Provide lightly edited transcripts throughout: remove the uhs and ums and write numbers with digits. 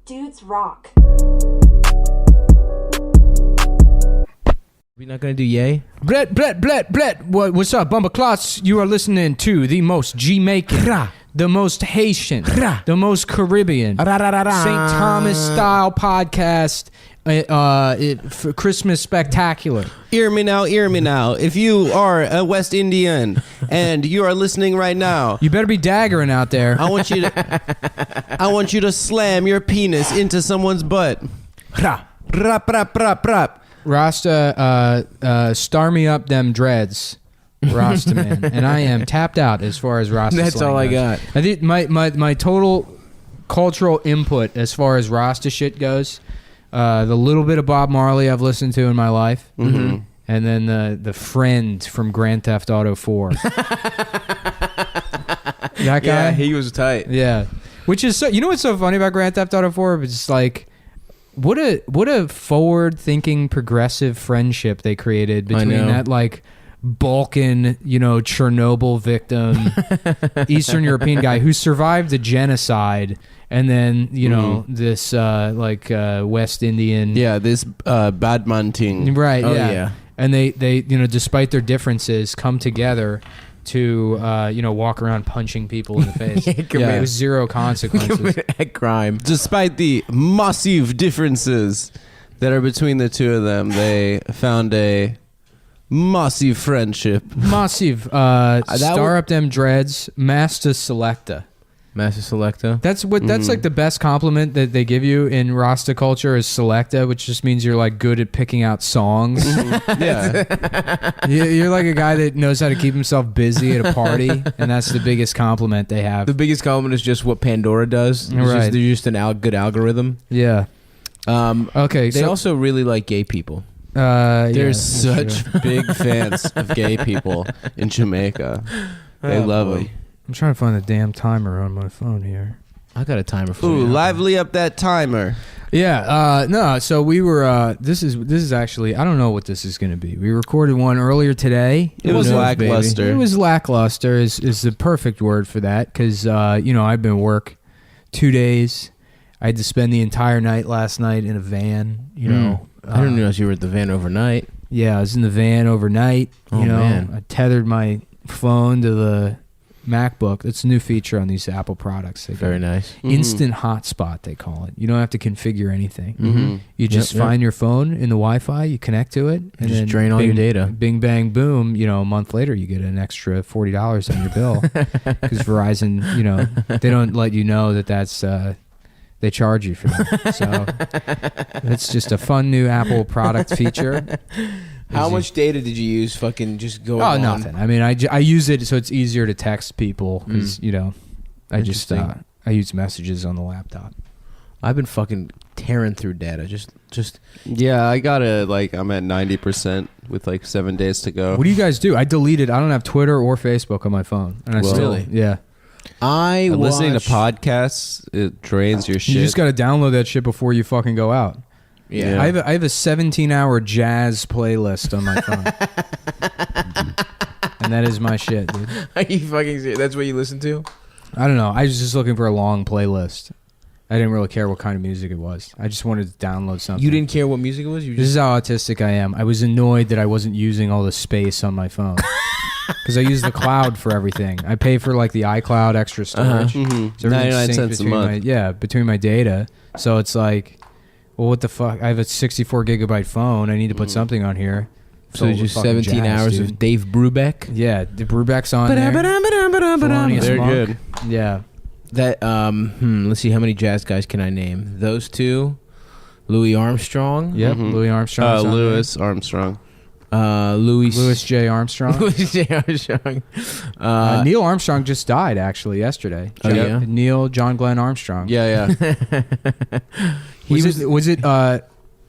Dudes rock. We not gonna do yay? Brett. What's up, Bumba Clots? You are listening to the most Jamaican, the most Haitian, the most Caribbean, St. Thomas style podcast. For Christmas spectacular. Hear me now. If you are a West Indian and you are listening right now, You better be daggering out there. I want you to slam your penis into someone's butt. Rap, rap, rap, rap. Rasta, star me up them dreads, Rasta man, and I am tapped out as far as Rasta. That's slang all I goes. got. I think my total cultural input as far as Rasta shit goes, the little bit of Bob Marley I've listened to in my life, and then the friend from Grand Theft Auto 4. That guy, Yeah, he was tight. yeah. Which is so. You know what's so funny about Grand Theft Auto 4? It's just like. What a forward-thinking, progressive friendship they created between that like Balkan, Chernobyl victim, Eastern European guy who survived a genocide, and then this West Indian, This bad man thing. right? Oh, yeah. yeah. And they despite their differences, come together to walk around punching people in the face. Yeah. With zero consequences. Commit a crime. Despite the massive differences that are between the two of them, they found a massive friendship. Massive. Star up them dreads. Master Selecta. Master Selecta. That's like the best compliment that they give you in Rasta culture is Selecta, which just means you're like good at picking out songs. Yeah. You're like a guy that knows how to keep himself busy at a party, and that's the biggest compliment they have. The biggest compliment is just what Pandora does. Right. They're just an good algorithm. Yeah. Okay. They also really like gay people. There's such big fans of gay people in Jamaica. They love them. I'm trying to find the damn timer on my phone here. I got a timer for Ooh, you. lively up that timer. Yeah, no, so we were, this is actually, I don't know what this is going to be. We recorded one earlier today. It was lackluster. It was lackluster is the perfect word for that because, I've been work 2 days. I had to spend the entire night last night in a van, I didn't realize you were at the van overnight. Yeah, I was in the van overnight. Oh, man. I tethered my phone to the MacBook. That's a new feature on these Apple products. Very nice. Instant hotspot, they call it. You don't have to configure anything. You just find your phone in the Wi-Fi, you connect to it, and just then drain all your data. Bing, bang, boom. A month later, you get an extra $40 on your bill because Verizon, they don't let you know that's they charge you for that. So it's just a fun new Apple product feature. How much data did you use? Fucking just go. Oh, nothing. I mean, I use it so it's easier to text people because I just I use messages on the laptop. I've been fucking tearing through data. Just. Yeah, I got I'm at 90% with 7 days to go. What do you guys do? I deleted. I don't have Twitter or Facebook on my phone, and I still Really? yeah. Listening to podcasts, it drains your shit. You just got to download that shit before you fucking go out. Yeah. I have a 17-hour jazz playlist on my phone. And that is my shit, dude. Are you fucking serious? That's what you listen to? I don't know. I was just looking for a long playlist. I didn't really care what kind of music it was. I just wanted to download something. You didn't care what music it was? This is how autistic I am. I was annoyed that I wasn't using all the space on my phone. Because I use the cloud for everything. I pay for the iCloud extra storage. So everything's 99 synced cents a month. between my data. So it's like, well, what the fuck? I have a 64 gigabyte phone. I need to put something on here. So just fucking 17 jazz, hours dude. of Dave Brubeck? Yeah, the Brubeck's on there. Thelonious They're Monk. good. Yeah. That let's see, how many jazz guys can I name? Those two, Louis Armstrong. Yep, Louis Armstrong. Louis Armstrong. Louis J. Armstrong. Louis J. Armstrong. Neil Armstrong just died actually yesterday. Oh, yeah? Neil John Glenn Armstrong. Yeah.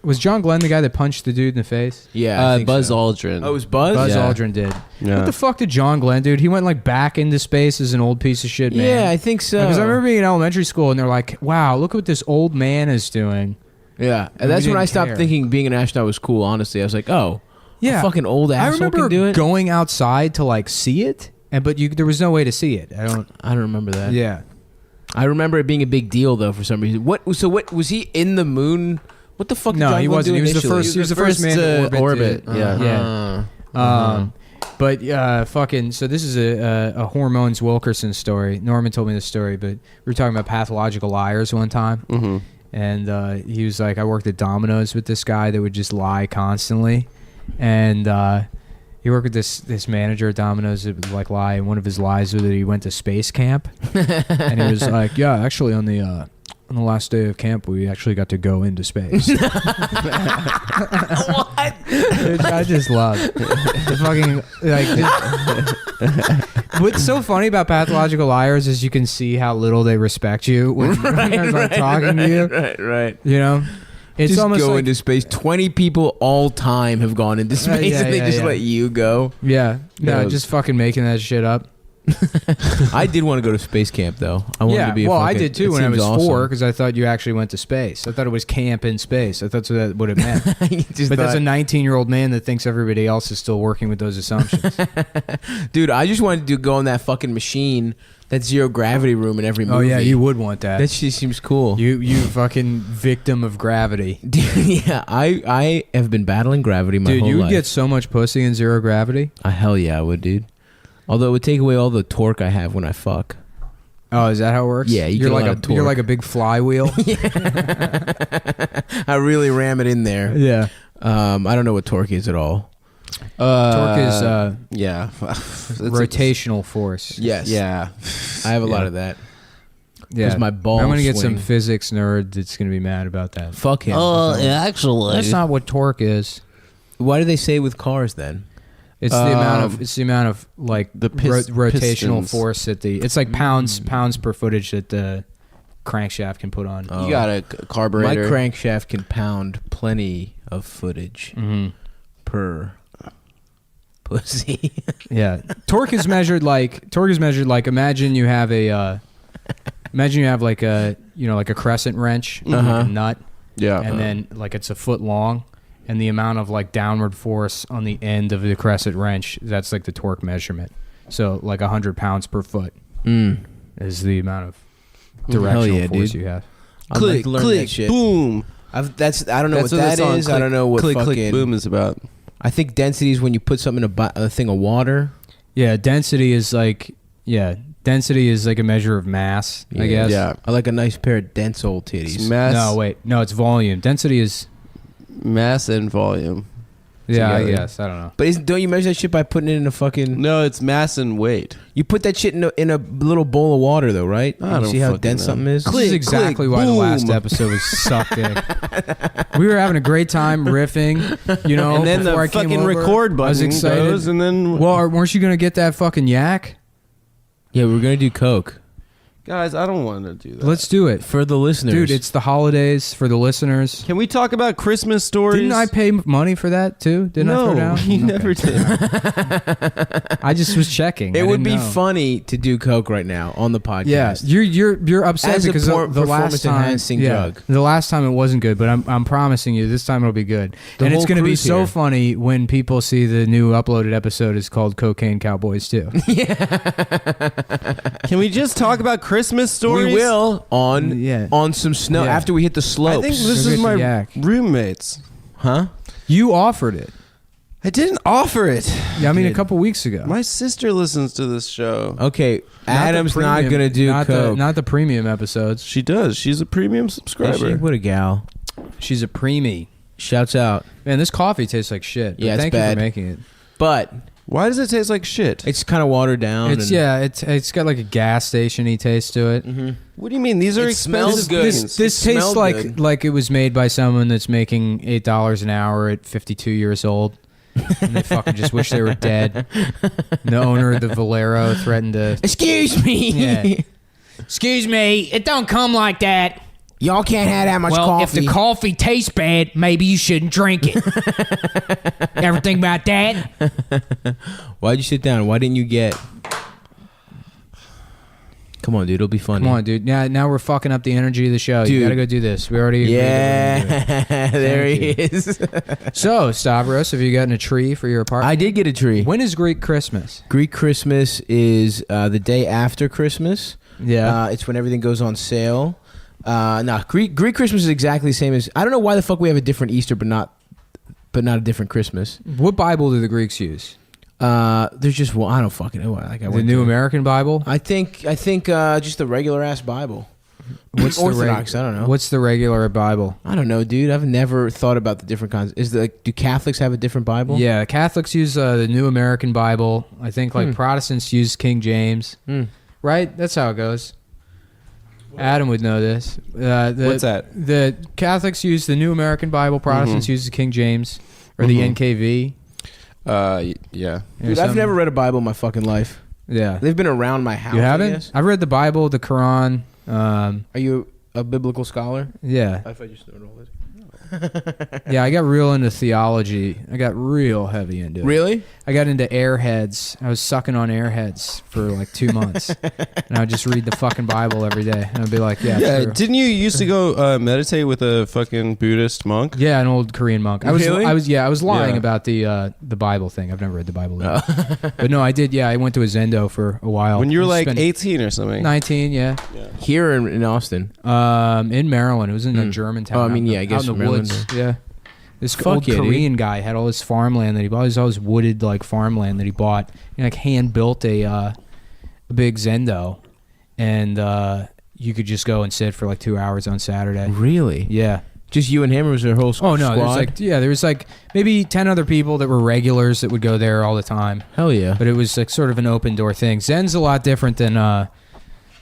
Was John Glenn the guy that punched the dude in the face? Yeah, I think Buzz so. Aldrin. Oh, it was Buzz? Buzz Yeah. Aldrin did. Yeah. What the fuck did John Glenn do? He went back into space as an old piece of shit man. Yeah, I think so. Because I remember being in elementary school and they're like, wow, look what this old man is doing. Yeah, and We that's when I didn't stopped care. thinking being an astronaut was cool, honestly. I was like, oh, Yeah. a fucking old I asshole remember can do it? going outside to see it, but there was no way to see it. I don't remember that. Yeah. I remember it being a big deal though for some reason. What was he in the moon? What the fuck? Did No, John he Glenn wasn't. do He was the initially? first. He was the first man to orbit. Yeah. But fucking. So this is a Hormones Wilkerson story. Norman told me this story, but we were talking about pathological liars one time, and he was like, I worked at Domino's with this guy that would just lie constantly, and he worked with this manager at Domino's that would like lie, and one of his lies was that he went to space camp, and he was like, yeah, actually on the last day of camp, we actually got to go into space. What? I just love the fucking like. What's so funny about pathological liars is you can see how little they respect you when they're like talking to you. Right. You know, it's just almost go like, into space. 20 people all time have gone into space, and they just let you go. Yeah, no, just fucking making that shit up. I did want to go to space camp though. I wanted to be. I did too when I was awesome. 4 because I thought you actually went to space. I thought it was camp in space. I thought that's what it meant. But that's a 19-year-old man that thinks everybody else is still working with those assumptions. Dude, I just wanted to go in that fucking machine, that zero gravity room in every movie. Oh yeah, you would want that. That shit seems cool. You fucking victim of gravity. Dude, yeah, I have been battling gravity my whole life. Dude, you would get so much pussy in zero gravity. Hell yeah, I would, dude. Although it would take away all the torque I have when I fuck. Oh, is that how it works? Yeah, you're like a big flywheel. I really ram it in there. Yeah. I don't know what torque is at all. Torque is rotational force. Yes. Yeah. I have a lot of that. Yeah. Because my balls I'm gonna get some swing. physics nerd that's gonna be mad about that. Fuck him. Actually, That's not what torque is. Why do they say with cars then? It's the amount of like the rotational pistons. force at the. It's like pounds per footage that the crankshaft can put on. You got a carburetor. My crankshaft can pound plenty of footage per pussy. Yeah, torque is measured like imagine you have like a like a crescent wrench, like a nut, and then like it's a foot long. And the amount of like downward force on the end of the crescent wrench, that's like the torque measurement. So like 100 pounds per foot is the amount of directional force you have. I'd like to learn that shit. Boom. I don't know what that is. I don't know what click, fucking click, boom is about. I think density is when you put something in a thing of water. Yeah, density is like a measure of mass, I guess. Yeah. I like a nice pair of dense old titties. It's mass. No, it's volume. Density is Mass and volume. Yeah, together. I guess. I don't know. But don't you measure that shit by putting it in a fucking... No, it's mass and weight. You put that shit in a little bowl of water, though, right? I don't see how fucking dense know. something is? This is exactly why the last episode was sucked in. We were having a great time riffing, and then before I the came fucking over. record I was button excited. goes, and then... Well, weren't you going to get that fucking yak? Yeah, we're going to do coke. Guys, I don't want to do that. Let's do it. For the listeners. Dude, it's the holidays for the listeners. Can we talk about Christmas stories? Didn't I pay money for that too? Didn't I throw down? No, you never did. I just was checking. It would be funny to do coke right now on the podcast. Yeah, you're upset As a because the last time, performance-enhancing drug. the last time it wasn't good, but I'm promising you this time it'll be good. And it's whole going to be crew's so here. funny when people see the new uploaded episode is called Cocaine Cowboys 2. Can we just talk about Christmas stories? We will on some snow Yeah. after we hit the slopes. I think this Go is get my your yak. roommates. Huh? You offered it. I didn't offer it. Yeah, I mean a did. couple weeks ago. My sister listens to this show. Okay, the Adam's not premium- going to do coke. not the premium episodes. She does. She's a premium Is she? subscriber. What a gal. She's a preemie. Shouts out. Man, this coffee tastes like shit. Yeah, but it's thank you bad. for making it. But Why does it taste like shit? it's kind of watered down. It's got like a gas station-y taste to it. What do you mean? These are It expensive smells good. things. This It tastes smelled like good. it was made by someone that's making $8 an hour at 52 years old, and they fucking just wish they were dead. And the owner of the Valero threatened to. Excuse me. Yeah. Excuse me, it don't come like that. Y'all can't have that much Well, coffee. if the coffee tastes bad, maybe you shouldn't drink it. Ever think about that? Why'd you sit down? Why didn't you get... Come on, dude. It'll be funny. Come on, dude. Now we're fucking up the energy of the show. You Dude. gotta go do this. We already agreed that we're gonna do it. Yeah. There he Thank is. So, Stavros, have you gotten a tree for your apartment? I did get a tree. When is Greek Christmas? Greek Christmas is the day after Christmas. Yeah. It's when everything goes on sale. Greek Christmas is exactly the same as. I don't know why the fuck we have a different Easter, but not a different Christmas. What Bible do the Greeks use? There's just one. I don't fucking know. The New American Bible. I think just the regular ass Bible. What's Orthodox? I don't know. What's the regular Bible? I don't know, dude. I've never thought about the different kinds. Do Catholics have a different Bible? Yeah, Catholics use the New American Bible. I think Protestants use King James. Right? That's how it goes. Adam would know this. What's that? The Catholics use the New American Bible. Protestants use the King James or the NKV. Yeah. Dude, I've never read a Bible in my fucking life. Yeah. They've been around my house. You haven't? I guess. I've read the Bible, the Quran. Are you a biblical scholar? Yeah. I just know all this. Yeah, I got real into theology. I got real heavy into it. Really? I got into airheads. I was sucking on airheads for like 2 months. And I would just read the fucking Bible every day. And I'd be like, yeah, true. Didn't you used to go meditate with a fucking Buddhist monk? Yeah, an old Korean monk. I was lying Yeah. about the Bible thing. I've never read the Bible yet. But no, I did. Yeah, I went to a Zendo for a while. When you were like 18 or something. 19, yeah. Here in Austin. In Maryland. It was in a German town. Oh, I mean, yeah, I guess out in the Maryland. woods. Yeah. This Fuck old yeah, Korean guy had all this farmland that he bought. All this wooded like farmland that he bought. He like hand built a big Zendo, and you could just go and sit for like 2 hours on Saturday. Really? Yeah. Just you and him, or was there a whole squad? Oh no, there was like maybe 10 other people that were regulars that would go there all the time. Hell yeah. But it was like sort of an open door thing. Zen's a lot different than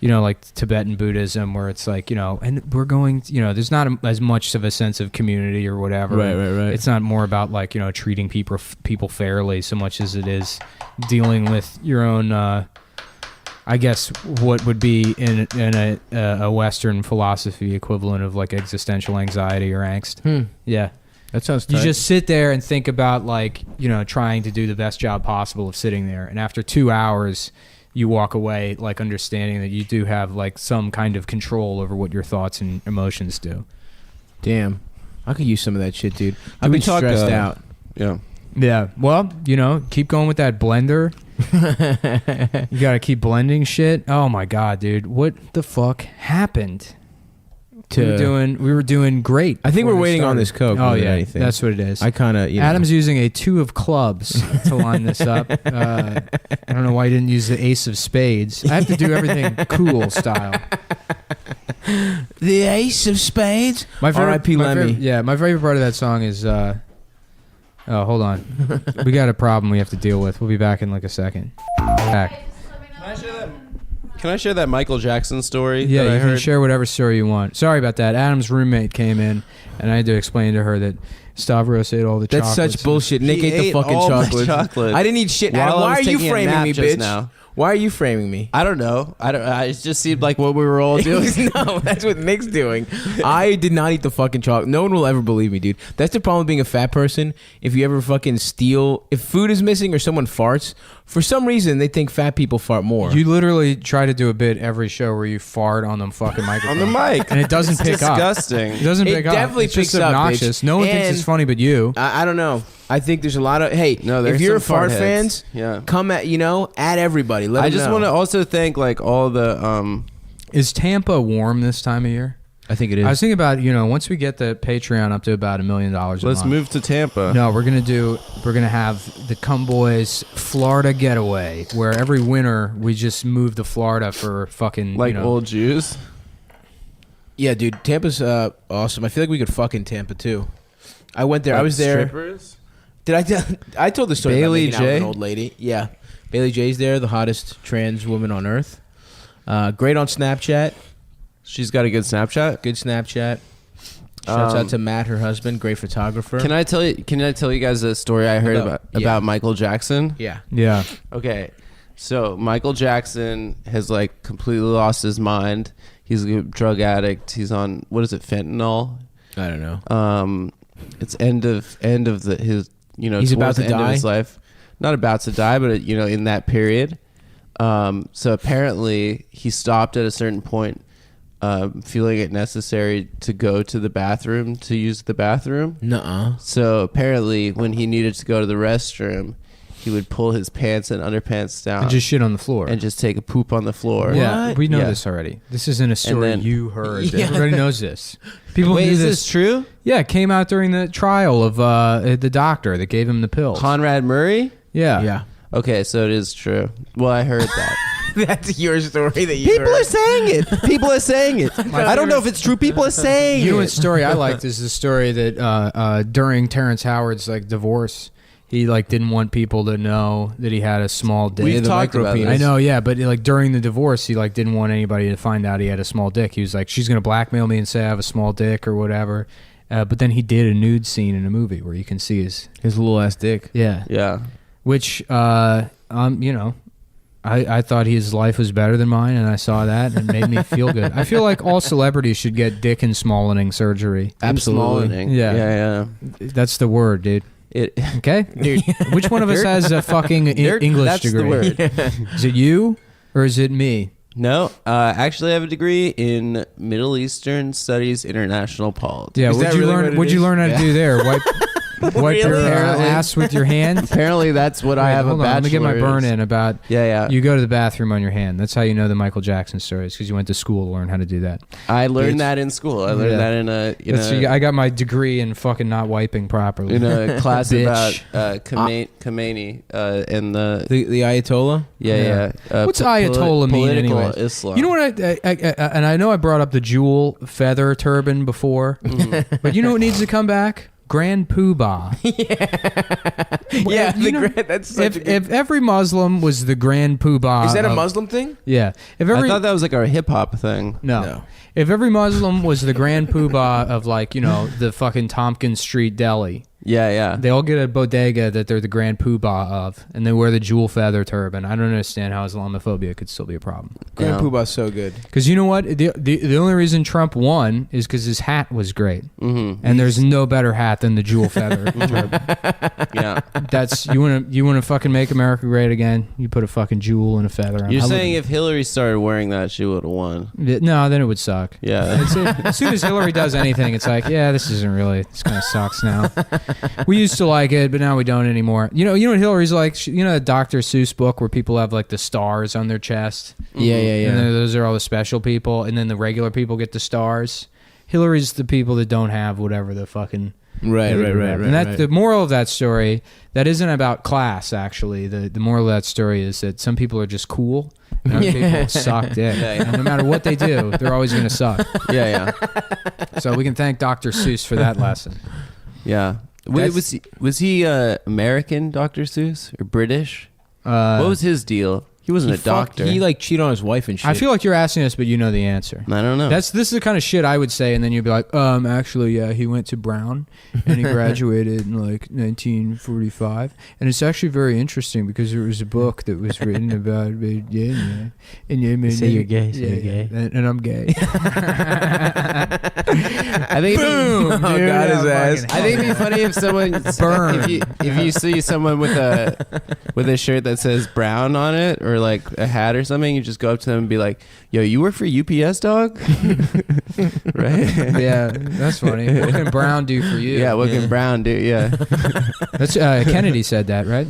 like Tibetan Buddhism, where it's like, and we're going, there's not as much of a sense of community or whatever. Right. It's not more about like, treating people fairly so much as it is dealing with your own, I guess, what would be in a Western philosophy equivalent of like existential anxiety or angst. Yeah. That sounds tight. You just sit there and think about like, trying to do the best job possible of sitting there. And after 2 hours, you walk away like understanding that you do have like some kind of control over what your thoughts and emotions do. Damn. I could use some of that shit, dude. I've been stressed out. Yeah. Yeah. Well, keep going with that blender. You got to keep blending shit. Oh my God, dude. What the fuck happened? We were doing great. I think we're waiting on this Coke. Oh yeah, that's what it is. I kind of. Adam's using a 2 of clubs to line this up. I don't know why he didn't use the ace of spades. I have to do everything cool style. The ace of spades. My favorite, R.I.P. Lemmy. my favorite part of that song is. Oh, hold on. We got a problem we have to deal with. We'll be back in like a second. Back. Can I share that Michael Jackson story? Yeah, that I you can heard? share whatever story you want. Sorry about that. Adam's roommate came in, and I had to explain to her that Stavros ate all the chocolates. That's such bullshit. Nick He ate the ate fucking all my chocolate. chocolate I didn't eat shit. while Adam, I why was are you taking a framing nap me, just bitch? now. Why are you framing me? I don't know. It just seemed like what we were all doing. No, that's what Nick's doing. I did not eat the fucking chocolate. No one will ever believe me, dude. That's the problem with being a fat person. If you ever fucking steal, if food is missing or someone farts, for some reason they think fat people fart more. You literally try to do a bit every show where you fart on the fucking microphone. On the mic. And it doesn't pick up. Disgusting. It doesn't It pick up. definitely It's just picks up, obnoxious. bitch. No one thinks And- it's funny but you. I don't know. I think there's a lot of there's if you're some fart fart fans, heads. come at at everybody. Let I them just know. want to also thank like all the Is Tampa warm this time of year? I think it is. I was thinking about, once we get the Patreon up to about $1 million a let's month. move to Tampa. No, we're gonna have the Cum Boys Florida getaway, where every winter we just move to Florida for fucking Like old Jews. Yeah, dude, Tampa's awesome. I feel like we could fuck in Tampa too. I went there. I was there. Strippers? Did I told the story Bailey about making out with J? an old lady. Yeah, Bailey J's there, the hottest trans woman on earth. Great on Snapchat. She's got a good Snapchat. Good Snapchat. Shouts out to Matt, her husband, great photographer. Can I tell you guys a story I heard about Michael Jackson? Yeah. Yeah. Okay. So Michael Jackson has like completely lost his mind. He's a drug addict. He's on, what is it, fentanyl? I don't know. It's end of his He's about towards to the end of die? his life. Not about to die, but in that period. So apparently he stopped at a certain point, feeling it necessary to go to the bathroom, to use the bathroom. Nuh-uh. So apparently when he needed to go to the restroom, he would pull his pants and underpants down And just shit on the floor. and just take a poop on the floor. Yeah, What? we know Yeah. this already. This isn't a story then- you heard. Yeah. Everybody knows this. People Wait, knew is this. this true? Yeah, it came out during the trial of the doctor that gave him the pills. Conrad Murray? yeah. Yeah. Okay, so it is true. Well, I heard that. That's your story that you People heard. are saying it. People are saying it. I don't know if it's true. People are saying You know it. what story I liked is the story that during Terrence Howard's like divorce, he like didn't want people to know that he had a small dick. We've the talked about micropenis. this. I know, yeah, but like during the divorce, he like didn't want anybody to find out he had a small dick. He was like, she's gonna blackmail me and say I have a small dick or whatever. But then he did a nude scene in a movie where you can see his little ass dick. Yeah. which you know, I thought his life was better than mine, and I saw that, and it made me feel good. I feel like all celebrities should get dick and smallening surgery. Absolutely. Yeah. Yeah. That's the word, dude. It. Okay? Which one of us has a fucking English That's degree? the word. Is it you or is it me? No, actually, I have a degree in Middle Eastern Studies, International Politics. Yeah, Is that what'd you really learn? what it What'd you is? learn how to do there? Wipe your Really? ass with your hand. Apparently, that's what I Wait, have hold a on, let me get my bachelor's. burn in about. Yeah. You go to the bathroom on your hand. That's how you know the Michael Jackson story. Because you went to school to learn how to do that. I learned Bitch. that in school. I learned Yeah. that in I got my degree in fucking not wiping properly. in a class Bitch. about Khomeini and the The Ayatollah? yeah. What's Ayatollah mean political anyway? Islam. You know what? And I know I brought up the jewel feather turban before, but you know what needs to come back? Grand Poobah. Yeah, you know, that's such a good... If every Muslim was the Grand Poobah, Is that a of- Muslim thing? Yeah. If I every thought that was like our hip hop thing. no. If every Muslim was the Grand Poobah of like, you know, the fucking Tompkins Street Deli, Yeah. they all get a bodega that they're the Grand Poobah of, and they wear the jewel feather turban. I don't understand how Islamophobia could still be a problem. Grand Yeah. Poobah's so good. Because you know what? The only reason Trump won is because his hat was great. Mm-hmm. And there's no better hat than the jewel feather turban. Yeah. That's you wanna fucking make America great again? You put a fucking jewel and a feather on. You're I saying live if Hillary started wearing that, she would have won. no, then it would suck. Yeah. As soon as Hillary does anything, it's like, yeah, this isn't really. This kind of sucks now. We used to like it, but now we don't anymore. You know what Hillary's like? You know the Dr. Seuss book where people have like the stars on their chest. Yeah. And then those are all the special people, and then the regular people get the stars. Hillary's the people that don't have whatever the fucking Right. And that the moral of that story, that isn't about class. Actually, the moral of that story is that some people are just cool, and other people suck dick. Yeah. And no matter what they do, they're always going to suck. Yeah. So we can thank Dr. Seuss for that lesson. Yeah. Wait, That's- was he American, Dr. Seuss, or British? What was his deal? He wasn't a doctor. He like cheated on his wife and shit. I feel like you're asking us, but you know the answer. I don't know. This is the kind of shit I would say, and then you'd be like, actually, yeah, he went to Brown, and he graduated in like 1945, and it's actually very interesting because there was a book that was written about and Say you're gay, say you're gay. and I'm gay. I think Boom, dude. got his ass. I think it'd be funny if someone Burn. if you see someone with a shirt that says Brown on it or like a hat or something, you just go up to them and be like, "Yo, you work for UPS, dog?" Right? Yeah, that's funny. What can Brown do for you? Yeah, what can Brown do? Yeah. That's Kennedy said that, right?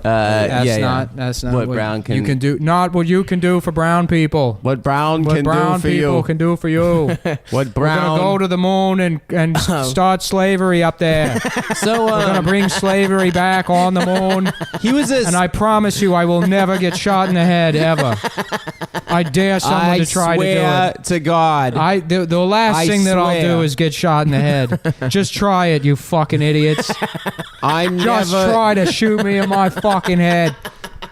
That's not What Brown can- you can do. Not what you can do for brown people. What Brown What can brown do for people you? can do for you. What We're gonna Brown? go to the moon and start slavery up there. So We're gonna bring slavery back on the moon, he was a. and I promise you, I will never get shot in the head ever. I dare someone I to try swear to do it. to God. The last I thing that I'll swear. do is get shot in the head. Just try it, you fucking idiots. I'm Just never. try to shoot me in my fucking head.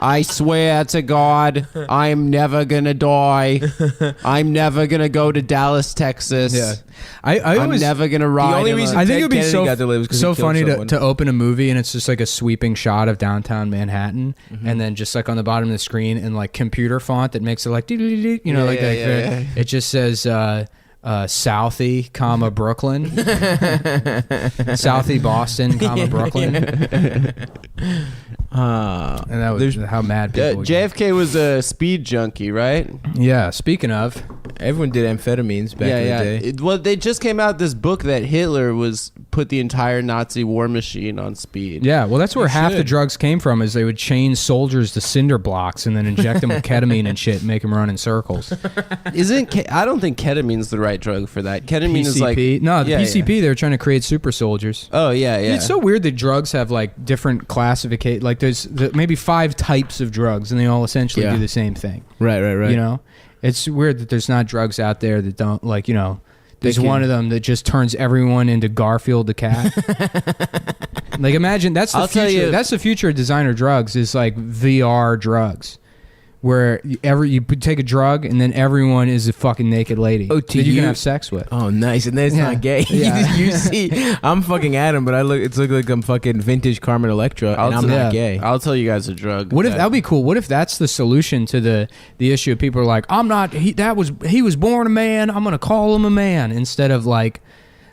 I swear to God, I'm never gonna die. I'm never gonna go to Dallas, Texas. I'm never gonna ride. only in a- reason- I think Ted it would be Kennedy got to live 'cause he so killed funny someone. to open a movie and it's just like a sweeping shot of downtown Manhattan, Mm-hmm. and then just like on the bottom of the screen in like computer font that makes it like dee-dee-dee-dee, you know, Yeah. it just says Southie, comma Brooklyn, Southie Boston, comma Brooklyn, and that was how mad people. would get. JFK was a speed junkie, right? Yeah. Speaking of, Everyone did amphetamines back in the day. Well, they just came out this book that Hitler put the entire Nazi war machine on speed. Yeah, well, that's where half the should. drugs came from. Is they would chain soldiers to cinder blocks and then inject them with ketamine and shit, and make them run in circles. I don't think ketamine's the right drug for that. Ketamine is like PCP. They were trying to create super soldiers. Oh yeah. It's so weird that drugs have like different classification. Like there's maybe 5 types of drugs, and they all essentially do the same thing. Right. You know, it's weird that there's not drugs out there that don't like, you know, there's one of them that just turns everyone into Garfield the cat. Like imagine that's the future. That's the future of designer drugs is like VR drugs. Where you take a drug and then everyone is a fucking naked lady that you can have sex with. Oh, nice, and then it's not gay. Yeah. You see, I'm fucking Adam, but it's look like I'm fucking vintage Carmen Electra, and I'm not gay. I'll tell you guys a drug. What if that'd be cool? What if that's the solution to the issue of people are like, I'm not. He was born a man. I'm gonna call him a man instead of like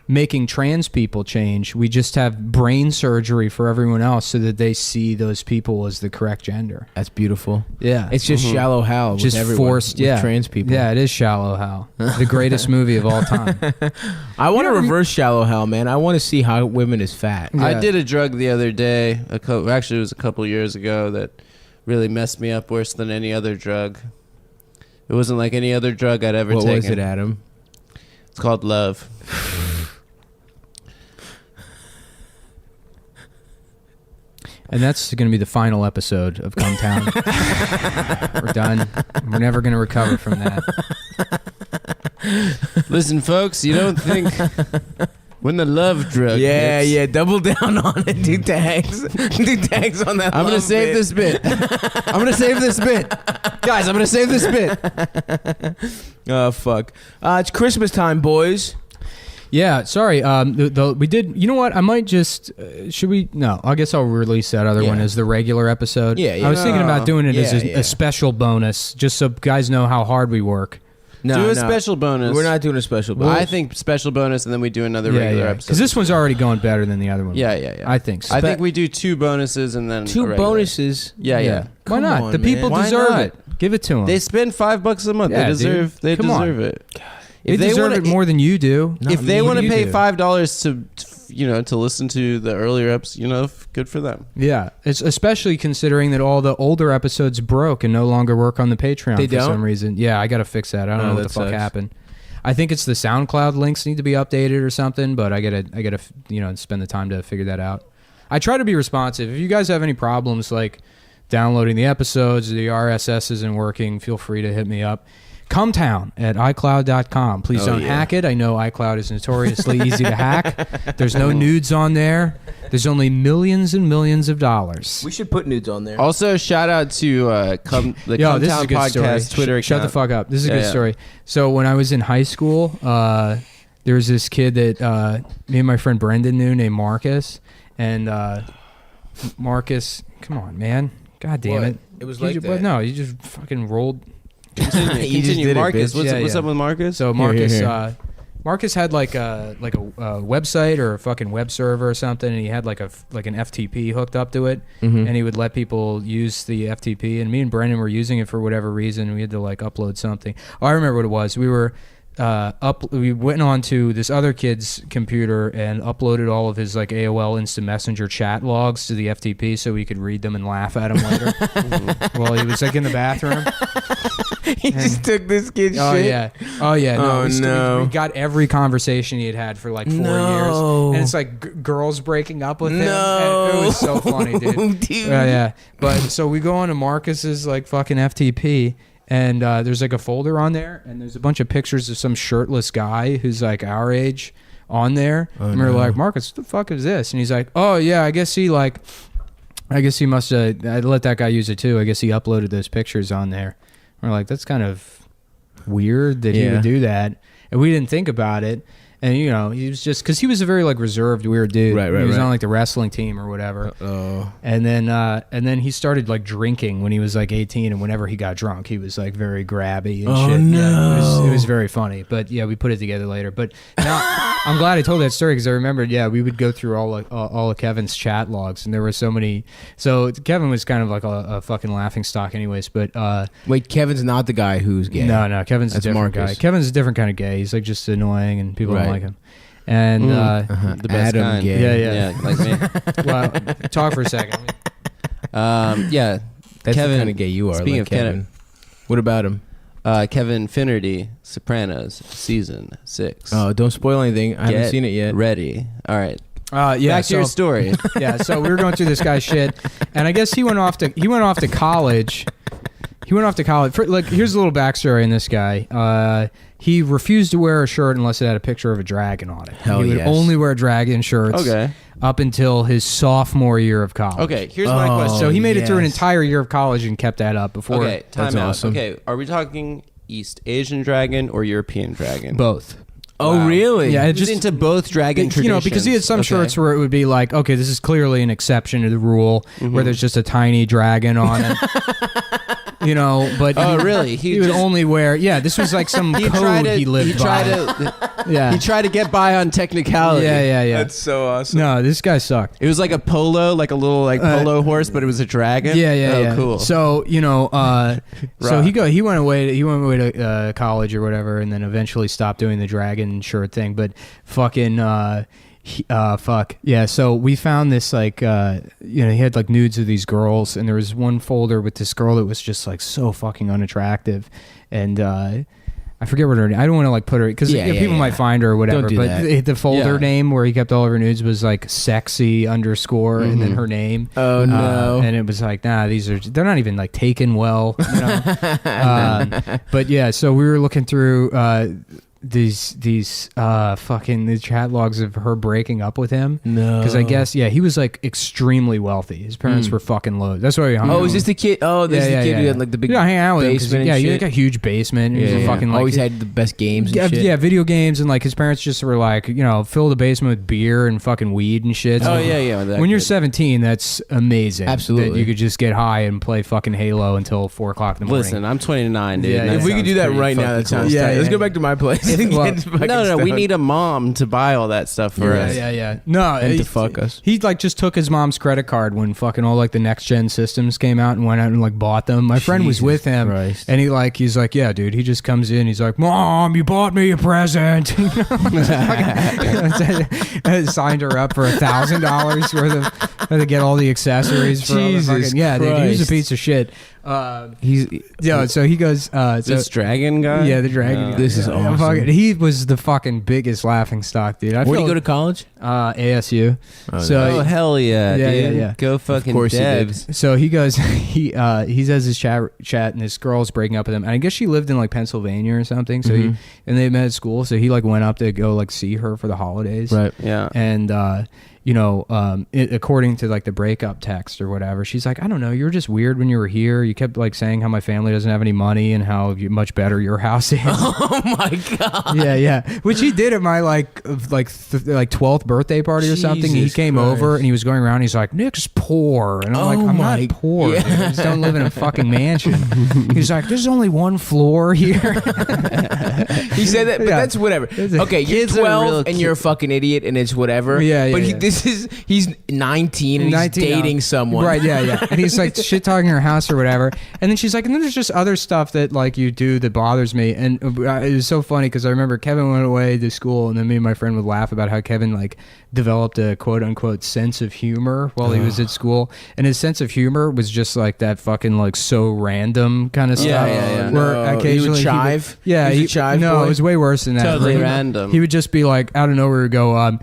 making trans people change. We just have brain surgery for everyone else so that they see those people as the correct gender. That's beautiful. Yeah, it's just Shallow Hal, just with forced. With trans people. Yeah, it is Shallow Hal, the greatest movie of all time. I want to reverse Shallow Hal, man. I want to see how women is fat. Yeah. I did a drug the other day. Actually, it was a couple years ago that really messed me up worse than any other drug. It wasn't like any other drug I'd ever taken. What was it, Adam? It's called love. And that's going to be the final episode of Cumtown. We're done. We're never going to recover from that. Listen, folks, you don't think when the love drug hits, double down on it. Do tags. Do tags on that. I'm going to save this bit. I'm going to save this bit. Guys, I'm going to save this bit. Oh, fuck. It's Christmas time, boys. Yeah, sorry. We did. You know what? I might just. Should we? No. I guess I'll release that other one as the regular episode. Yeah. I was thinking about doing it as a special bonus, just so guys know how hard we work. Do a special bonus. We're not doing a special bonus. I think special bonus, and then we do another regular episode. Because this one's already going better than the other one. Yeah. I think so. I think we do 2 bonuses and then 2 bonuses. Yeah. Why not? on, The people man. deserve it. Give it to them. They spend $5 a month. Yeah, they deserve. dude. They Come on. deserve it. They deserve it more than you do. Not If they me, want to you pay do. $5 to listen to the earlier episodes, good for them. Yeah, it's especially considering that all the older episodes broke and no longer work on the Patreon They for don't? some reason. Yeah, I got to fix that. I don't know what the that fuck sucks. happened. I think it's the SoundCloud links need to be updated or something, but I gotta spend the time to figure that out. I try to be responsive. If you guys have any problems like downloading the episodes, the RSS isn't working, feel free to hit me up. Cumtown at iCloud.com. Please don't hack it. I know iCloud is notoriously easy to hack. There's no nudes on there. There's only millions and millions of dollars. We should put nudes on there. Also, shout out to the Yo, this is Cumtown a good podcast story. Twitter account. Shut the fuck up. This is a good story. So when I was in high school, there was this kid that me and my friend Brendan knew named Marcus. And Marcus, come on, man. God damn it. It was like that. But no, you just fucking rolled. Continue. Marcus. bitch. What's up with Marcus? So Marcus, Here. Marcus had like a website or a fucking web server or something, and he had like an FTP hooked up to it, and he would let people use the FTP. And me and Brendan were using it for whatever reason. We had to like upload something. Oh, I remember what it was. We were we went on to this other kid's computer and uploaded all of his like AOL Instant Messenger chat logs to the FTP so we could read them and laugh at him later while he was like in the bathroom. He just took this kid's Oh shit. yeah. Oh yeah. No. Oh, we got every conversation he had for like 4 years, and it's like girls breaking up with him. And it was so funny, dude. Yeah. But so we go on to Marcus's like fucking FTP. And there's like a folder on there, and there's a bunch of pictures of some shirtless guy who's like our age on there. And we're like, Marcus, what the fuck is this? And he's like, oh yeah, I guess he must have. I let that guy use it too. I guess he uploaded those pictures on there. And we're like, that's kind of weird that he would do that, and we didn't think about it. And he was just because he was a very like reserved, weird dude. Right. He was on like the wrestling team or whatever. And then he started like drinking when he was like 18, and whenever he got drunk, he was like very grabby and shit. No. Yeah, it was very funny. But yeah, we put it together later. But now I'm glad I told that story because I remembered. Yeah, we would go through all of Kevin's chat logs, and there were so many. So Kevin was kind of like a fucking laughing stock, anyways. But wait, Kevin's not the guy who's gay. No, Kevin's a different Marcus. guy. Kevin's a different kind of gay. He's like just annoying, and people don't like him. And the best Adam kind. gay. Yeah, like me. well, talk for a second. Yeah, That's Kevin, the kind of gay you are. Speaking like of Kevin. What about him? Kevin Finnerty, Sopranos, season 6. Oh, don't spoil anything. I haven't seen it yet. Ready. All right. Yeah, Back to your story. Yeah, so we were going through this guy's shit, and I guess he went off to college. He went off to college. Here's a little backstory on this guy. He refused to wear a shirt unless it had a picture of a dragon on it. He would only wear dragon shirts. Okay. Up until his sophomore year of college. Okay, here's my question. So he made it through an entire year of college and kept that up before. Okay, time out. awesome. Okay, are we talking East Asian dragon or European dragon? Both. Oh, Wow. really? Yeah, Just into both dragon traditions. because he had some shirts where it would be like, okay, this is clearly an exception to the rule, where there's just a tiny dragon on it. But really? He would only wear. Yeah, this was like some code he lived by. He tried to get by on technicality. Yeah. That's so awesome. No, this guy sucked. It was like a polo, like a little polo horse, but it was a dragon. Yeah. Cool. So so he went away to college or whatever, and then eventually stopped doing the dragon shirt thing. But fucking fuck yeah. So we found this he had like nudes of these girls, and there was one folder with this girl that was just like so fucking unattractive, and I forget what her name. I don't want to like put her because people might find her or whatever. Don't do but that. the folder name where he kept all of her nudes was like sexy _ and then her name. Oh no! And it was like, nah, they're not even like taken well. But yeah, so we were looking through these fucking the chat logs of her breaking up with him. No. Because I guess he was like extremely wealthy. His parents were fucking low. That's why he hung out. Oh, is this the kid? Oh, this is the kid who had like the big hang out with him. basement. He and had like a huge basement. He was fucking like always had the best games. And shit. Yeah, video games, and like his parents just were like, fill the basement with beer and fucking weed and shit. So when you're 17, that's amazing. Absolutely, that you could just get high and play fucking Halo until 4 o'clock in the morning. Listen, I'm 29, dude. Yeah, if we could do that right now, that sounds tight. Let's go back to my place. No, we need a mom to buy all that stuff for us. Yeah. No, and to fuck us. He like just took his mom's credit card when fucking all like the next gen systems came out and went out and like bought them. My friend was with him, Christ. and he's like, yeah, dude. He just comes in. He's like, Mom, you bought me a present. I signed her up for $1,000 worth of to get all the accessories. For Jesus all the fucking, yeah, dude. He was a Christ. piece of shit. So he goes. This dragon guy? Yeah, the dragon. This is awesome. He was the fucking biggest laughing stock, dude. Where do you go to college? ASU. Oh, hell yeah, dude. Yeah. Go fucking Of course he did. Debs. So he goes. He says his chat, and this girl's breaking up with him. And I guess she lived in like Pennsylvania or something. So and they met at school. So he like went up to go like see her for the holidays. Right. Yeah. And according to like the breakup text or whatever, she's like, I don't know, you were just weird when you were here. You kept like saying how my family doesn't have any money and how much better your house is. Oh my god. Yeah. Which he did at my 12th birthday party or something. He Jesus came Christ. over and he was going around. He's like, Nick's poor, and I'm like, I'm not poor. Yeah. Dude. I just don't live in a fucking mansion. He's like, there's only one floor here. He said that, but that's whatever. Okay, you're Kids are 12 real and you're a fucking idiot, and it's whatever. Yeah. But he's 19 and he's 19 dating now. someone. Right, yeah. And he's like shit talking her house or whatever. And then she's like, and then there's just other stuff that like you do that bothers me. And it was so funny because I remember Kevin went away to school, and then me and my friend would laugh about how Kevin like developed a quote unquote sense of humor while he was at school. And his sense of humor was just like that fucking like so random kind of stuff. Yeah. Where No, occasionally he would chive? He would He was a chive no, boy? it was way worse than that. Totally He- random. He would just be like out of nowhere go,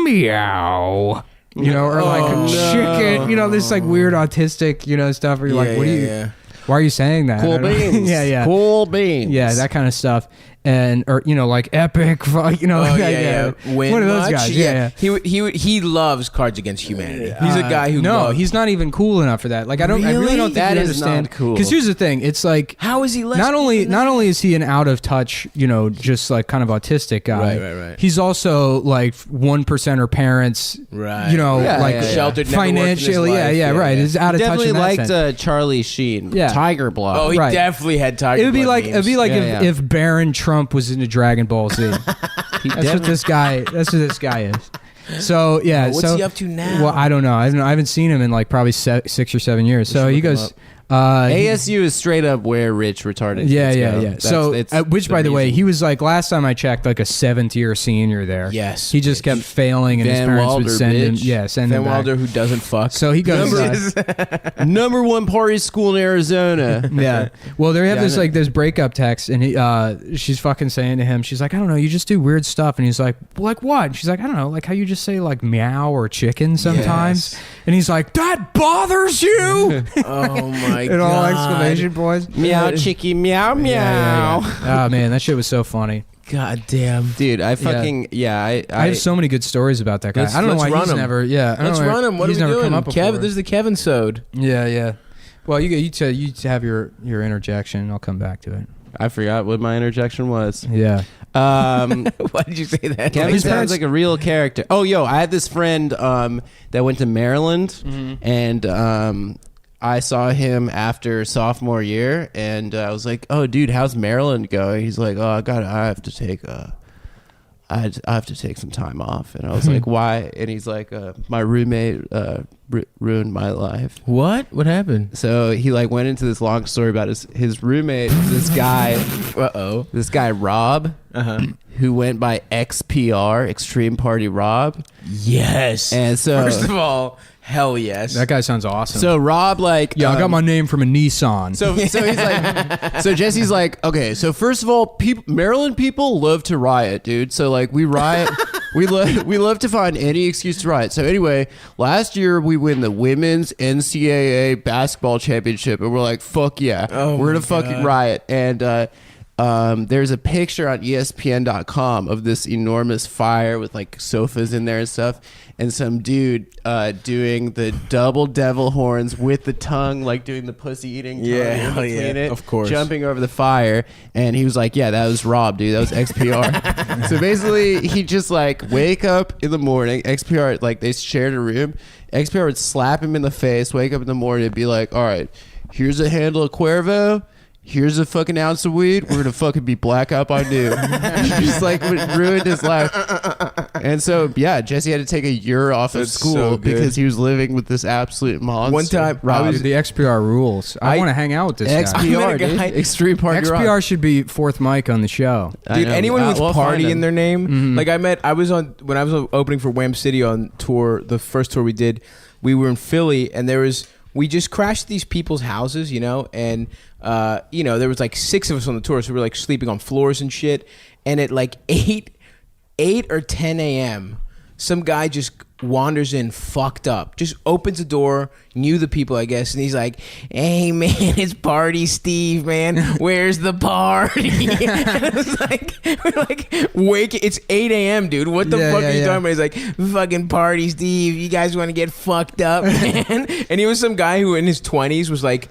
meow. Or like chicken, this like weird autistic, stuff where you're like, what are you, why are you saying that? Cool beans. Yeah. Cool beans. Yeah, that kind of stuff. and or like Epic, Win one of those much? guys. Yeah. He loves Cards Against Humanity. He's a guy who he's not even cool enough for that. Like I really don't think that you is understand. not cool. Because here's the thing, it's like how is he less not cool than that? only is he an out of touch, just like kind of autistic guy. Right. He's also like 1%er parents. Right. Sheltered, Sheltered, financially. Right. He's out of touch. Definitely in that liked sense. Charlie Sheen. Yeah. Tiger Blood. Oh, he Right. definitely had Tiger. It'd be Blood like memes. if Baron Trump was into Dragon Ball Z. That's what this guy is. So yeah. What's he up to now? Well, I don't know. I haven't seen him in like probably 6 or 7 years. So he goes. ASU is straight up where rich retarded. Yeah. kids go. So, which by the way, he was like last time I checked, like a 7th-year senior there. Yes. He just kept failing, and his Van parents Wilder, would send him. bitch. Yeah, send him Van back. Wilder, who doesn't fuck. So he goes. Number one party school in Arizona. Yeah. Well, they have Yeah, this like this breakup text, and she's fucking saying to him, she's like, I don't know, you just do weird stuff, and he's like what? And she's like, I don't know, like how you just say like meow or chicken sometimes, and he's like, that bothers you. Oh my god! And all exclamation points. Meow, chicky, meow, meow. Oh man, that shit was so funny. God damn. Dude, I fucking I have so many good stories about that guy. I don't know why he's never. Yeah, I don't Let's know why run him. What are he's we never doing? come up Kevin, before. this is the Kevin sode. Yeah. Well, you have your interjection. I'll come back to it. I forgot what my interjection was. Yeah. Why did you say that? Kevin sounds like a real character. Oh, I had this friend that went to Maryland, and I saw him after sophomore year, and I was like, "Oh, dude, how's Maryland going?" He's like, "Oh, I have to take I have to take some time off." And I was like, "Why?" And he's like, "My roommate ruined my life." What? What happened? So he like went into this long story about his roommate, this guy Rob, who went by XPR, Extreme Party Rob. Yes. And so first of all, hell yes. That guy sounds awesome. So Rob like I got my name from a Nissan. So he's like, so Jesse's like, okay, so first of all, Maryland people love to riot, dude. So like we riot, we love to find any excuse to riot. So anyway, last year we win the women's NCAA basketball championship, and we're like, fuck yeah, we're gonna fucking riot. And there's a picture on ESPN.com of this enormous fire with like sofas in there and stuff, and some dude doing the double devil horns with the tongue, like doing the pussy eating tongue in between it, of course, jumping over the fire. And he was like, yeah, that was Rob, dude, that was XPR. So basically he just like wake up in the morning, XPR, like they shared a room, XPR would slap him in the face, wake up in the morning and be like, all right, here's a handle of Cuervo, here's a fucking ounce of weed, we're gonna fucking be blackout by noon. Just like ruined his life. And so Jesse had to take a year off of school so because he was living with this absolute monster. One time Rob, the XPR rules. I want to hang out with this guy. XPR, dude. Extreme Party Rock. XPR should be fourth mic on the show. Dude, anyone with we'll party in their name, Mm-hmm. like I was when I was opening for Wham City on tour, the first tour we did, we were in Philly, and we just crashed these people's houses, and there was like 6 of us on the tour, so we were like sleeping on floors and shit. And at like 8 or 10 a.m., some guy just wanders in fucked up, just opens the door, knew the people, I guess, and he's like, hey man, it's Party Steve, man, where's the party? It's like, we're like, it's 8 a.m., dude, what the fuck are you talking about? He's like, fucking Party Steve, you guys want to get fucked up, man? And he was some guy who in his 20s was like,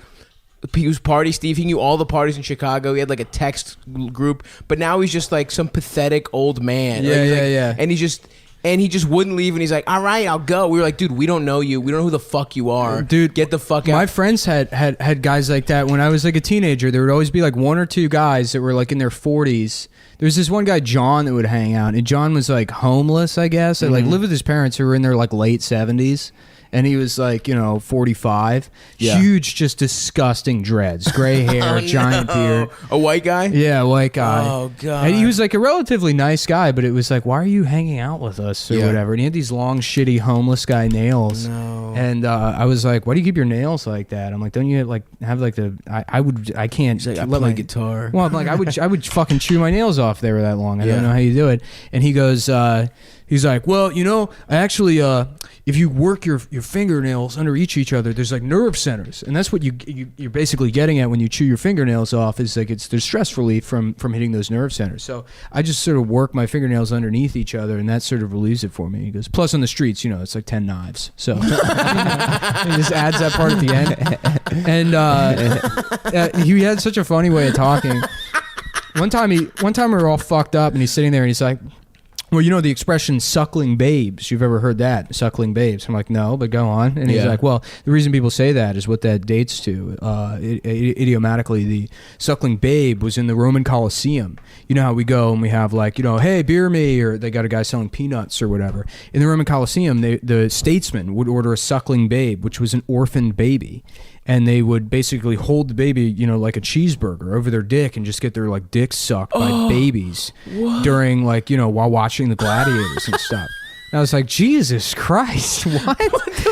he was Party Steve. He knew all the parties in Chicago. He had like a text group, but now he's just like some pathetic old man. And he just wouldn't leave. And he's like, "All right, I'll go." We were like, "Dude, we don't know you. We don't know who the fuck you are, dude. Get the fuck out." My friends had guys like that when I was like a teenager. There would always be like 1 or 2 guys that were like in their 40s. There was this one guy, John, that would hang out, and John was like homeless, I guess. And like lived with his parents who were in their like late 70s. And he was like, 45. Yeah. Huge, just disgusting dreads. Gray hair, giant beard. A white guy? Yeah, white guy. Oh, God. And he was like a relatively nice guy, but it was like, why are you hanging out with us or whatever? And he had these long, shitty homeless guy nails. No. And I was like, why do you keep your nails like that? I'm like, don't you like have like the, I can't. He's like, I let play my guitar. Well, I'm like, I would fucking chew my nails off if they were that long. I don't know how you do it. And he goes, He's like, well, I actually, if you work your fingernails under each other, there's like nerve centers, and that's what you're basically getting at when you chew your fingernails off. Is like there's stress relief from hitting those nerve centers. So I just sort of work my fingernails underneath each other, and that sort of relieves it for me. He goes, plus on the streets, it's like 10 knives. So he just adds that part at the end. And he had such a funny way of talking. One time we were all fucked up, and he's sitting there, and he's like, well, the expression suckling babes, you've ever heard that? Suckling babes. I'm like, no, but go on. And he's like, well, the reason people say that is what that dates to. Idiomatically, the suckling babe was in the Roman Colosseum. You know how we go and we have like, hey, beer me, or they got a guy selling peanuts or whatever. In the Roman Colosseum, the statesman would order a suckling babe, which was an orphaned baby. And they would basically hold the baby, like a cheeseburger over their dick and just get their like dicks sucked by babies during like, while watching the gladiators and stuff. And I was like, Jesus Christ, what?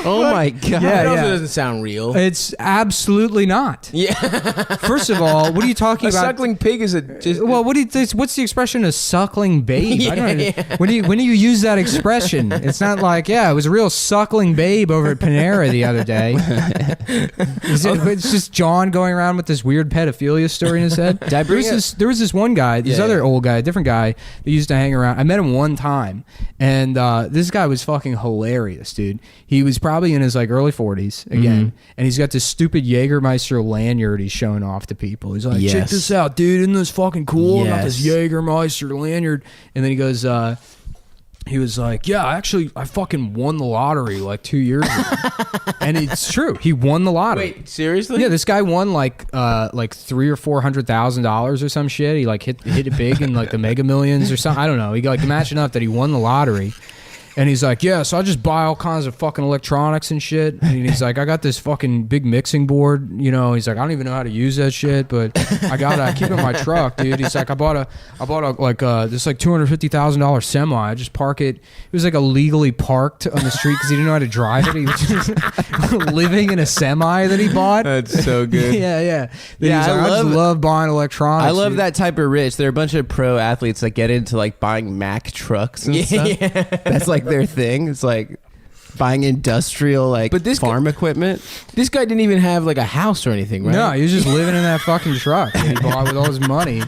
Oh my God. Yeah, That also doesn't sound real. It's absolutely not. Yeah. First of all, what are you talking A about? suckling pig is Well, what's the expression of suckling babe? I don't when do you use that expression? It's not like, it was a real suckling babe over at Panera the other day. It's just John going around with this weird pedophilia story in his head. There was this one guy, other old guy, a different guy that used to hang around. I met him one time, and this guy was fucking hilarious, dude. He was probably in his like early 40s again, and he's got this stupid Jägermeister lanyard he's showing off to people. He's like, check this out, dude. Isn't this fucking cool? I got this Jägermeister lanyard. And then he goes, he was like, I fucking won the lottery like 2 years ago. And it's true. He won the lottery. Wait, seriously? Yeah, this guy won like $300,000 or $400,000 or some shit. He like hit it big in like the Mega Millions or something. I don't know. He like imagine enough that he won the lottery. And he's like, so I just buy all kinds of fucking electronics and shit. And he's like, I got this fucking big mixing board. He's like, I don't even know how to use that shit, but I keep it in my truck, dude. He's like, I bought a this like $250,000 semi. I just park it. It was like illegally parked on the street because he didn't know how to drive it. He was just living in a semi that he bought. That's so good. Yeah. I just love buying electronics. I love that type of rich. There are a bunch of pro athletes that get into like buying Mack trucks and stuff. Yeah. That's like their thing. It's like buying industrial farm equipment. This guy didn't even have like a house or anything, right? No, he was just living in that fucking truck that he bought with all his money.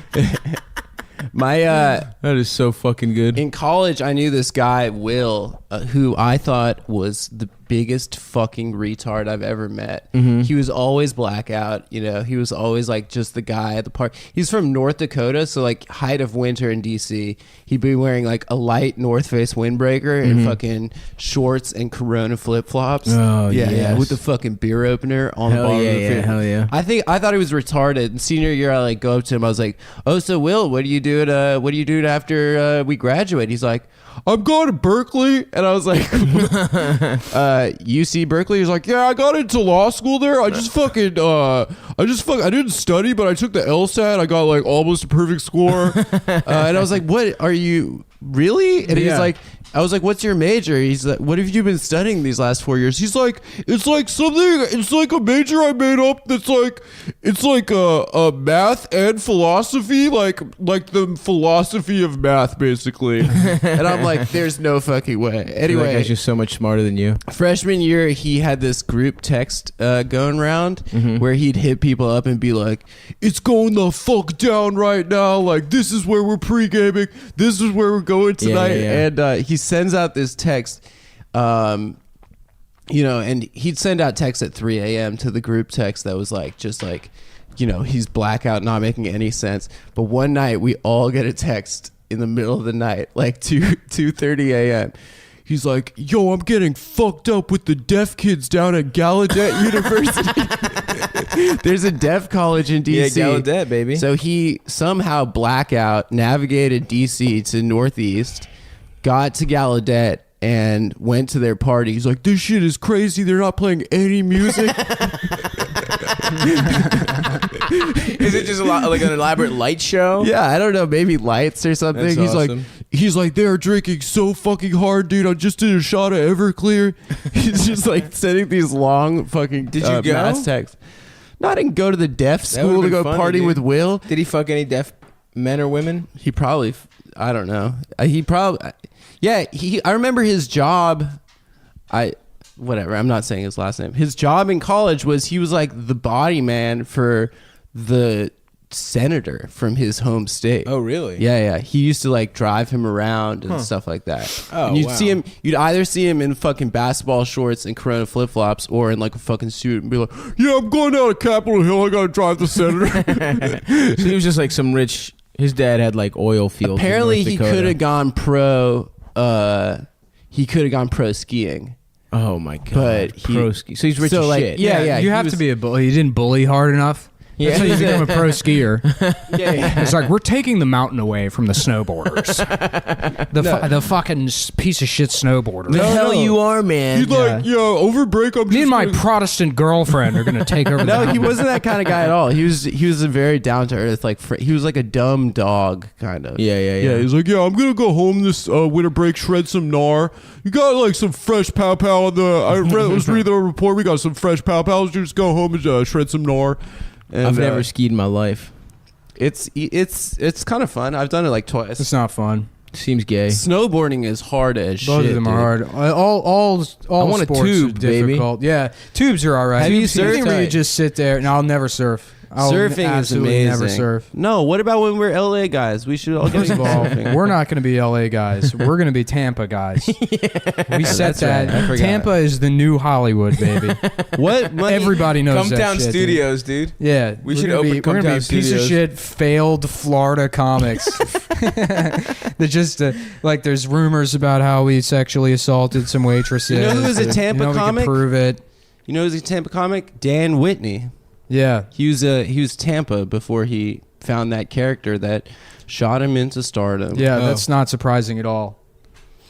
That is so fucking good. In college, I knew this guy, Will, who I thought was the biggest fucking retard I've ever met. He was always blackout, he was always like just the guy at the park. He's from North Dakota, so like height of winter in DC, he'd be wearing like a light North Face windbreaker and fucking shorts and Corona flip-flops. Oh, yeah, with the fucking beer opener on the bottom of the fridge. Hell yeah. I thought he was retarded. In senior year, I like go up to him, I was like, oh, so Will, what do you do after we graduate? He's like, I'm going to Berkeley. And I was like, UC Berkeley? He's like, I got into law school there. I didn't study, but I took the LSAT. I got like almost a perfect score. And I was like, what are you really? And he's like, I was like, what's your major? He's like, what have you been studying these last 4 years? He's like, it's like a major I made up that's like, it's like a math and philosophy, like the philosophy of math, basically. And I'm like, there's no fucking way. Anyway. That guy's just so much smarter than you. Freshman year, he had this group text going around where he'd hit people up and be like, it's going the fuck down right now. Like, this is where we're pre-gaming. This is where we're going tonight. And he sends out this text, and he'd send out texts at 3 a.m. to the group text that was like, just like, he's blackout, not making any sense. But one night we all get a text in the middle of the night, like 2:30 a.m. He's like, yo, I'm getting fucked up with the deaf kids down at Gallaudet University. There's a deaf college in DC. Yeah, Gallaudet, baby. So he somehow blackout navigated DC to Northeast, got to Gallaudet, and went to their party. He's like, this shit is crazy. They're not playing any music. Is it just like an elaborate light show? Yeah, I don't know, maybe lights or something. That's awesome. He's like, they're drinking so fucking hard, dude. I just did a shot of Everclear. He's just like sending these long fucking Did you go? mass texts. No, I didn't go to the deaf school to go party with Will. Did he fuck any deaf men or women? He probably, I don't know. Yeah, I remember his job. Whatever. I'm not saying his last name. His job in college was he was like the body man for the senator from his home state. Oh, really? Yeah. He used to like drive him around and stuff like that. Oh, and wow. You'd either see him in fucking basketball shorts and Corona flip flops, or in like a fucking suit and be like, "Yeah, I'm going down to Capitol Hill. I gotta drive the senator." So he was just like some rich. His dad had like oil fields. Apparently, in North he Dakota. could have gone pro. He could have gone pro skiing. Oh my god! But pro ski. So he's rich so, as like, shit. yeah, You he have was- to be a bully. You didn't bully hard enough. Yeah. That's how you become a pro skier. Yeah. It's like, we're taking the mountain away from the snowboarders. The fucking piece of shit snowboarders. The hell you are, man. He's like, yeah, over break. I'm Me just and my gonna-" Protestant girlfriend are going to take over the No, he mountain. wasn't that kind of guy at all. He was a very down to earth, like he was like a dumb dog kind of. Yeah. He's like, yeah, I'm gonna go home this winter break, shred some gnar. You got like some fresh pow pow on the. I was reading the report. We got some fresh pow pows. Just go home and shred some gnar. And, I've never skied in my life. It's kind of fun. I've done it like twice. It's not fun. Seems gay. Snowboarding is hard as shit. Both of them dude. are hard. All I want a sports tube, are baby. difficult. Yeah, tubes are all right. Have you Tubes, anything surfed? where you just sit there. No, I'll never surf. I'll Surfing is absolutely amazing. never surf. No, what about when we're LA guys? We should all get First of into all, surfing. we're not going to be LA guys. We're going to be Tampa guys. We set That's right. that. I forgot. Tampa is the new Hollywood, baby. What money? Everybody knows that Cumtown shit, dude. Studios, dude. Yeah, We we're should gonna open be, we're gonna be a Cumtown piece of Studios. shit failed Florida comics. That just like there's rumors about how we sexually assaulted some waitresses. You know who was a Tampa we comic? can prove it. You know who's a Tampa comic? Dan Whitney. Yeah, He was Tampa before he found that character that shot him into stardom. yeah, Oh. that's not surprising at all.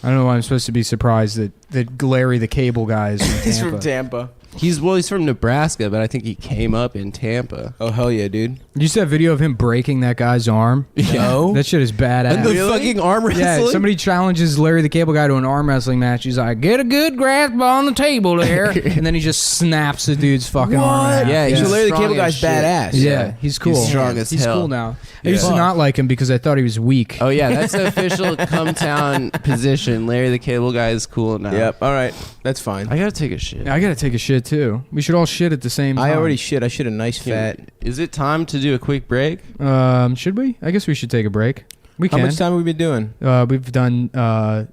I don't know why I'm supposed to be surprised that Larry the Cable Guy is from Tampa. He's from Tampa. He's from Nebraska, but I think he came up in Tampa. Oh hell yeah, dude. You see that video of him breaking that guy's arm? No. That shit is badass. And the fucking arm wrestling. Yeah, somebody challenges Larry the Cable Guy to an arm wrestling match. He's like, "Get a good grasp on the table there," and then he just snaps the dude's fucking arm. in half. Yeah, he's so Larry the strong Cable as Guy's shit. badass. Yeah, he's cool. He's strong as He's hell. cool now. I Yeah. used to not like him because I thought he was weak. Oh yeah, that's the official Cumtown position. Larry the Cable Guy is cool now. Yep. All right. That's fine. I gotta take a shit. I gotta take a shit too. We should all shit at the same time. I already shit. I shit a nice fat. Is it time to do a quick break? Should we? I guess we should take a break. We How can. much time have we been doing? We've done. Like,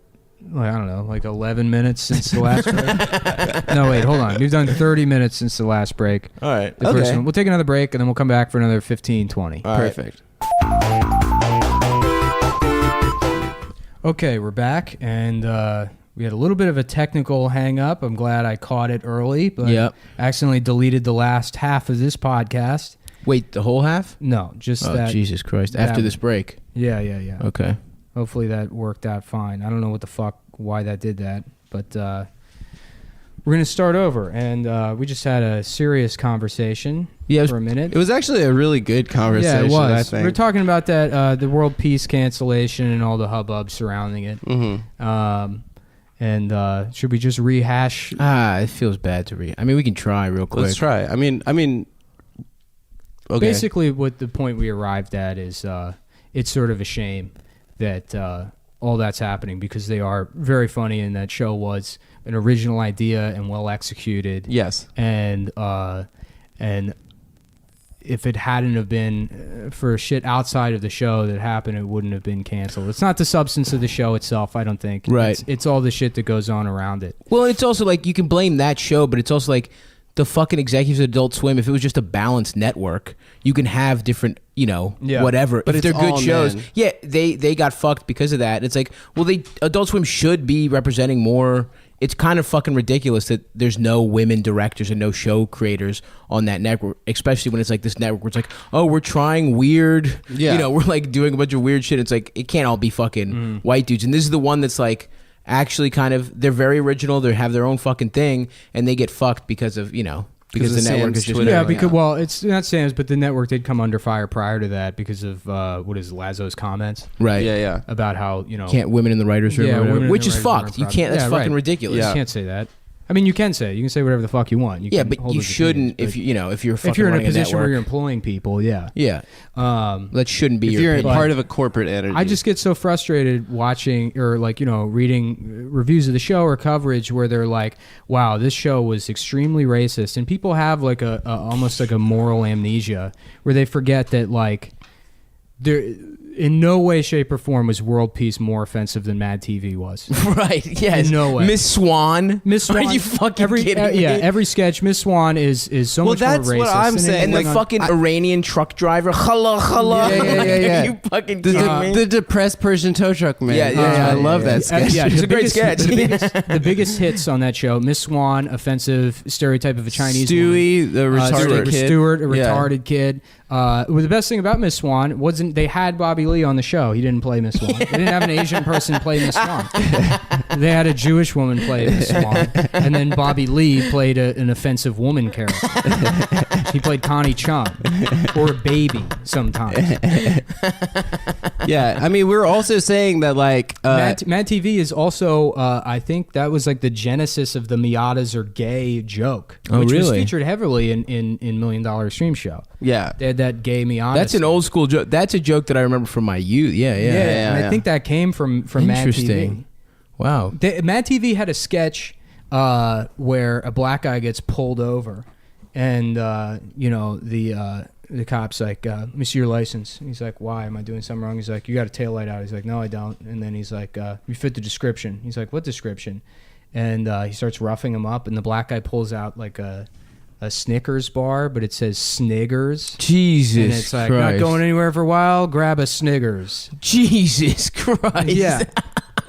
I don't know, like 11 minutes since the last break. No, wait, hold on. We've done 30 minutes since the last break. All right. The first one. We'll take another break and then we'll come back for another 15, 20. All right. Perfect. Okay, we're back, and we had a little bit of a technical hang up. I'm glad I caught it early, but Yep. accidentally deleted the last half of this podcast. Wait, the whole half? No, just Oh, that. Jesus Christ. that- After this break. Yeah. Okay. Hopefully that worked out fine. I don't know what the fuck, why that did that, but we're going to start over, and we just had a serious conversation Yeah, for a minute. It was actually a really good conversation. Yeah, it I was. think. We were talking about that, the world peace cancellation and all the hubbub surrounding it. Mm-hmm. And should we just rehash? It feels bad to read. I mean, we can try real quick. Let's try. I mean. Okay. Basically, what the point we arrived at is it's sort of a shame that all that's happening because they are very funny and that show was an original idea and well executed. Yes. And if it hadn't have been for shit outside of the show that happened, it wouldn't have been canceled. It's not the substance of the show itself, I don't think. Right. It's all the shit that goes on around it. Well, it's also like you can blame that show, but it's also like the fucking executives of Adult Swim. If it was just a balanced network, you can have different, Yeah. whatever. But if it's they're good all shows, men. yeah, they got fucked because of that. It's like, well, Adult Swim should be representing more. It's kind of fucking ridiculous that there's no women directors and no show creators on that network, especially when it's like this network where it's like, oh, we're trying weird, Yeah. we're like doing a bunch of weird shit. It's like, it can't all be fucking white dudes. And this is the one that's like, actually kind of, they're very original, they have their own fucking thing, and they get fucked because of, because the of network Sam's is just Twitter. Yeah, making because out. well, it's not Sam's, but the network did come under fire prior to that because of what is Lazo's comments Right. Yeah. about how Can't women in the writers room, Yeah, or whatever, women in which the is writers room fucked. are You can't. That's yeah, fucking right. ridiculous. You Yeah. can't say that. I mean, you can say whatever the fuck you want. You Yeah, can but hold you those shouldn't opinions, if you're fucking if you're in a running position where network. you're employing people. Yeah. Yeah, that shouldn't be If your you're opinion. part of a corporate entity. I just get so frustrated watching or reading reviews of the show or coverage where they're like, "Wow, this show was extremely racist," and people have like a almost like a moral amnesia where they forget that like there. In no way, shape, or form was World Peace more offensive than Mad TV was. Right? Yes. In no way. Miss Swan. Miss Swan. Are you fucking kidding me? Yeah, every sketch, Miss Swan is so much more that's racist. what I'm saying. And the Like, fucking Iranian truck driver. Hello. Yeah. Are you fucking kidding me? The depressed Persian tow truck man. Yeah, I love that sketch. Yeah, It's the a great biggest- sketch. The biggest hits on that show: Miss Swan, offensive stereotype of a Chinese Stewie, the woman. retarded kid. Stewart, a Yeah. retarded kid. Well, the best thing about Miss Swan wasn't they had Bobby Lee on the show. He didn't play Miss Swan. They didn't have an Asian person play Miss Swan. They had a Jewish woman play Miss Swan, and then Bobby Lee played an offensive woman character. He played Connie Chung or a baby sometimes. Yeah, I mean, we're also saying that like Mad TV is also, I think that was like the genesis of the Miatas are gay joke, Oh, which was really? featured heavily in $1 Million Stream Show. yeah. They had that gay Miata. That's an old school joke. That's a joke that I remember from my youth. Yeah. and I think that came from Mad TV. Interesting. Wow. Mad TV had a sketch where a black guy gets pulled over, and the cop's like, "Let me see your license." And he's like, "Why? Am I doing something wrong?" He's like, "You got a tail light out." He's like, "No, I don't." And then he's like, "You fit the description." He's like, "What description?" And he starts roughing him up, and the black guy pulls out like a Snickers bar, but it says Sniggers. Jesus And it's like, Christ. not going anywhere for a while, grab a Sniggers. Jesus Christ. Yeah.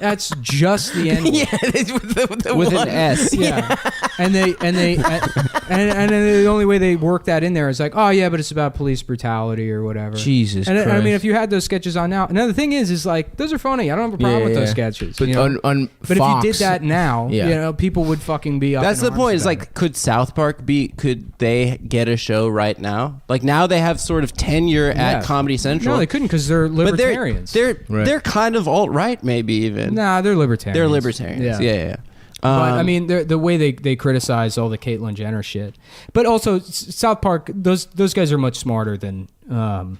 That's just the end. Yeah, it's with the With one. an S. Yeah. and the only way they work that in there is like, oh yeah, but it's about police brutality or whatever. Jesus And Christ. I mean, if you had those sketches on now, another thing is like those are funny. I don't have a problem with those sketches. But you know? on But Fox, if you did that now, Yeah. people would fucking be up. That's in the arms point. Is about like, it. could South Park could they get a show right now? Like now they have sort of tenure Yeah. at Comedy Central. No, they couldn't because they're but libertarians. they're kind of alt right, maybe even. Nah, they're libertarians. They're libertarians. Yeah. But I mean, the way they criticize all the Caitlyn Jenner shit, but also South Park, those guys are much smarter than both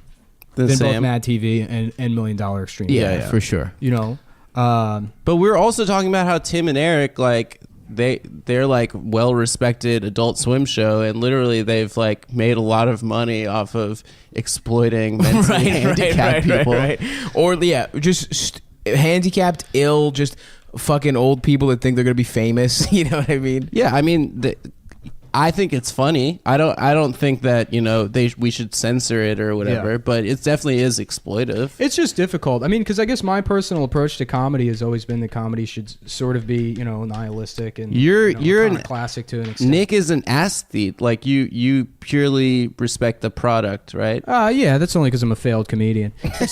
Sam. Mad TV and $1 Million Stream. Yeah, for sure. You know, But we're also talking about how Tim and Eric, like they're like well respected Adult Swim show, and literally they've like made a lot of money off of exploiting mentally handicapped people. Right. Or just handicapped, ill, just fucking old people that think they're gonna be famous. You know what I mean? Yeah, I mean, I think it's funny. I don't think that we should censor it or whatever. Yeah. But it definitely is exploitive. it's just difficult. I mean, because I guess my personal approach to comedy has always been that comedy should sort of be, nihilistic and You're an classic to an extent. Nick is an aesthete. Like you purely respect the product, right? Yeah, that's only because I'm a failed comedian. If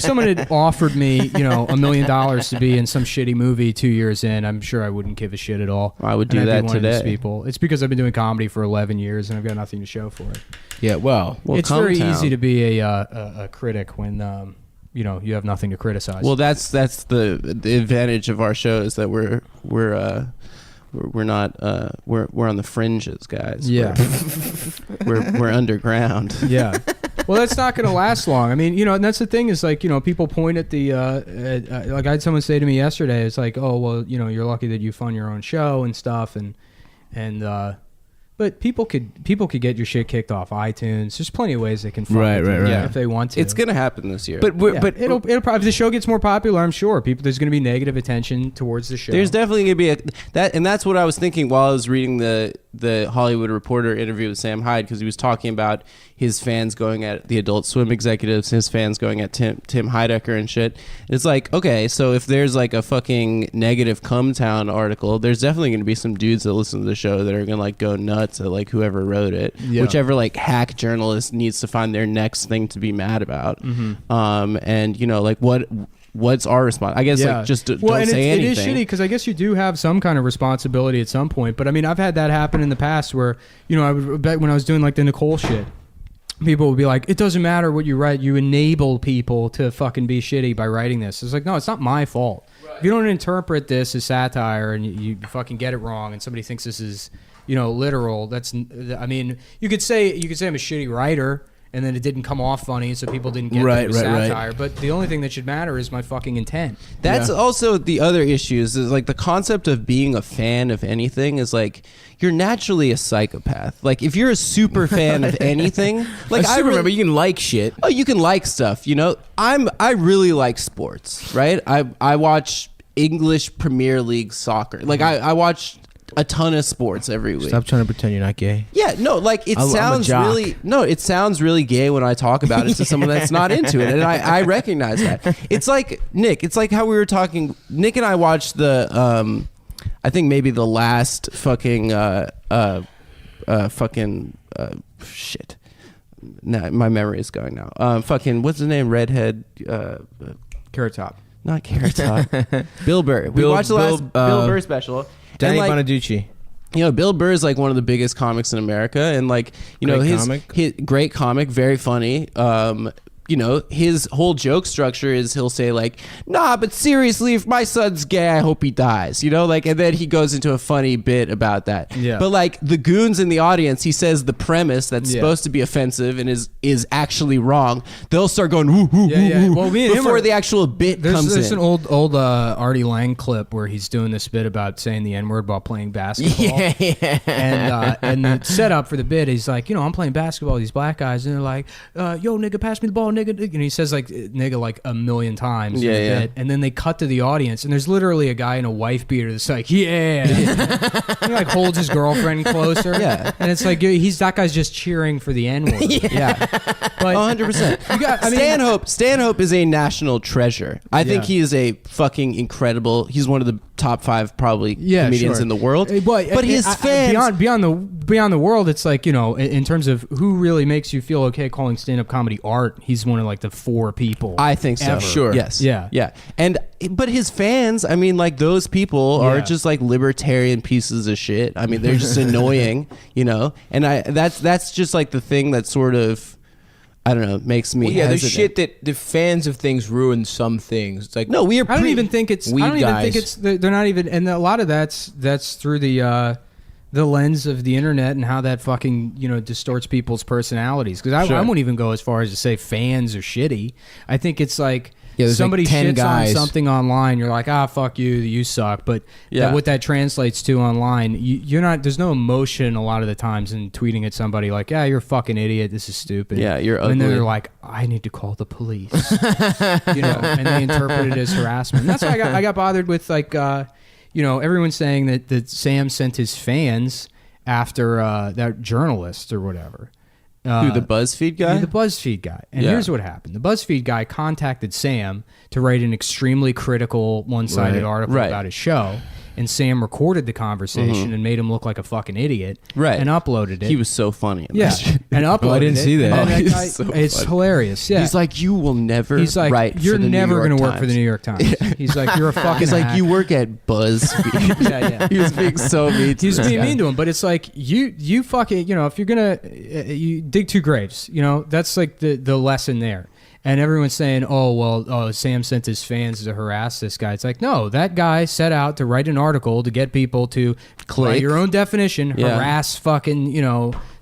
someone had offered me, $1 million to be in some shitty movie 2 years in, I'm sure I wouldn't give a shit at all. I would do And I'd that be one of those today. people. It's because I've been doing comedy for 11 years and I've got nothing to show for it. Yeah. Well. It's very Cumtown. easy to be a critic when you have nothing to criticize. Well, that's the advantage of our show is that we're not we're on the fringes, guys. yeah, We're underground. yeah. Well, that's not going to last long. I mean, and that's the thing is like, people point at the like I had someone say to me yesterday, it's like, oh well, you're lucky that you fund your own show and stuff, and but people could get your shit kicked off iTunes. There's plenty of ways they can fund Right, it, right. if they want to. It's gonna happen this year. But Yeah, but it'll probably, if the show gets more popular, I'm sure there's going to be negative attention towards the show. there's definitely gonna be and that's what I was thinking while I was reading the Hollywood Reporter interview with Sam Hyde, because he was talking about his fans going at the Adult Swim executives, his fans going at Tim Heidecker and shit. It's like, okay, so if there's like a fucking negative Cumtown article, there's definitely going to be some dudes that listen to the show that are going to like go nuts at like whoever wrote it. Yeah. Whichever like hack journalist needs to find their next thing to be mad about. And like what's our response? I guess like just don't and say it anything. is shitty because I guess you do have some kind of responsibility at some point. But I mean, I've had that happen in the past where, I would bet when I was doing like the Nicole shit. people will be like, it doesn't matter what you write. You enable people to fucking be shitty by writing this. It's like, no, it's not my fault. Right. If you don't interpret this as satire and you fucking get it wrong, and somebody thinks this is, literal, I mean, you could say I'm a shitty writer, and then it didn't come off funny, so people didn't get it was satire. Right. But the only thing that should matter is my fucking intent. That's also the other issues, is like the concept of being a fan of anything is like, you're naturally a psychopath. Like if you're a super fan of anything, like I remember you can like shit. Oh, you can like stuff, I really like sports, right? I watch English Premier League soccer. Like I watch a ton of sports every week. Stop trying to pretend you're not gay. Yeah, no, like it sounds really gay when I talk about it to someone that's not into it, and I recognize that. It's like Nick. It's like how we were talking. Nick and I watched the I think maybe the last fucking shit. No, my memory is going now. Fucking what's his name? Redhead. Carrot Top. Not Carrot Top. Bill Burr. We watched the last Bill Burr special. Danny Bonaducci. Bill Burr is like one of the biggest comics in America, and like his great comic, very funny. His whole joke structure is he'll say like, nah, but seriously, if my son's gay, I hope he dies, and then he goes into a funny bit about that. Yeah. But like the goons in the audience, he says the premise that's supposed to be offensive and is actually wrong. They'll start going, woo, woo, woo, woo, well, before the actual bit comes in. There's an old Artie Lang clip where he's doing this bit about saying the N-word while playing basketball. Yeah. And the setup for the bit, he's like, I'm playing basketball with these black guys, and they're like, yo, nigga, pass me the ball, nigga. And he says like nigga like a million times. Yeah. And then they cut to the audience, and there's literally a guy in a wife beater that's like, yeah. He like holds his girlfriend closer. Yeah. And it's like that guy's just cheering for the N-word. Yeah. But 100%. Stanhope is a national treasure. I think he is a fucking incredible. He's one of the top 5 probably comedians in the world. But his fans beyond the world, it's like, in terms of who really makes you feel okay calling stand-up comedy art, he's one of like the 4 people. I think so. Ever. Sure. Yes. Yeah. But his fans, I mean, like those people are just like libertarian pieces of shit. I mean, they're just annoying, And that's just like the thing that sort of, I don't know, makes me hesitant. There's shit that the fans of things ruin some things. It's like, no, I don't even think it's they're not even, and a lot of that's through the lens of the internet and how that fucking distorts people's personalities. Because I won't even go as far as to say fans are shitty. I think it's like somebody like 10 shits guys on something online, you're like, fuck you suck. But what that translates to online, you're not. There's no emotion a lot of the times in tweeting at somebody like, you're a fucking idiot. This is stupid. Yeah, you're ugly. And then they're like, I need to call the police. And they interpret it as harassment. And that's why I got bothered with like. Everyone's saying that Sam sent his fans after that journalist or whatever. Who, the BuzzFeed guy? The BuzzFeed guy. And here's what happened. The BuzzFeed guy contacted Sam to write an extremely critical one-sided article about his show. And Sam recorded the conversation and made him look like a fucking idiot. Right. And uploaded it. He was so funny. And uploaded I didn't see that. It's hilarious. Yeah. He's like, you will never write you're for the never going to work for the New York Times. He's like, you're a fucking He's hack. like, you work at BuzzFeed. Yeah. He was being so mean to He was being mean to him. But it's like, you fucking, if you're going to you dig 2 graves, that's like the lesson there. And everyone's saying, Sam sent his fans to harass this guy. It's like, no, that guy set out to write an article to get people to, by your own definition, harass fucking,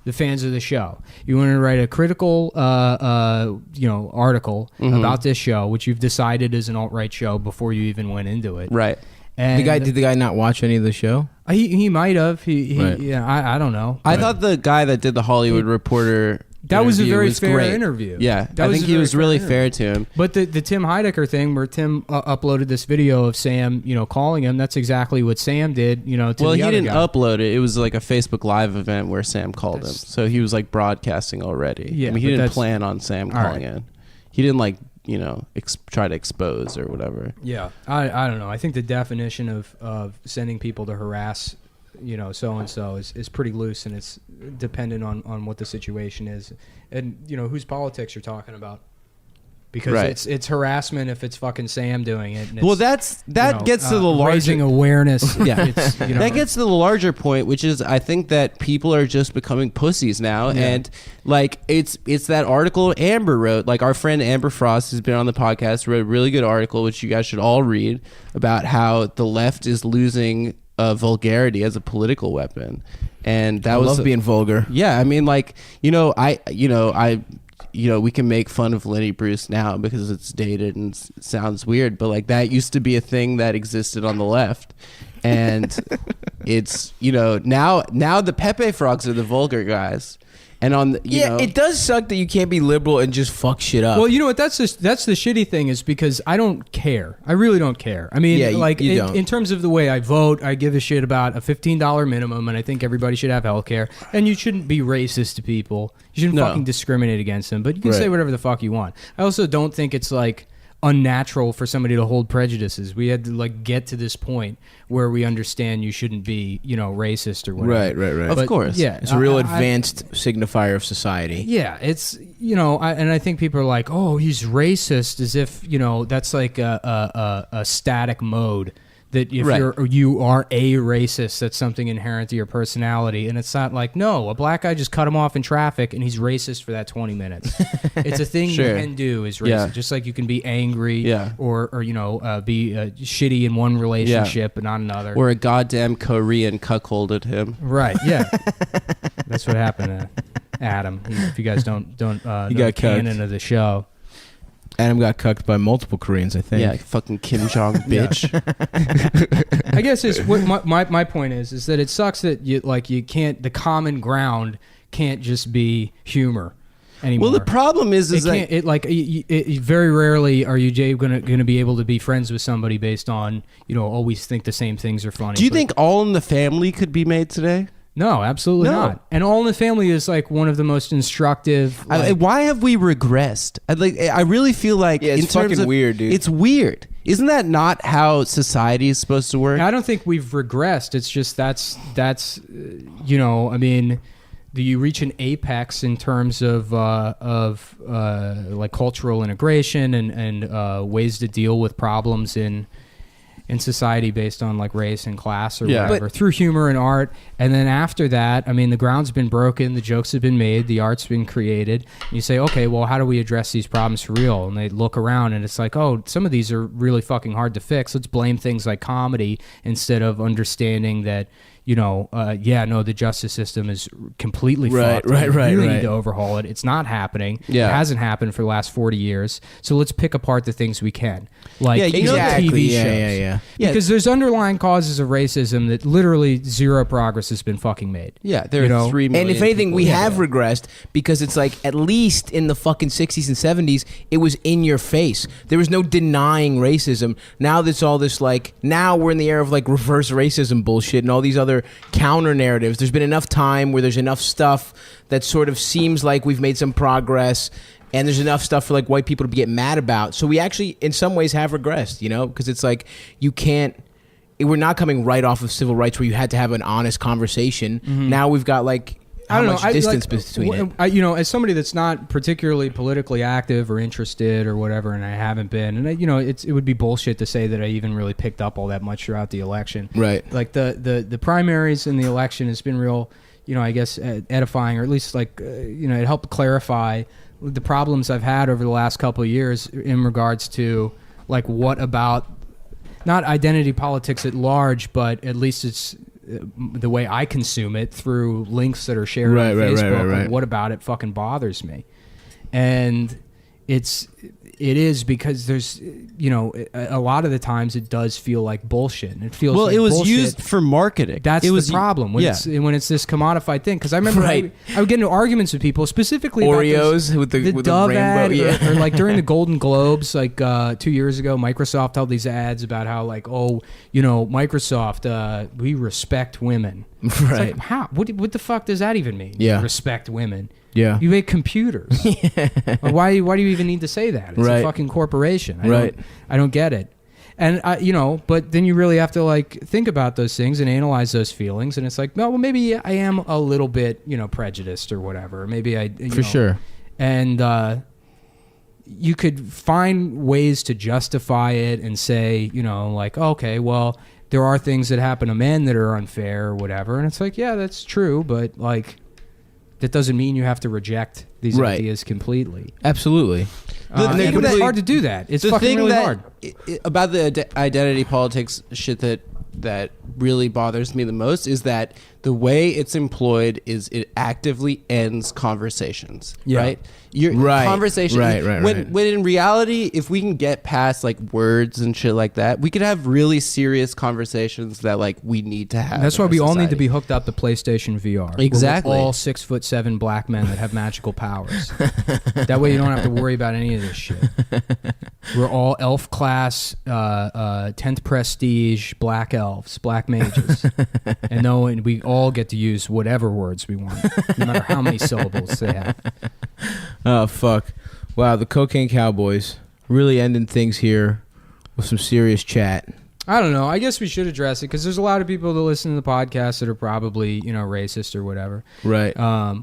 the fans of the show. You want to write a critical, article about this show, which you've decided is an alt-right show before you even went into it. Right. And did the guy not watch any of the show? He might have. I don't know. I thought the guy that did the Hollywood Reporter... That was a very fair interview. Yeah, I think he was really fair to him. But the Tim Heidecker thing, where Tim uploaded this video of Sam, calling him, that's exactly what Sam did, to the other guy. Well, he didn't upload it. It was like a Facebook Live event where Sam called him. So he was like broadcasting already. Yeah, I mean, he didn't plan on Sam calling in. He didn't like, try to expose or whatever. Yeah, I don't know. I think the definition of sending people to harass so and so is pretty loose, and it's dependent on what the situation is and whose politics you're talking about. because it's harassment if it's fucking Sam doing it. And Well, that gets to the larger raising awareness. Yeah. It's, that gets to the larger point, which is I think that people are just becoming pussies now, and like it's that article Amber wrote. Like our friend Amber Frost has been on the podcast, wrote a really good article which you guys should all read about how the left is losing vulgarity as a political weapon, and that I was love being vulgar. Yeah, I mean, like we can make fun of Lenny Bruce now because it's dated and sounds weird, but like that used to be a thing that existed on the left, and it's now the Pepe frogs are the vulgar guys, and on the, it does suck that you can't be liberal and just fuck shit up. Well, you know what? That's the shitty thing is because I don't care. I really don't care. I mean, in terms of the way I vote, I give a shit about a $15 minimum, and I think everybody should have health care. And you shouldn't be racist to people. You shouldn't fucking discriminate against them. But you can say whatever the fuck you want. I also don't think it's like unnatural for somebody to hold prejudices. We had to like get to this point where we understand you shouldn't be, racist or whatever. Right. Of course. Yeah. It's a real advanced signifier of society. Yeah, it's and I think people are like, oh, he's racist, as if that's like a static mode. That if you are a racist, that's something inherent to your personality, and it's not like, no, a black guy just cut him off in traffic and he's racist for that 20 minutes. It's a thing you can do is racist, just like you can be angry or be shitty in one relationship but not another. Or a goddamn Korean cuckolded him. Right? Yeah, that's what happened to Adam. If you guys don't know the canon of the show. Adam got cucked by multiple Koreans, I think. Yeah, fucking Kim Jong bitch. I guess it's what my point is that it sucks that you can't, the common ground can't just be humor anymore. Well, the problem is that very rarely are you gonna be able to be friends with somebody based on always think the same things are funny. Do you think All in the Family could be made today? No, absolutely not. And All in the Family is like one of the most instructive. Why have we regressed? I really feel like it's fucking weird, dude. It's weird. Isn't that not how society is supposed to work? I don't think we've regressed. It's just that's I mean, do you reach an apex in terms of like cultural integration and ways to deal with problems in society based on like race and class or whatever, through humor and art. And then after that, I mean, the ground's been broken, the jokes have been made, the art's been created. And you say, okay, well, how do we address these problems for real? And they look around and it's like, oh, some of these are really fucking hard to fix. Let's blame things like comedy instead of understanding that, the justice system is completely fucked. We really need to overhaul it. It's not happening. Yeah. It hasn't happened for the last 40 years. So let's pick apart the things we can. Like TV shows. Yeah. Because there's underlying causes of racism that literally zero progress has been fucking made. Yeah, there are 3 million. And if anything, people we have regressed because it's like at least in the fucking 60s and 70s, it was in your face. There was no denying racism. Now that's all this like, now we're in the era of like reverse racism bullshit and all these other counter narratives. There's been enough time where there's enough stuff that sort of seems like we've made some progress, and there's enough stuff for like white people to get mad about. So we actually in some ways have regressed, because it's like we're not coming right off of civil rights where you had to have an honest conversation. Mm-hmm. Now we've got like distance between it. As somebody that's not particularly politically active or interested or whatever, and I haven't been, and it would be bullshit to say that I even really picked up all that much throughout the election. Right. Like the primaries in the election has been real, I guess edifying, or at least like it helped clarify the problems I've had over the last couple of years in regards to like what about not identity politics at large, but at least it's the way I consume it through links that are shared on Facebook. Right. What about it fucking bothers me? And it is because there's a lot of the times it does feel like bullshit, and it feels like it was bullshit. Used for marketing. That's the problem when it's this commodified thing. Because I remember I would get into arguments with people specifically Oreos about with Dove the rainbow, ad, or like during the Golden Globes, like 2 years ago, Microsoft held these ads about how like, Microsoft, we respect women. Right? It's like, how? What the fuck does that even mean? Yeah. Respect women. Yeah. You make computers. Why do you even need to say that? It's a fucking corporation. I don't get it. And but then you really have to like think about those things and analyze those feelings, and it's like, well, maybe I am a little bit, prejudiced or whatever. Maybe I for sure. And you could find ways to justify it and say, you know, like, okay, well, there are things that happen to men that are unfair or whatever. And it's like, yeah, that's true. But like, that doesn't mean you have to reject these ideas completely. Absolutely. It's hard to do that. It's fucking really hard. About the identity politics shit that really bothers me the most is that the way it's employed is it actively ends conversations. Yeah. Right? Conversation. When in reality, if we can get past like words and shit like that, we could have really serious conversations that like we need to have. That's why we all need to be hooked up to PlayStation VR. Exactly. We're all 6'7" black men that have magical powers. That way you don't have to worry about any of this shit. We're all elf class, 10th prestige, black elves, black mages. And we all get to use whatever words we want, no matter how many syllables they have. Oh, fuck. Wow, the Cocaine Cowboys really ending things here with some serious chat. I don't know. I guess we should address it because there's a lot of people that listen to the podcast that are probably, you know, racist or whatever. Right.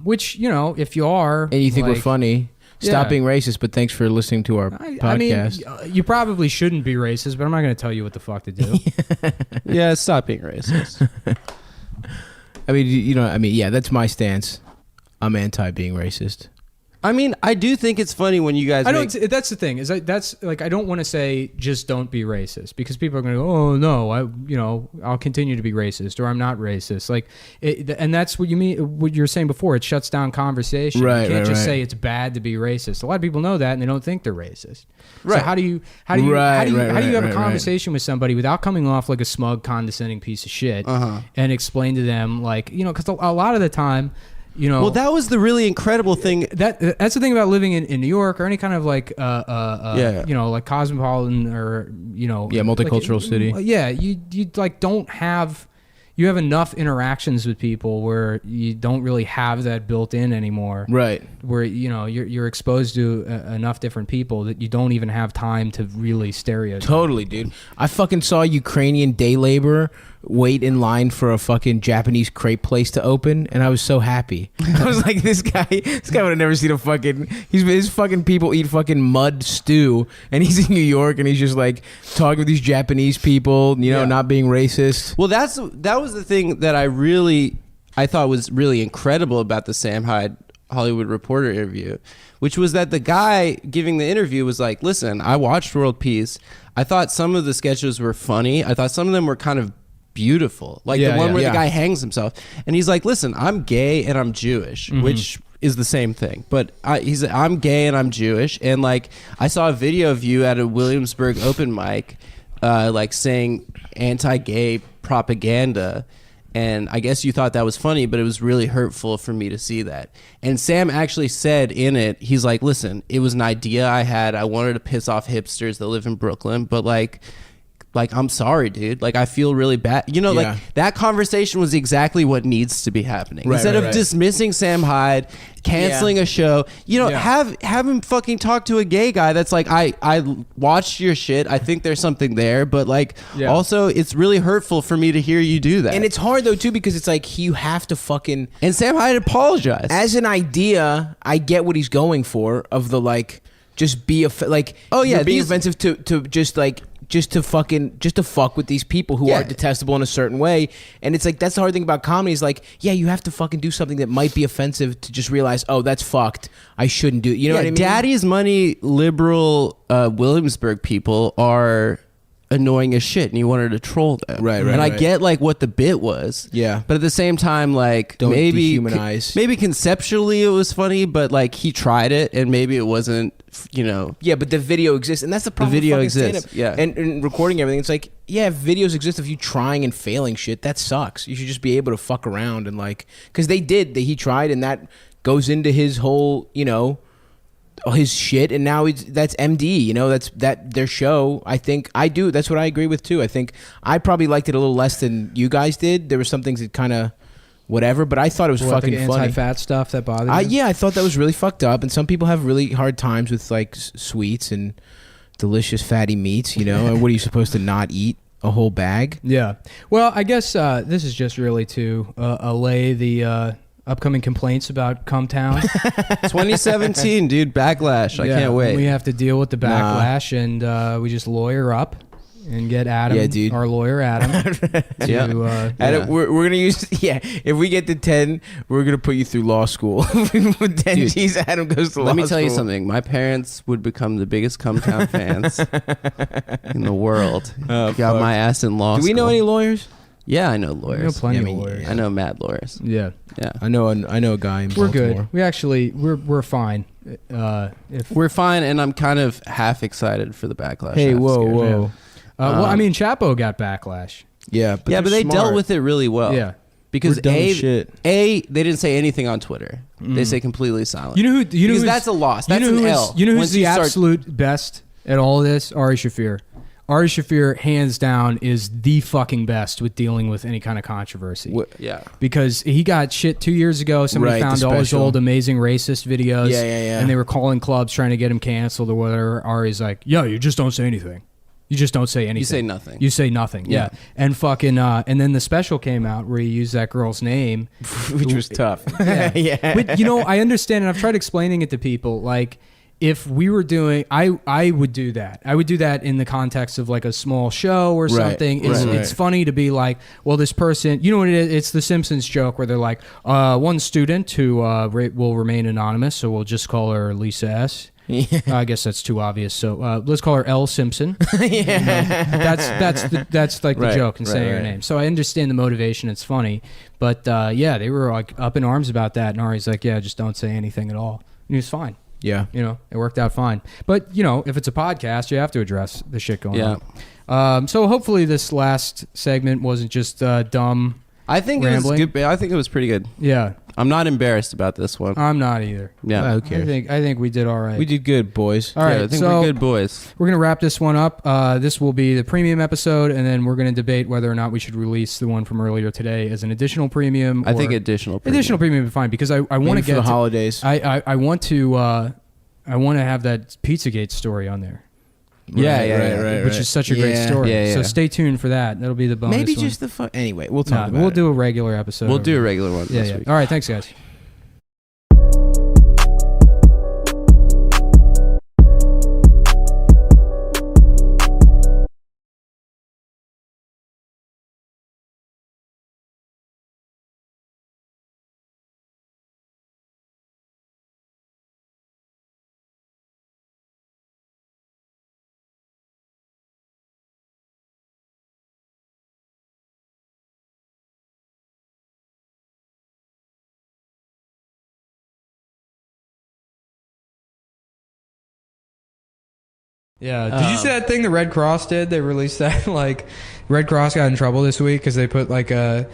Which, you know, if you are... And you think we're funny... Stop being racist, but thanks for listening to our podcast. I mean, you probably shouldn't be racist, but I'm not going to tell you what the fuck to do. Yeah, stop being racist. I mean, yeah, that's my stance. I'm anti being racist. I mean, I do think it's funny when you guys. That's the thing. That's like I don't want to say just don't be racist because people are going to go, oh no, I'll continue to be racist or I'm not racist. Like, and that's what you mean. What you're saying before, it shuts down conversation. Right, you can't just say it's bad to be racist. A lot of people know that and they don't think they're racist. Right. So how do you have a conversation with somebody without coming off like a smug, condescending piece of shit and explain to them like because a lot of the time. Well, that was the really incredible thing. That's the thing about living in New York or any kind of like, like cosmopolitan or multicultural city. Yeah, you like don't have. You have enough interactions with people where you don't really have that built in anymore. Right. Where you're exposed to enough different people that you don't even have time to really stereotype. Totally, dude. I fucking saw a Ukrainian day laborer wait in line for a fucking Japanese crepe place to open, and I was so happy. I was like, this guy would have never seen a fucking. His fucking people eat fucking mud stew, and he's in New York, and he's just like talking with these Japanese people, not being racist. Well, that was the thing that I thought was really incredible about the Sam Hyde Hollywood Reporter interview, which was that the guy giving the interview was like, listen, I watched World Peace. I thought some of the sketches were funny. I thought some of them were kind of beautiful, like the one where the guy hangs himself, and he's like, listen, I'm gay and I'm Jewish, which is the same thing, but I'm gay and I'm Jewish, and like I saw a video of you at a Williamsburg open mic like saying anti-gay propaganda, and I guess you thought that was funny, but it was really hurtful for me to see that. And Sam actually said in it, he's like, listen, it was an idea I had. I wanted to piss off hipsters that live in Brooklyn, but like I'm sorry, dude. Like, I feel really bad. Like that conversation was exactly what needs to be happening. Instead of dismissing Sam Hyde, canceling a show, have him fucking talk to a gay guy that's like, I watched your shit. I think there's something there, but like, also it's really hurtful for me to hear you do that. And it's hard though too, because it's like you have to fucking. And Sam Hyde apologized. As an idea, I get what he's going for of the like, just be being offensive to just like. Just to fuck with these people who are detestable in a certain way. And it's like, that's the hard thing about comedy is like, you have to fucking do something that might be offensive to just realize, oh, that's fucked. I shouldn't do it. You know what I mean? Daddy's money liberal Williamsburg people are annoying as shit, and you wanted to troll them. Right. And I get like what the bit was. Yeah. But at the same time, like, don't maybe dehumanize. Maybe conceptually it was funny, but like he tried it and maybe it wasn't, Yeah, but the video exists, and that's the problem. The video with exists. Yeah. And recording everything, it's like, if videos exist of you trying and failing shit, that sucks. You should just be able to fuck around and like, because he tried, and that goes into his whole, his shit, and now that's MD, that's their show. I think I do. That's what I agree with too. I think I probably liked it a little less than you guys did. There were some things that kind of whatever, but I thought it was fucking the funny. Anti-fat stuff that bothered you? I thought that was really fucked up, and some people have really hard times with like sweets and delicious fatty meats. And what are you supposed to not eat? A whole bag? Yeah. Well, I guess this is just really to allay the upcoming complaints about Cumtown. 2017, dude. Backlash. I can't wait. We have to deal with the backlash, and we just lawyer up and get Adam, our lawyer Adam. Adam, we're gonna use if we get to 10, we're gonna put you through law school. With 10 G's, Adam goes to law school. Let me tell you something. My parents would become the biggest Cumtown fans in the world. Got my ass in law school. Do we know any lawyers? Yeah, I know lawyers. I know plenty of lawyers. I know mad lawyers. Yeah. I know a guy in Baltimore. We're good. We actually we're fine. We're fine, and I'm kind of half excited for the backlash. Hey, whoa. Well, I mean, Chapo got backlash. Yeah, but they dealt with it really well. Yeah, because they didn't say anything on Twitter. They say completely silent. You know because that's a loss. That's an L. You know who's the absolute best at all of this? Ari Shaffir. Ari Shaffir, hands down, is the fucking best with dealing with any kind of controversy. Yeah. Because he got shit 2 years ago. Somebody found all his old amazing racist videos. Yeah. And they were calling clubs trying to get him canceled or whatever. Ari's like, yo, you just don't say anything. You just don't say anything. You say nothing. You say nothing. Yeah. And fucking, and then the special came out where he used that girl's name. Which was tough. Yeah. But, I understand, and I've tried explaining it to people, like, if we were doing, I would do that. I would do that in the context of like a small show or something. It's funny to be like, well, this person, you know what it is? It's the Simpsons joke where they're like, one student who will remain anonymous, so we'll just call her Lisa S. Yeah. I guess that's too obvious. So let's call her L. Simpson. That's like the joke in saying her name. So I understand the motivation. It's funny, but they were like up in arms about that. And Ari's like, yeah, just don't say anything at all. And he was fine. Yeah. It worked out fine. But, if it's a podcast, you have to address the shit going on. So hopefully this last segment wasn't just dumb I think rambling. It was good. I think it was pretty good. Yeah. I'm not embarrassed about this one. I'm not either. Yeah. Who cares? I think we did all right. We did good, boys. All right. I think we're good, boys. We're going to wrap this one up. This will be the premium episode, and then we're going to debate whether or not we should release the one from earlier today as an additional premium. I think additional premium. Additional premium would be fine because I want to get for the holidays. I want to have that Pizzagate story on there. Right. Which is such a great story. Yeah. So stay tuned for that. That'll be the bonus. Maybe one. just the anyway. We'll talk about it. We'll do a regular episode. We'll do a regular one. Yeah. Week. All right. Thanks, guys. Yeah. Did you see that thing the Red Cross did? They released that Red Cross got in trouble this week because they put like a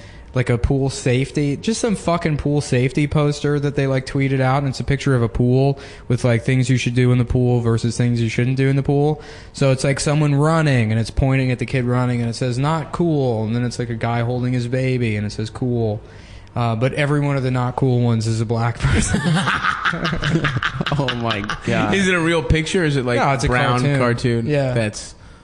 pool safety, just some fucking pool safety poster that they tweeted out, and it's a picture of a pool with things you should do in the pool versus things you shouldn't do in the pool. So it's like someone running and it's pointing at the kid running and it says not cool, and then it's like a guy holding his baby and it says cool. But every one of the not cool ones is a black person. Oh my god! Is it a real picture? Or is it like no, it's a brown cartoon? Yeah,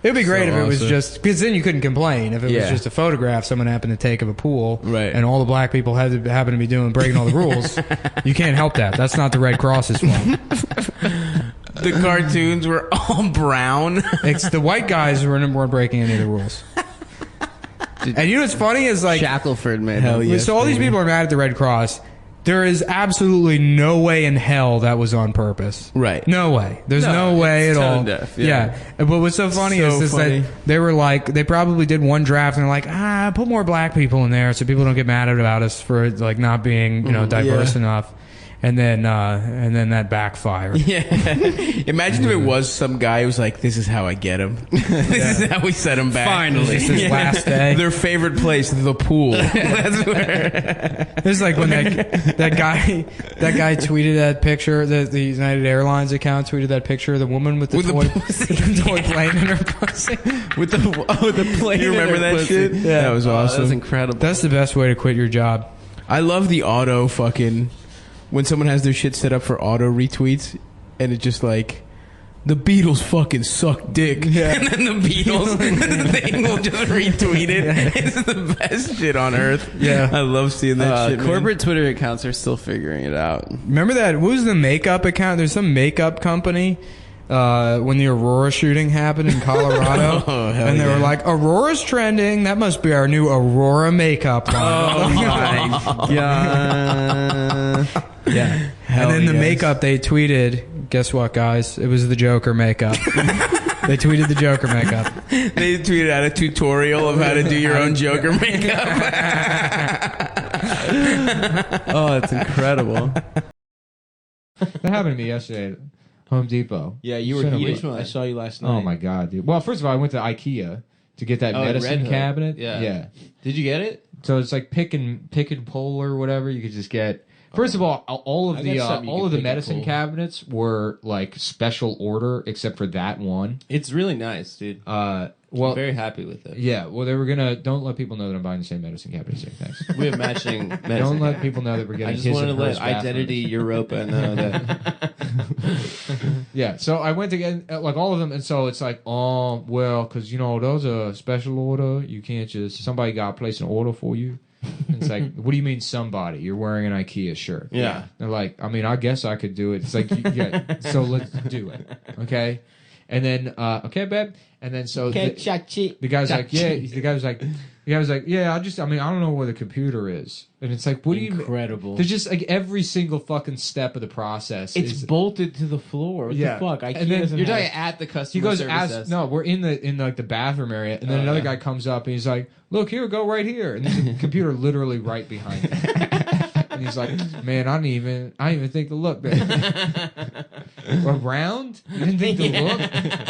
it'd be great if it was just because then you couldn't complain if it was just a photograph someone happened to take of a pool, right? And all the black people happen to be breaking all the rules. You can't help that. That's not the Red Cross's fault. The cartoons were all brown. It's the white guys who weren't breaking any of the rules. And you know what's funny is Shackleford, man. Hell yes, so all these people are mad at the Red Cross. There is absolutely no way in hell that was on purpose. Right. No way. There's no way at all. Deaf, yeah. But what's so funny is that they were they probably did one draft and they're like, put more black people in there so people don't get mad about us for not being, diverse enough. And then that backfired. Yeah. Imagine if it was some guy who was like, this is how I get him. This is how we set him back. Finally. This is last day. Their favorite place, the pool. That's where. It's like when that guy tweeted that picture, the United Airlines account tweeted that picture of the woman with the toy plane in her pussy. With the plane. You remember that shit? Yeah. That was awesome. That was incredible. That's the best way to quit your job. I love the auto fucking... When someone has their shit set up for auto retweets, and it just the Beatles fucking suck dick. Yeah. And then the Beatles thing will just retweet it. It's the best shit on earth. Yeah. I love seeing that shit, corporate Twitter accounts are still figuring it out. Remember that? What was the makeup account? There's some makeup company when the Aurora shooting happened in Colorado. And they were like, Aurora's trending. That must be our new Aurora makeup line. Oh my god. Yeah. Hell and then the yes. makeup they tweeted, guess what, guys? It was the Joker makeup. They tweeted the Joker makeup. They tweeted out a tutorial of how to do your own Joker makeup. Oh, it's incredible. That happened to me yesterday at Home Depot. Yeah, you were heated. I saw you last night. Oh my god, dude. Well, first of all, I went to Ikea to get that medicine cabinet. Yeah. Did you get it? So it's like pick and pull or whatever. You could just get. First of all of the medicine cabinets were like special order except for that one. It's really nice, dude. I'm very happy with it. Yeah, well, they were gonna. Don't let people know that I'm buying the same medicine cabinet. Same thanks. We have matching medicine. Don't let people know that we're getting. I just want to let Identity Europa know that. Yeah, so I went to get like all of them, and so it's like, oh well, because those are special order. You can't just somebody got to place an order for you. And it's like, what do you mean somebody? You're wearing an Ikea shirt. Yeah. They're like, I mean, I guess I could do it. It's like, yeah, so let's do it. Okay. And then, okay, babe. And then so the guy's like, yeah. The guy was like, yeah. I don't know where the computer is. And it's like, what do you? Incredible. There's just like every single fucking step of the process. It's bolted to the floor. What the fuck? And then You're talking at the customer service desk. No, we're in like the bathroom area, and then another guy comes up and he's like, look here, go right here, and there's a computer literally right behind him. And he's like, man, I didn't even think to look, babe. Around? You didn't think to look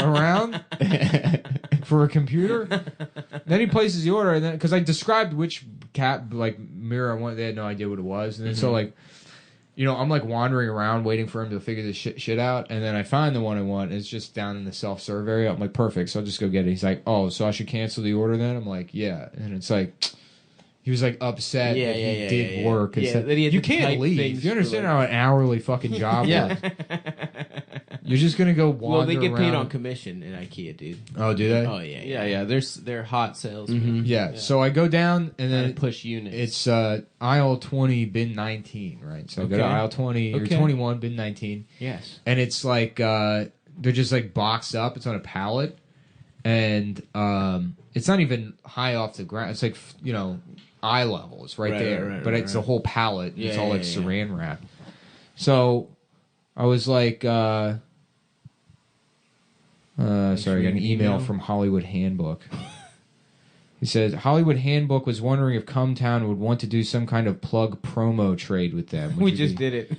around for a computer? Then he places the order, and then because I described which mirror I wanted, they had no idea what it was, and then so like, I'm like wandering around waiting for him to figure this shit out, and then I find the one I want. And it's just down in the self-serve area. I'm like, perfect. So I'll just go get it. He's like, oh, so I should cancel the order then? I'm like, yeah. And it's like, he was like upset that he did work. Yeah, that he had you to can't type leave. You understand how an hourly fucking job Yeah. works? You're just gonna go wander Well, they get paid around. on commission in Ikea, dude. Oh, do they? Oh yeah. Yeah. They're hot salesmen. Yeah. So I go down and then Push units. it's aisle 20, bin 19, right? So I go to Okay. aisle 20 or Okay. 21, bin 19. Yes. And it's like they're just like boxed up. It's on a pallet, and it's not even high off the ground. It's like eye level. It's right there, but it's a whole pallet. It's all like saran wrap. So I was like, sorry, I got an email from Hollywood Handbook. He says Hollywood Handbook was wondering if Cumtown would want to do some kind of plug promo trade with them. We just did it.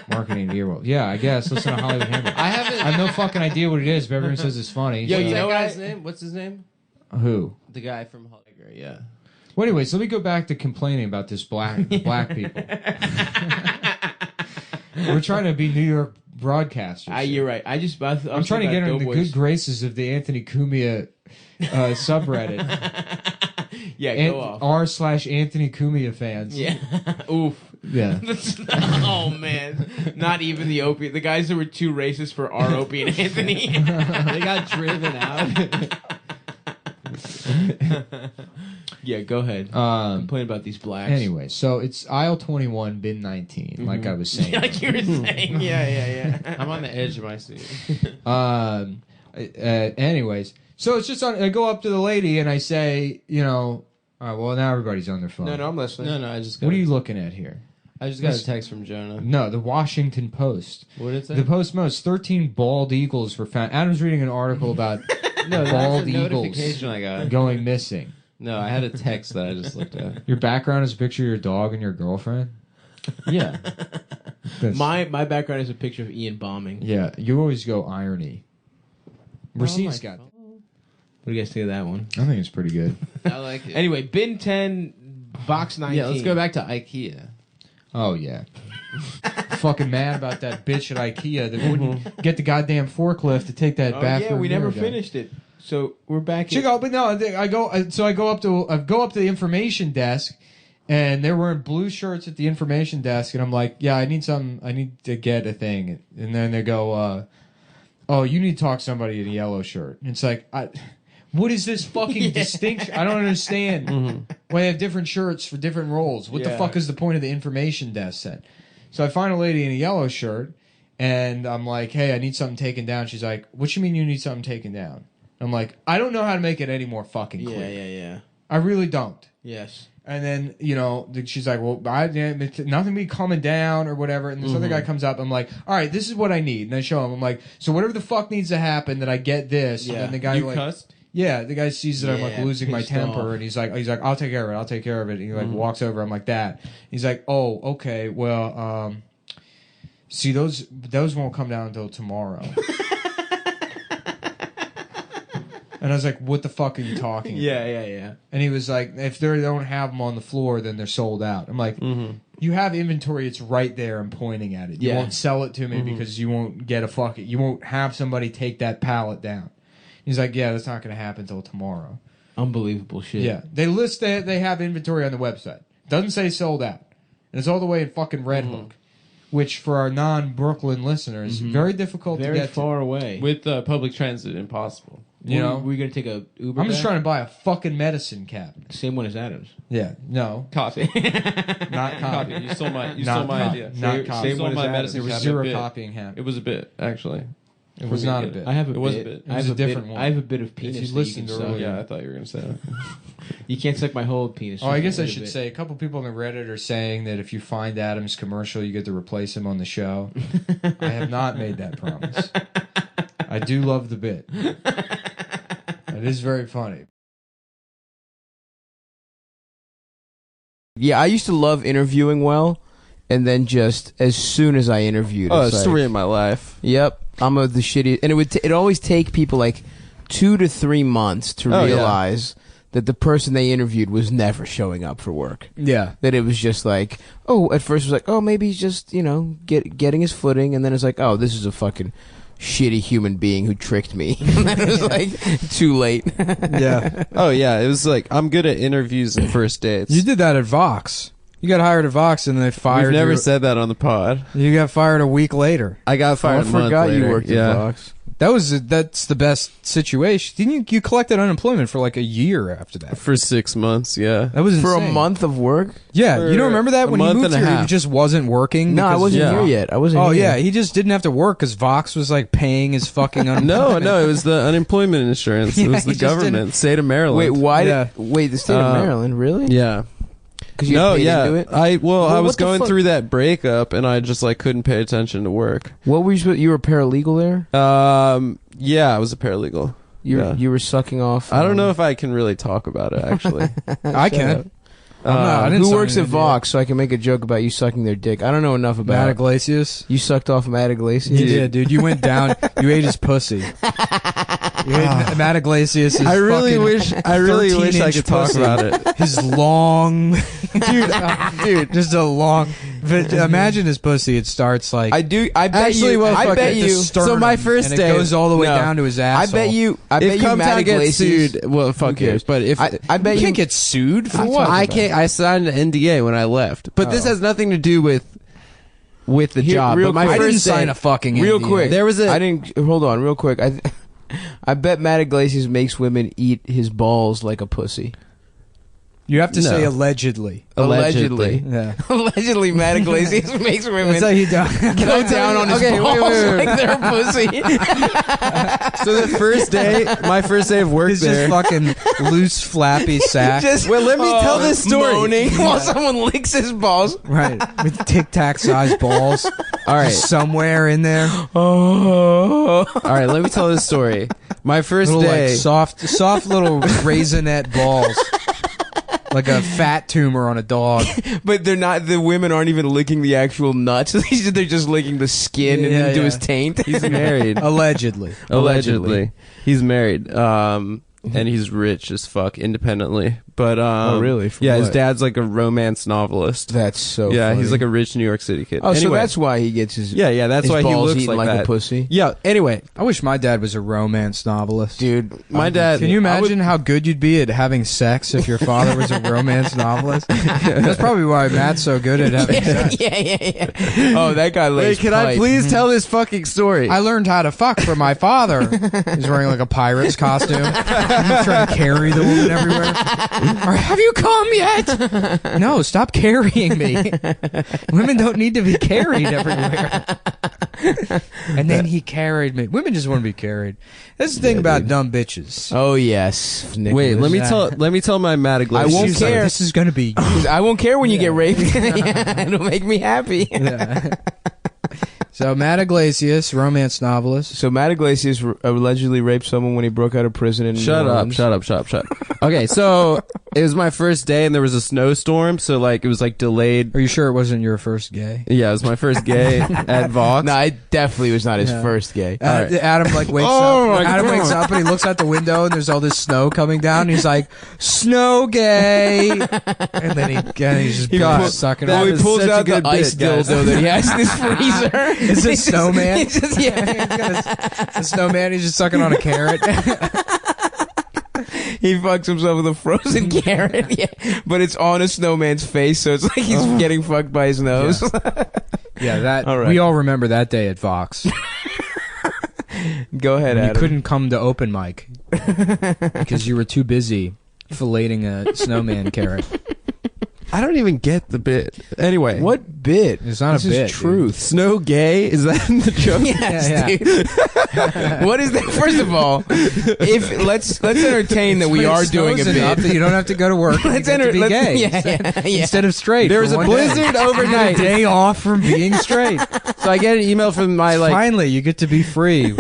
Marketing Earwolf. Yeah, I guess. Listen to Hollywood Handbook. I have no fucking idea what it is, but everyone says it's funny. Yo, so. you know that guy's name? What's his name? Who? The guy from Hollywood. Yeah. Well, anyways, let me go back to complaining about this black people. We're trying to be New York broadcasters. You're right. I'm trying to get in the good graces of the Anthony Cumia subreddit. Yeah, go off. r/Anthony Cumia fans. Yeah. Oof. Yeah. Oh man. Not even the Opie. The guys that were too racist for our Opie and Anthony. They got driven out. Yeah, go ahead. Complain about these blacks. Anyway, so it's aisle 21, bin 19, like I was saying. Like you were saying. Yeah. I'm on the edge of my seat. Anyways, so it's just I go up to the lady and I say, all right, well, now everybody's on their phone. No, I'm listening. No, I just. What are you looking at here? I just got a text from Jonah. No, the Washington Post. What did it say? The Post Most 13 bald eagles were found. Adam's reading an article about No, that's bald a eagles notification I got. going missing. No, I had a text that I just looked at. Your background is a picture of your dog and your girlfriend? Yeah. My background is a picture of Ian bombing. Yeah, you always go irony. Racine's got. What do you guys think of that one? I think it's pretty good. I like it. Anyway, bin 10, Vox 19. Yeah, let's go back to Ikea. Oh, yeah. Fucking mad about that bitch at Ikea that wouldn't get the goddamn forklift to take that bathroom. Yeah, we never mirror down. finished it. So we're back. But no, I go up to the information desk, and they're wearing blue shirts at the information desk, and I'm like, yeah, I need to get a thing, and then they go, oh, you need to talk to somebody in a yellow shirt. And it's like, what is this fucking distinction? I don't understand why they have different shirts for different roles. What the fuck is the point of the information desk set? So I find a lady in a yellow shirt, and I'm like, hey, I need something taken down. She's like, what you mean you need something taken down? I'm like, I don't know how to make it any more fucking clear. Yeah. I really don't. Yes. And then, you know, she's like, well, nothing be coming down or whatever. And this other guy comes up. I'm like, all right, this is what I need. And I show him. I'm like, so whatever the fuck needs to happen that I get this. Yeah. And then the guy You cussed? Yeah, the guy sees that I'm like losing my pissed temper, off. and he's like, I'll take care of it. I'll take care of it. And he like walks over. I'm like that. He's like, oh, okay. Well, see, those won't come down until tomorrow. And I was like, what the fuck are you talking about? Yeah. And he was like, if they don't have them on the floor, then they're sold out. I'm like, you have inventory. It's right there. I'm pointing at it. You won't sell it to me because you won't get you won't have somebody take that pallet down. He's like, yeah, that's not going to happen until tomorrow. Unbelievable shit. Yeah. They list that they have inventory on the website. Doesn't say sold out. And it's all the way in fucking Red Hook, which for our non-Brooklyn listeners, very difficult Very to get far away. With public transit, impossible. You know? We're going to take a Uber I'm just back? trying to buy a fucking medicine cabinet. Same one as Adam's. Yeah. No. Copy. Not Copy. copy. You stole my Not idea. Not copy. You stole my Adam's. medicine There was cabinet zero bit. copying happening. It was a bit, actually. It was not a bit. I have a It bit. was a bit. I It was have a different bit, one. I have a bit of If penis you that you listened can to suck. earlier. Yeah, I thought you were going to say that. You can't suck my whole penis. Oh, I just guess a I little should bit. say a couple people on the Reddit are saying that if you find Adam's commercial, you get to replace him on the show. I have not made that promise. I do love the bit. It is very funny. Yeah, I used to love interviewing well, and then just as soon as I interviewed, Oh, it's like, story of my life. Yep, I'm the shitty, and it always take people like 2 to 3 months to Oh, yeah. realize that the person they interviewed was never showing up for work. Yeah. That it was just like, oh, at first it was like, oh, maybe he's just getting his footing, and then it's like, oh, this is a fucking shitty human being who tricked me. And then it was like too late. Yeah. Oh yeah, it was like I'm good at interviews and first dates. You did that at Vox. You got hired at Vox and they fired We've never you. said that on the pod. You got fired a week later. I got fired. I a month forgot you later. worked yeah. at Vox. That's the best situation. Didn't you collected unemployment for like a year after that? for 6 months. Yeah. That was For a insane. month of work? Yeah, For you don't remember that a when he month moved and a here, he half. just wasn't working. No, I because- wasn't yeah. here yet. I wasn't Oh here. yeah, he just didn't have to work because Vox was like paying his fucking No, unemployment. no, it was the unemployment insurance. It Yeah, was the he just government, state of Maryland. Wait, why Yeah. wait, the state of Maryland, really? Yeah. Because you No, paid yeah. into it? I Well, was what the going fuck? through that breakup and I just like couldn't pay attention to work. What were you were a paralegal there? Yeah, I was a paralegal. Yeah. You were sucking off. I don't know if I can really talk about it actually. I can. I didn't who sign works an at NDA. Vox so I can make a joke about you sucking their dick. I don't know enough about Matt it. Iglesias. You sucked off Matt Iglesias? You did, dude. You went down. You ate his pussy. You ate Matt Iglesias. I really wish I 13-inch could talk pussy. about it. His long, Dude, just a long. But imagine his pussy. It starts like I do. I bet Actually, you. well, I fuck bet it. you. the sternum, so my first and day- it goes all the way No. down to his I asshole. bet you. I if bet you. Matt Cumtown gets Iglesias. sued, well, fuck cares? cares. But if I bet You you can't get sued for what? I can't. I signed an NDA when I left, but this Oh. has nothing to do with the Here, job. real But my quick. I didn't first sign day, a fucking Real NDA. quick. There was a- I didn't. Hold on, real quick. I bet Matt Iglesias makes women eat his balls like a pussy. You have to No. say allegedly. Allegedly. Yeah. Allegedly, Matt Iglesias makes women That's how you do. go down on his Okay, wait, balls wait, wait. like they're pussy. So the first day, my first day of work It's there. just fucking loose, flappy sack. Just Well, let me tell this story. moaning while someone licks his balls. Right. With Tic Tac sized balls. All right, Somewhere in there. Oh. all right. Let me tell this story. My first Little day. like soft little raisinette balls. Like a fat tumor on a dog. But they're not. The women aren't even licking the actual nuts. They're just licking the skin and Yeah, into yeah. his taint. He's married. Allegedly. Allegedly, he's married. And he's rich as fuck, independently But Oh, really? For yeah, his what? dad's like a romance novelist. That's so. Yeah, funny. he's like a rich New York City kid. Oh, so Anyway. that's why he gets his. Yeah, that's his why he balls looks eaten like that. a pussy. Yeah. Anyway, I wish my dad was a romance novelist. Dude, my dad. Can you I would- imagine how good you'd be at having sex if your father was a romance novelist? That's probably why Matt's so good at having sex. yeah. Oh, that guy lays Wait, can I pipe. please tell this fucking story? I learned how to fuck from my father. He's wearing like a pirate's costume. He's trying to carry the woman everywhere. Or, have you come yet? No, stop carrying me. Women don't need to be carried everywhere. And then he carried me. Women just want to be carried. That's the thing about dumb bitches. Oh yes. Wait, Nicholas. let me tell my Matt I won't She's like, care. this is going to be I won't care when you get raped. Yeah, it'll make me happy. Yeah. So Matt Iglesias, romance novelist. So Matt Iglesias allegedly raped someone when he broke out of prison in Shut New up, Orleans. shut up. Okay, so it was my first day and there was a snowstorm, so like it was like delayed. Are you sure it wasn't your first gay? Yeah, it was my first gay at Vox. No, it definitely was not his first gay. right. Adam like wakes Oh up. my Adam God. wakes up and he looks out the window and there's all this snow coming down. And he's like, "Snow gay," and then he's just sucking. that on he was pulls such a out the good ice bit, guys. dildo that he has in his freezer. It's a snowman. It's just, yeah. The snowman. He's just sucking on a carrot. He fucks himself with a frozen carrot, yeah. But it's on a snowman's face, so it's like he's getting fucked by his nose. Yeah, that All right. we all remember that day at Vox. Go ahead, You Adam. couldn't come to open mic because you were too busy filleting a snowman carrot. I don't even get the bit. Anyway, What bit? It's not this a bit, is truth. Snow gay? Is that in the joke? Yes, Yeah, yeah. dude. What is that? First of all, if let's entertain that we are doing a Snows enough bit. that you don't have to go to work. and Let's you get to be let's- gay yeah. instead of straight. There was for a one day. blizzard You overnight. get a day off from being straight. So I get an email from my Finally, you get to be free.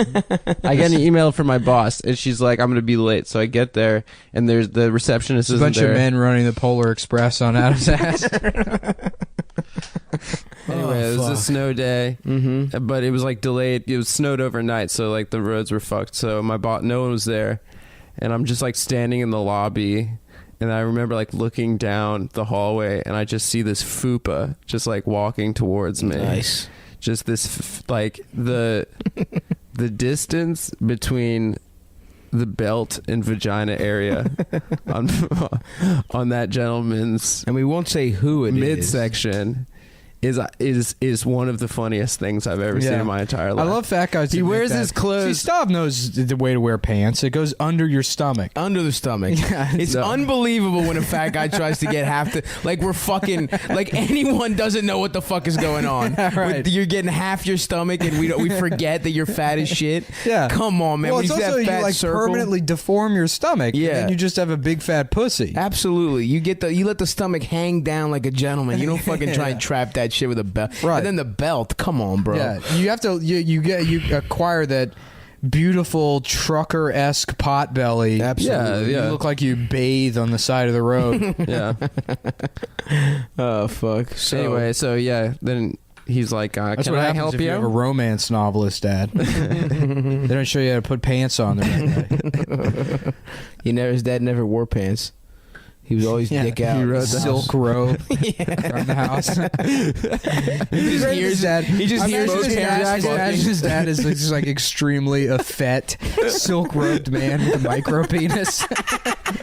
I get an email from my boss, and she's like, "I'm gonna be late." So I get there, and there's the receptionist It's a isn't bunch there. of men running the Polar Express on Adam's ass. Anyway, it was a snow day, Mm-hmm. but it was like delayed. It was snowed overnight, so like the roads were fucked. So my boss, no one was there, and I'm just like standing in the lobby, and I remember like looking down the hallway, and I just see this fupa just like walking towards me. Nice. Just this like the distance between the belt and vagina area on that gentleman's And we won't say who it is. midsection is one of the funniest things I've ever seen Yeah. in my entire I life. love fat guys. He that make wears that. his clothes- See, Stav knows the way to wear pants. It goes under your stomach. Under the stomach. Yeah, It's no. unbelievable when a fat guy tries to get half the like we're fucking like anyone doesn't know what the fuck is going on. Right. You're getting half your stomach and we forget that you're fat as shit. Yeah. Come on, man. Well, When it's you see also that you fat like circle, permanently deform your stomach. Yeah. And then you just have a big fat pussy. Absolutely. You let the stomach hang down like a gentleman. You don't fucking try and trap that shit with a belt. Right. And then the belt. Come on, bro. Yeah, you have to. You acquire that beautiful trucker-esque pot belly. Absolutely. Yeah. You look like you bathe on the side of the road. Yeah. Oh fuck. So Anyway, so yeah, then he's like, That's "Can what I happens help if you have a you?" romance novelist, Dad. They don't show you how to put pants on the right way. his dad never wore pants. He was always dick out. he rode the Silk robe around the house. He just hears dad. He just hears his parents Imagine fucking. his dad is just like extremely effete, silk robed man with a micro penis.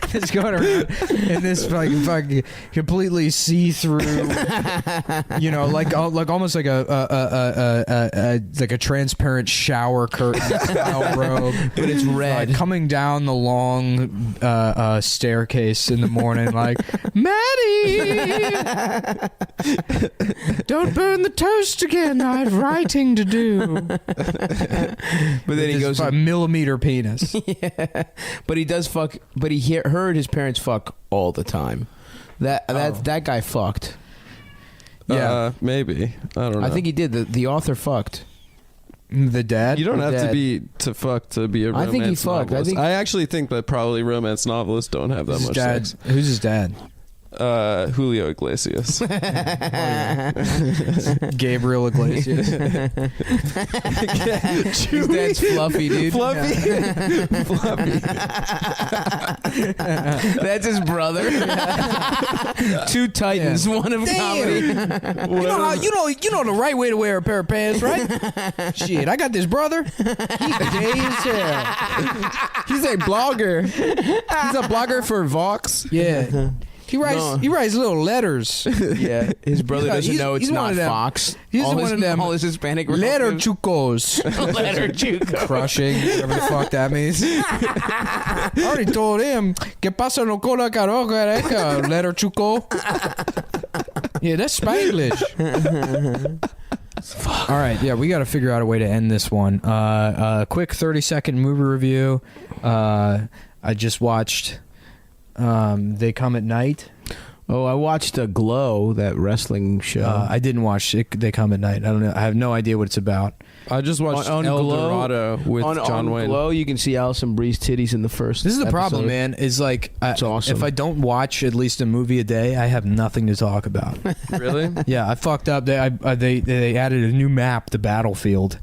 Just going around in this like fucking completely see through, like almost like a transparent shower curtain style robe, But it's red. like coming down the long staircase in the morning, like Maddie, don't burn the toast again. I have writing to do. But then he goes. a millimeter penis. Yeah. But he does fuck. But he heard his parents fuck all the time. That guy fucked. Yeah. Maybe. I don't know. I think he did. The author fucked. The dad. you don't have Dad. to be to fuck to be a I romance think he fucked. novelist. I actually think that probably romance novelists don't have that Who's his much dad? sex. Who's his dad? Julio Iglesias. Gabriel Iglesias. His dad's fluffy, dude. Fluffy. That's his brother. Two titans, one of comedy. You know the right way to wear a pair of pants, right? Shit, I got this brother. He's gay as hell. He's a blogger. He's a blogger for Vox. Yeah. He writes little letters. Yeah, his brother doesn't know it's he's one not of them. Fox. He's all one his, of them all his Hispanic letter relatives. chucos. Letter chuco. Crushing, whatever the fuck that means. I already told him. Que pasa no cola caroca, letter chuco. Yeah, that's Spanglish. All right, yeah, we got to figure out a way to end this one. Quick 30-second movie review. I just watched They Come at Night. Oh, I watched Glow, that wrestling show. I didn't watch it, They Come at Night. I don't know. I have no idea what it's about. I just watched On El Glow- Dorado with John on Wayne. Glow, you can see Alison Brie's titties in the first. This is the problem, episode. man. Is like, It's awesome. if I don't watch at least a movie a day, I have nothing to talk about. Really? Yeah, I fucked up. They added a new map to Battlefield.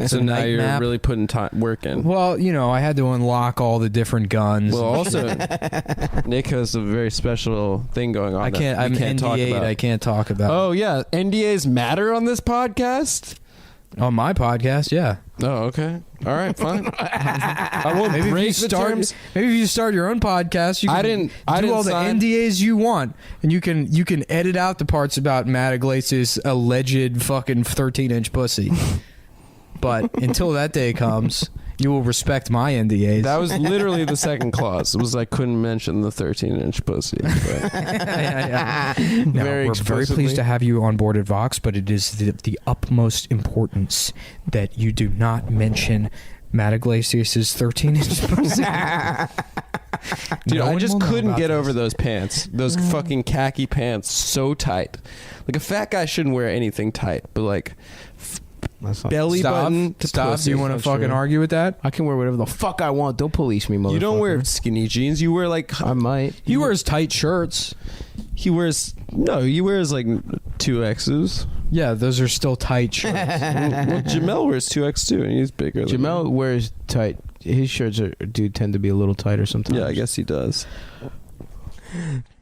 So now night you're map. really putting work in. Well, I had to unlock all the different guns. Well, also, Nick has a very special thing going on. I can't. That I'm we can't talk NDA'd. about. I can't talk about. Oh yeah, NDAs matter on this podcast. On my podcast, yeah. Oh, okay. All right, fine. I won't Maybe if break you the start. terms. Maybe if you start your own podcast, you can I didn't do all sign- the NDAs you want, and you can edit out the parts about Matt Iglesias' alleged fucking 13-inch pussy. But until that day comes, you will respect my NDAs. That was literally the second clause. It was I couldn't mention the 13-inch pussy. But No, very we're very explicitly. pleased to have you on board at Vox, but it is the utmost importance that you do not mention Matt Iglesias' 13-inch pussy. Dude, No I one just will know couldn't about get this. over those pants. Those fucking khaki pants, so tight. Like a fat guy shouldn't wear anything tight, but like belly button to Stop. pussy. Do you want to That's fucking true. argue with that? I can wear whatever the fuck I want. Don't police me, motherfucker. You don't wear skinny jeans. You wear like I might. He wears tight shirts. he wears like 2Xs. Yeah, those are still tight shirts. Well, Jamel wears 2X too, and he's bigger. Than Jamel me. wears tight. His shirts do tend to be a little tighter sometimes. Yeah, I guess he does.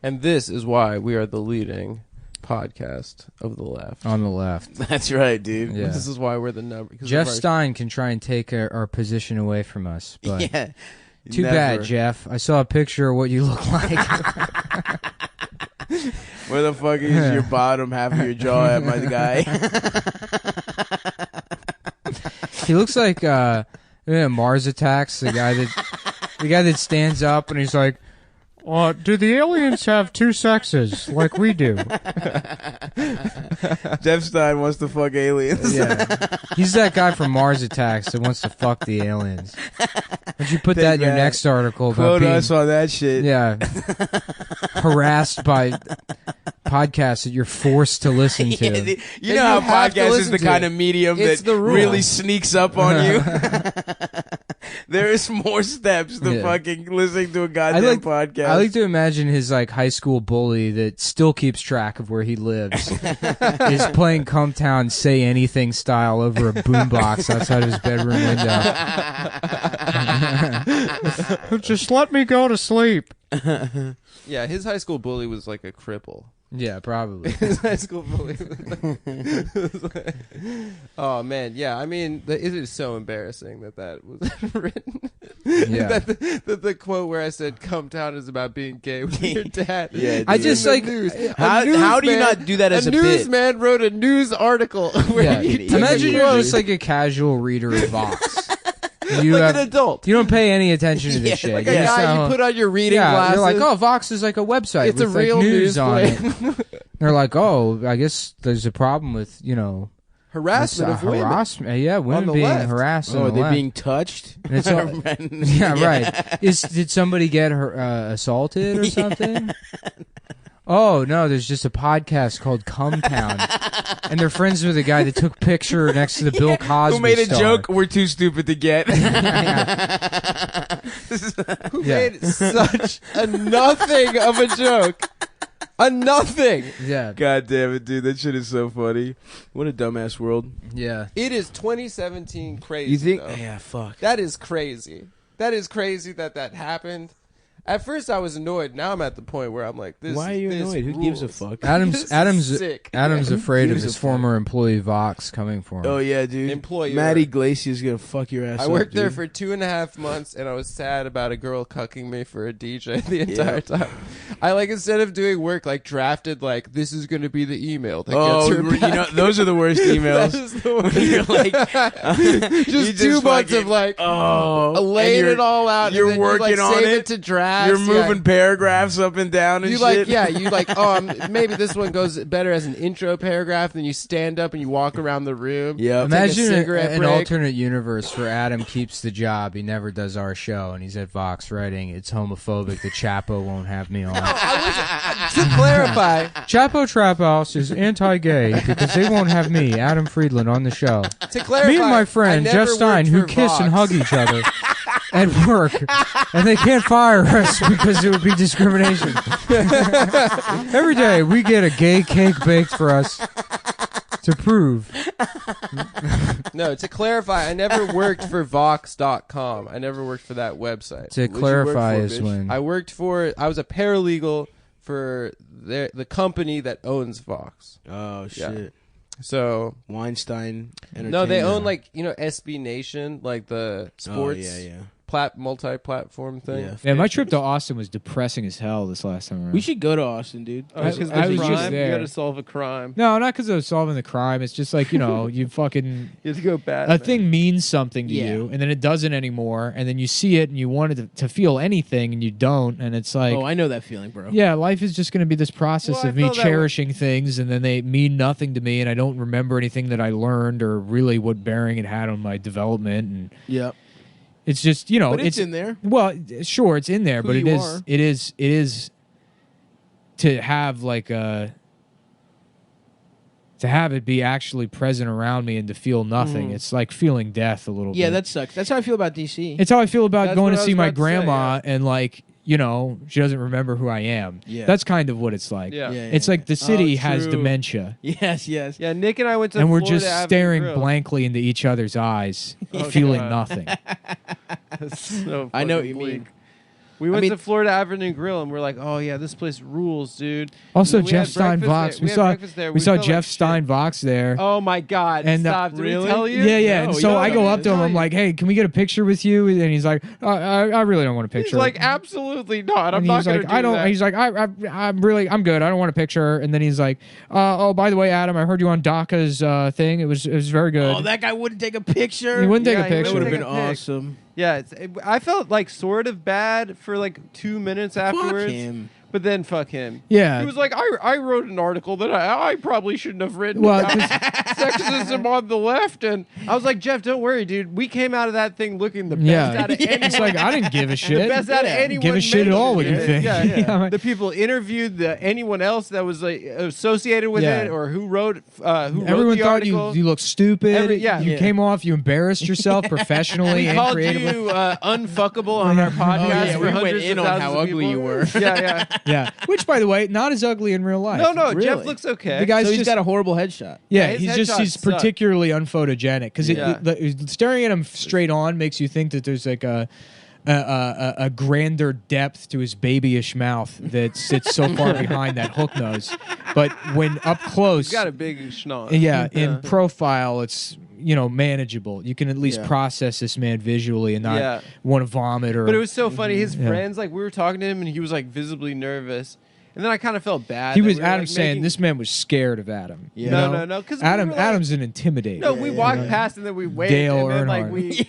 And this is why we are the leading podcast of the left. On the left. That's right, dude. Yeah. This is why we're the number. Jeff Stein can try and take our position away from us, but Yeah. too bad, Jeff. I saw a picture of what you look like. Where the fuck is your bottom half of your jaw at, my guy? He looks like Mars Attacks, the guy that stands up and he's like, do the aliens have two sexes like we do? Jeff Stein wants to fuck aliens. Yeah. He's that guy from Mars Attacks that wants to fuck the aliens. Would you put that in your next article about Quote being, us on that shit. yeah, harassed by podcasts that you're forced to listen to? Yeah, you And know you how have to podcast is listen the to kind it. of medium It's that the rule. really sneaks up on you. There is more steps to Yeah. fucking listening to a goddamn podcast. I like to imagine his high school bully that still keeps track of where he lives is playing Cumtown Say Anything style over a boombox outside of his bedroom window. Just let me go to sleep. Yeah, his high school bully was like a cripple. Yeah, probably. His high school bully. Oh man, yeah. I mean, it is so embarrassing that was written. Yeah. that the quote where I said "Cumtown is about being gay" with your dad. Yeah, I dude. just In the like news. How do you newsman- not do that as a bit? newsman wrote a news article where Yeah. he Imagine you're quote. just like a casual reader of Vox. You like have- an adult. You don't pay any attention to this shit. Like You a just guy know- you put on your reading yeah, glasses. you're like, oh, Vox is like a website. It's a with, like, real news on it. plate. They're like, oh, I guess there's a problem with Harassment of women. harassment. Yeah, women the being left. harassed. Oh, on are the they left. being touched? And it's all- yeah, right. Did somebody get assaulted or something? Oh no, there's just a podcast called Cumtown, and they're friends with a guy that took picture next to the Bill Cosby Who made a star. joke we're too stupid to get? Who Yeah. made such a nothing of a joke. A nothing. Yeah, God damn it, dude. That shit is so funny. What a dumbass world. yeah. It is 2017 crazy. You think? though. Yeah, fuck. That is crazy. That is crazy that happened. At first, I was annoyed. Now I'm at the point where I'm like, this. Why are you this annoyed? Who gives a rules. fuck? Adam's sick. afraid of Gives his a fuck. former employee Vox coming for him. Oh yeah, dude. Employer. Matt Iglesias gonna fuck your ass I up, worked there dude. for 2.5 months, and I was sad about a girl cucking me for a DJ the entire time. I like instead of doing work, like drafted like this is going to be the email that Oh, gets her you back. know those are the worst emails. That is the worst. You're like, just you 2 months fucking- of like and laying you're- it all out. You're and then working you, like, on save it. to draft. You're moving paragraphs up and down and You shit. you like, oh, maybe this one goes better as an intro paragraph. Then you stand up and you walk around the room. Yep. Imagine Take a cigarette an break. alternate universe where Adam keeps the job. He never does our show, and he's at Vox writing, "It's homophobic. The Chapo won't have me on." To clarify, Chapo Trap House is anti-gay because they won't have me, Adam Friedland, on the show. to clarify, Me and my I friend never Jeff Stein, worked who for kiss and Vox. hug each other at work, and they can't fire us because it would be discrimination. Every day we get a gay cake baked for us to prove. No, to clarify, I never worked for Vox.com. I never worked for that website. To What'd you clarify work for, is bitch? when I was a paralegal for the company that owns Vox. Oh shit. So Weinstein. no, they Entertainment. own like SB Nation, like the sports Oh, yeah. multi-platform thing. Yeah. Yeah, my trip to Austin was depressing as hell this last time around. We should go to Austin, dude. Oh, it's 'cause I there's was crime? just there. You got to solve a crime. No, not because I was solving the crime. It's just like, you fucking... You have to go bad. A thing means something to Yeah. you, and then it doesn't anymore, and then you see it, and you wanted to feel anything, and you don't, and it's like... Oh, I know that feeling, bro. yeah, life is just going to be this process Well, I of me felt that way. cherishing things, and then they mean nothing to me, and I don't remember anything that I learned or really what bearing it had on my development, and Yep. it's just, But it's in there. Well, sure, it's in there, Who but you are. it is to have like a to have it be actually present around me and to feel nothing. It's like feeling death a little Yeah, bit. that sucks. That's how I feel about DC. It's how I feel about That's going what to I see was my about to say, grandma and like, she doesn't remember who I am. Yeah. That's kind of what it's like. Yeah. It's like the city has true. dementia. Yes, yes. Yeah, Nick and I went to And we're Florida just Avenue staring Grill. blankly into each other's eyes, Oh, feeling God. nothing. That's so I know what fucking you bleak. mean. We went mean- to Florida Avenue Grill and we're like, oh yeah, this place rules, dude. Also, And then we Jeff had Stein breakfast Vox. there. We had saw breakfast there. we saw felt Jeff like shit. Stein Vox there. Oh my God! And, Stop! Did really? we tell you? Yeah, yeah. No, and you so don't I know go me. up to him. I'm like, "Hey, can we get a picture with you?" And he's like, "I really don't want a picture." He's like, absolutely not. I'm and not he's gonna like, do "I don't." that. He's like, I'm good. I don't want a picture." And then he's like, "Oh, by the way, Adam, I heard you on DACA's thing. It was very good." Oh, that guy wouldn't take a picture. He wouldn't take Yeah, a he picture. That would have Take been a pic. awesome. Yeah, I felt like sort of bad for like 2 minutes afterwards. Fuck him. But then fuck him. Yeah. He was like, I wrote an article that I probably shouldn't have written Well, about 'cause- sexism on the left. And I was like, Jeff, don't worry, dude. We came out of that thing looking the best Yeah. out of anyone. It's like I didn't give a the shit. best out of Yeah. anyone. Give a shit at made all it, what you dude. think. Yeah, yeah. Yeah. The people interviewed anyone else that was like associated with Yeah. it or who wrote Everyone the thought you article. looked stupid. Yeah. You Yeah. came off. You embarrassed yourself professionally We and called creatively. you unfuckable on our podcast. yeah, for we went hundreds in of on thousands how of ugly people. you were. Yeah, yeah. Yeah. Which, by the way, not as ugly in real life. No, no, Really? Jeff looks okay. The guy's So he's just got a horrible headshot. Yeah, his he's headshots he's suck. particularly unphotogenic because Yeah. staring at him straight on makes you think that there's like a grander depth to his babyish mouth that sits so far behind that hook nose. But when up close, He's got a big schnoz. yeah, in profile, it's manageable. You can at least Yeah. process this man visually and not Yeah. want to vomit or. But it was so funny. His Yeah. friends, like, we were talking to him, and he was like visibly nervous. And then I kind of felt bad. he that was we were, Adam like, saying making- this man was scared of Adam. Yeah. you No, know? no, no, 'cause we Adam were like- Adam's an intimidator. No, we walked past and then we waved, Dale and then like Earnhardt. we,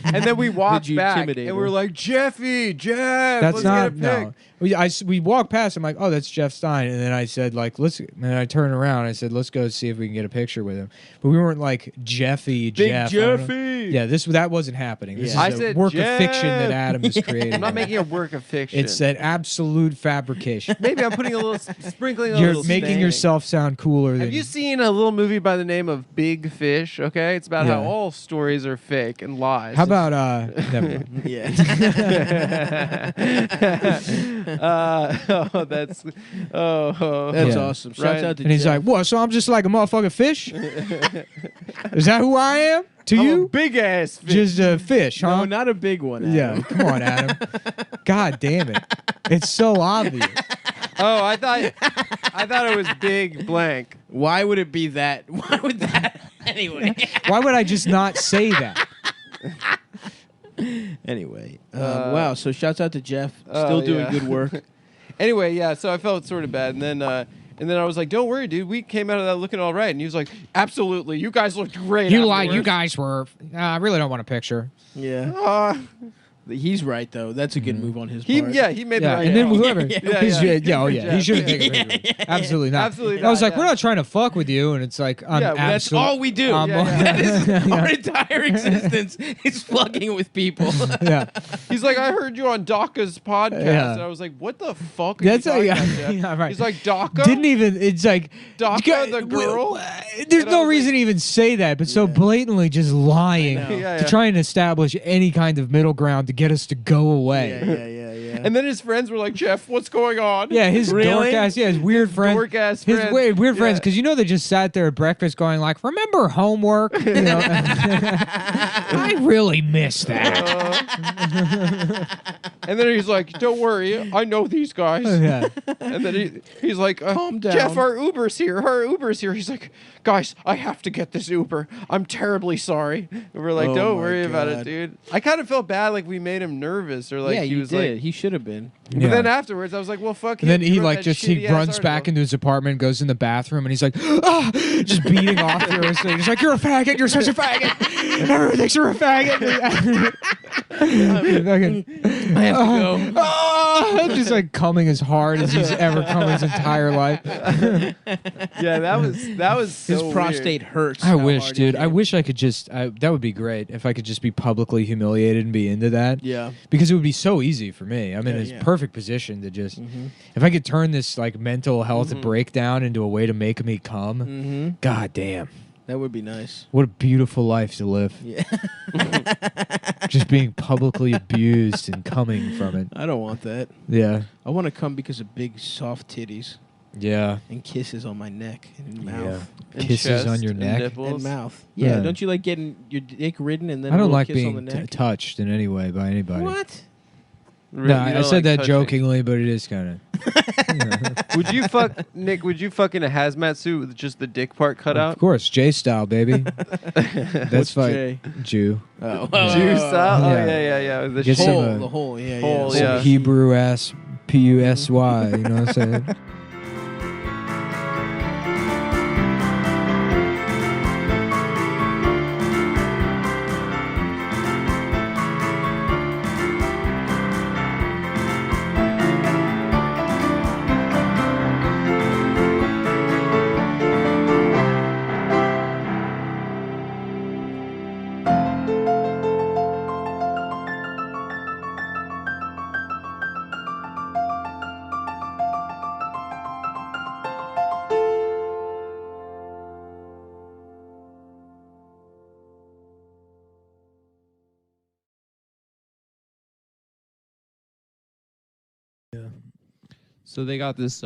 and then we walked you back, intimidate and her? we were like, Jeffy, Jeff, That's let's not get a pic. no. We walked past. I'm like, oh, that's Jeff Stein, and then I said like, let's. And I turned around. And I said, let's go see if we can get a picture with him. But we weren't like Jeffy, Jeff. I don't know. Jeffy. Yeah, that wasn't happening. This Yeah. I is a said work Jeff. of fiction that Adam has created. I'm not making a work of fiction. It's an absolute fabrication. Maybe I'm putting a little sprinkling. A You're little making stain. yourself sound cooler than. Have you seen a little movie by the name of Big Fish? Okay, it's about how Yeah. all stories are fake and lies. How about never mind. Yeah. Oh, that's That's Yeah. awesome. Shouts Ryan- out to And he's Jeff. like, what? So I'm just like a motherfucking fish? Is that who I am to I'm a you? big ass fish. Just a fish, huh? no, not a big one. Adam. Yeah, come on, Adam. God damn it. It's so obvious. Oh, I thought it was big blank. Why would it be that? Why would that? Anyway. Why would I just not say that? Anyway. Wow. So shouts out to Jeff. Still doing good work. Anyway, yeah, so I felt sort of bad. And then I was like, don't worry, dude. We came out of that looking all right. And he was like, absolutely. You guys looked great. You guys were. I really don't want a picture. Yeah. He's right though. That's a good move on his part. He made the right and then call. whoever, he should have taken a picture. Yeah. Absolutely not. Absolutely I was not, like, we're not trying to fuck with you, and it's like, I'm That's all we do. That is our entire existence is fucking with people. Yeah, He's like, I heard you on DACA's podcast. Yeah. And I was like, what the fuck are that's you talking about, Jeff? yeah, right. He's like, DACA? Didn't even. It's like DACA, the girl? There's And I no was reason to even say that, but so blatantly just lying I know. Yeah, to yeah. try and establish any kind of middle ground to get us to go away. Yeah. And then his friends were like, Jeff, what's going on? Yeah, his dork ass, his weird friends. Dork ass His friends. weird friends, Yeah. because you know they just sat there at breakfast going like, "Remember homework?" You know, I really miss that. And then he's like, don't worry, I know these guys. Yeah. And then he's like, Calm down. Jeff, our Uber's here. He's like, guys, I have to get this Uber. I'm terribly sorry. And we're like, Oh don't my worry about it, God. dude. I kind of felt bad, like we made him nervous, or like Yeah, he you was did. like. He should have been. But then afterwards, I was like, well, fuck. And then him. he wrote like that just he shitty-ass runs back article. into his apartment, goes in the bathroom, and he's like, just beating off furiously. He's like, "You're a faggot. You're such a faggot. Everyone thinks you're a faggot." I have to go. Just like coming as hard as he's ever come in his entire life. Yeah, that was so His weird. prostate hurts. I how wish, hard he dude. I came. wish I could just. That would be great if I could just be publicly humiliated and be into that. Yeah. Because it would be so easy for me. I'm in Yeah, this yeah. perfect position to just. If I could turn this like mental health breakdown into a way to make me come, Mm-hmm. god damn, That would be nice. what a beautiful life to live. Yeah. Just being publicly abused and coming from it. I don't want that. Yeah, I want to come because of big soft titties yeah, and kisses on my neck and mouth. And kisses chest on your and neck. nipples. And mouth. Yeah. Yeah. Don't you like getting your dick ridden and then I a don't little like kiss on being the neck? touched in any way by anybody. What? No, I don't said like that touching. jokingly, but it is kind of. Would you fuck Nick? Would you fuck in a hazmat suit with just the dick part cut Of out? course, J style, baby. That's What's fine. J? Jew. Oh. Jew style? Oh Yeah. yeah. The Get shit. some, Hole, the hole, yeah, Hole, yeah. yeah. Hebrew ass Pusy. You know what I'm saying? So they got this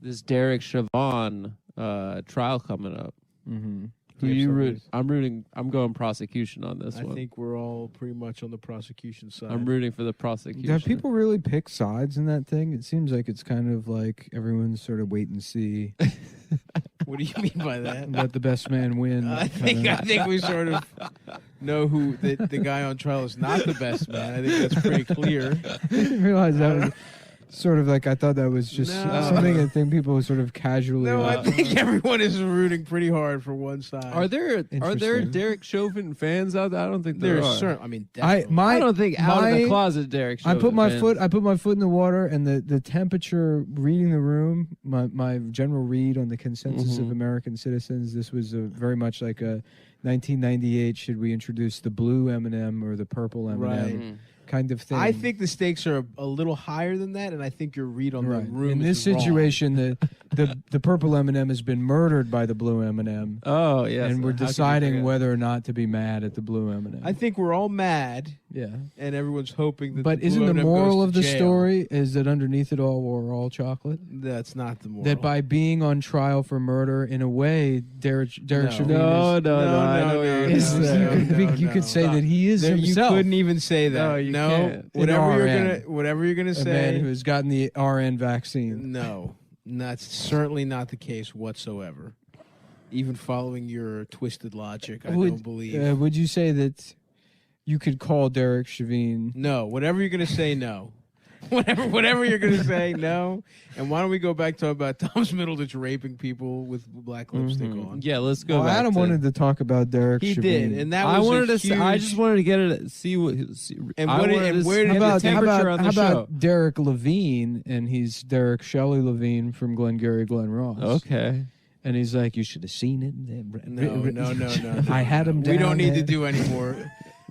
this Derek Chauvin trial coming up. Mm-hmm. Who you root? I'm rooting. I'm going prosecution on this I one. think we're all pretty much on the prosecution side. I'm rooting for the prosecution. Do people really pick sides in that thing? It seems like it's kind of like everyone's sort of wait and see. What do you mean by that? Let the best man win. I think we sort of know who the guy on trial is not the best man. I think that's pretty clear. I didn't realize that was sort of like I thought that was just No. something I think people sort of casually. No, I think everyone is rooting pretty hard for one side. Are there Interesting. Derek Chauvin fans out there? I don't think there There's are. certain. I mean, I definitely. my I don't think out of my- the closet Derek I Chauvin put my fans. foot in the water, and the temperature reading the room. My general read on the consensus of American citizens. This was very much like a 1998. Should we introduce the blue M&M or the purple M&M Right. kind of thing? I think the stakes are a little higher than that, and I think your read on right. the room in this is wrong. situation, the purple M&M has been murdered by the blue M&M, Oh yes, and we're How could you deciding forget? whether or not to be mad at the blue M&M. I think we're all mad Yeah. and everyone's hoping that. But the isn't the blow-up moral goes of to the jail. story is that underneath it all we're all chocolate? That's not the moral. That by being on trial for murder, in a way, Derek Chauvin No, is... I know what you're gonna is- say. you could say that he is There- you himself. couldn't even say that. No, you can't. Whatever you're gonna a say. man who has gotten the RN vaccine. No, that's certainly not the case whatsoever. Even following your twisted logic, I don't believe. Would you say that you could call Derek Chauvin? No, whatever you're gonna say, no. whatever you're gonna say, no. And why don't we go back to talk about Thomas Middleditch raping people with black lipstick on? Yeah, let's go. Well, back Adam to, wanted to talk about Derek He Chauvin. did, and that I was wanted a to. huge, I just wanted to get it. See what. And I what- wanted and to where see did the the temperature on the how show. about Derek Levine, and he's Derek Shelley Levine from Glengarry Glen Ross. Okay. And he's like, you should have seen it. No. I had him down We don't need there. to do any more.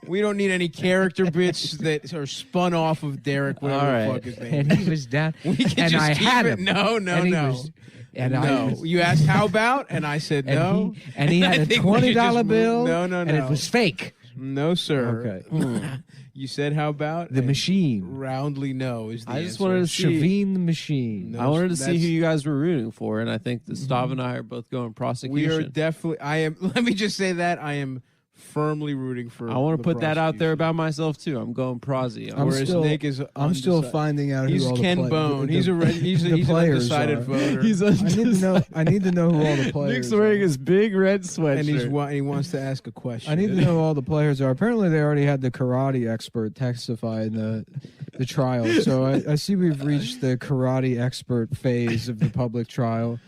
We don't need any character bits that are spun off of Derek, whatever All right. the fuck his name And is. he was down. We can and just I keep had it. him. No. And he was- and I no. was- You asked how about, and I said and no. he I had a think we should $20 just bill. move- No. And it was fake. No, sir. Okay. You said how about? The and machine. Roundly no is the I just answer. wanted to see. Chauvin the machine. No, I wanted to see that's- who you guys were rooting for, and I think that Stav and I are both going We prosecution. are definitely. I am. Let me just say that I am firmly rooting for. I want to the put that out there prosecution. about myself too. I'm going prosy. I'm Whereas still- Nick is. I'm still undecided. finding out He's who all the Ken Bone. He's an the players undecided are. voter. I need to know who all the players Nick's wearing are. his big red sweatshirt. and he wants to ask a question. I need to know who all the players are. Apparently, they already had the karate expert testify in the trial. So I see we've reached the karate expert phase of the public trial,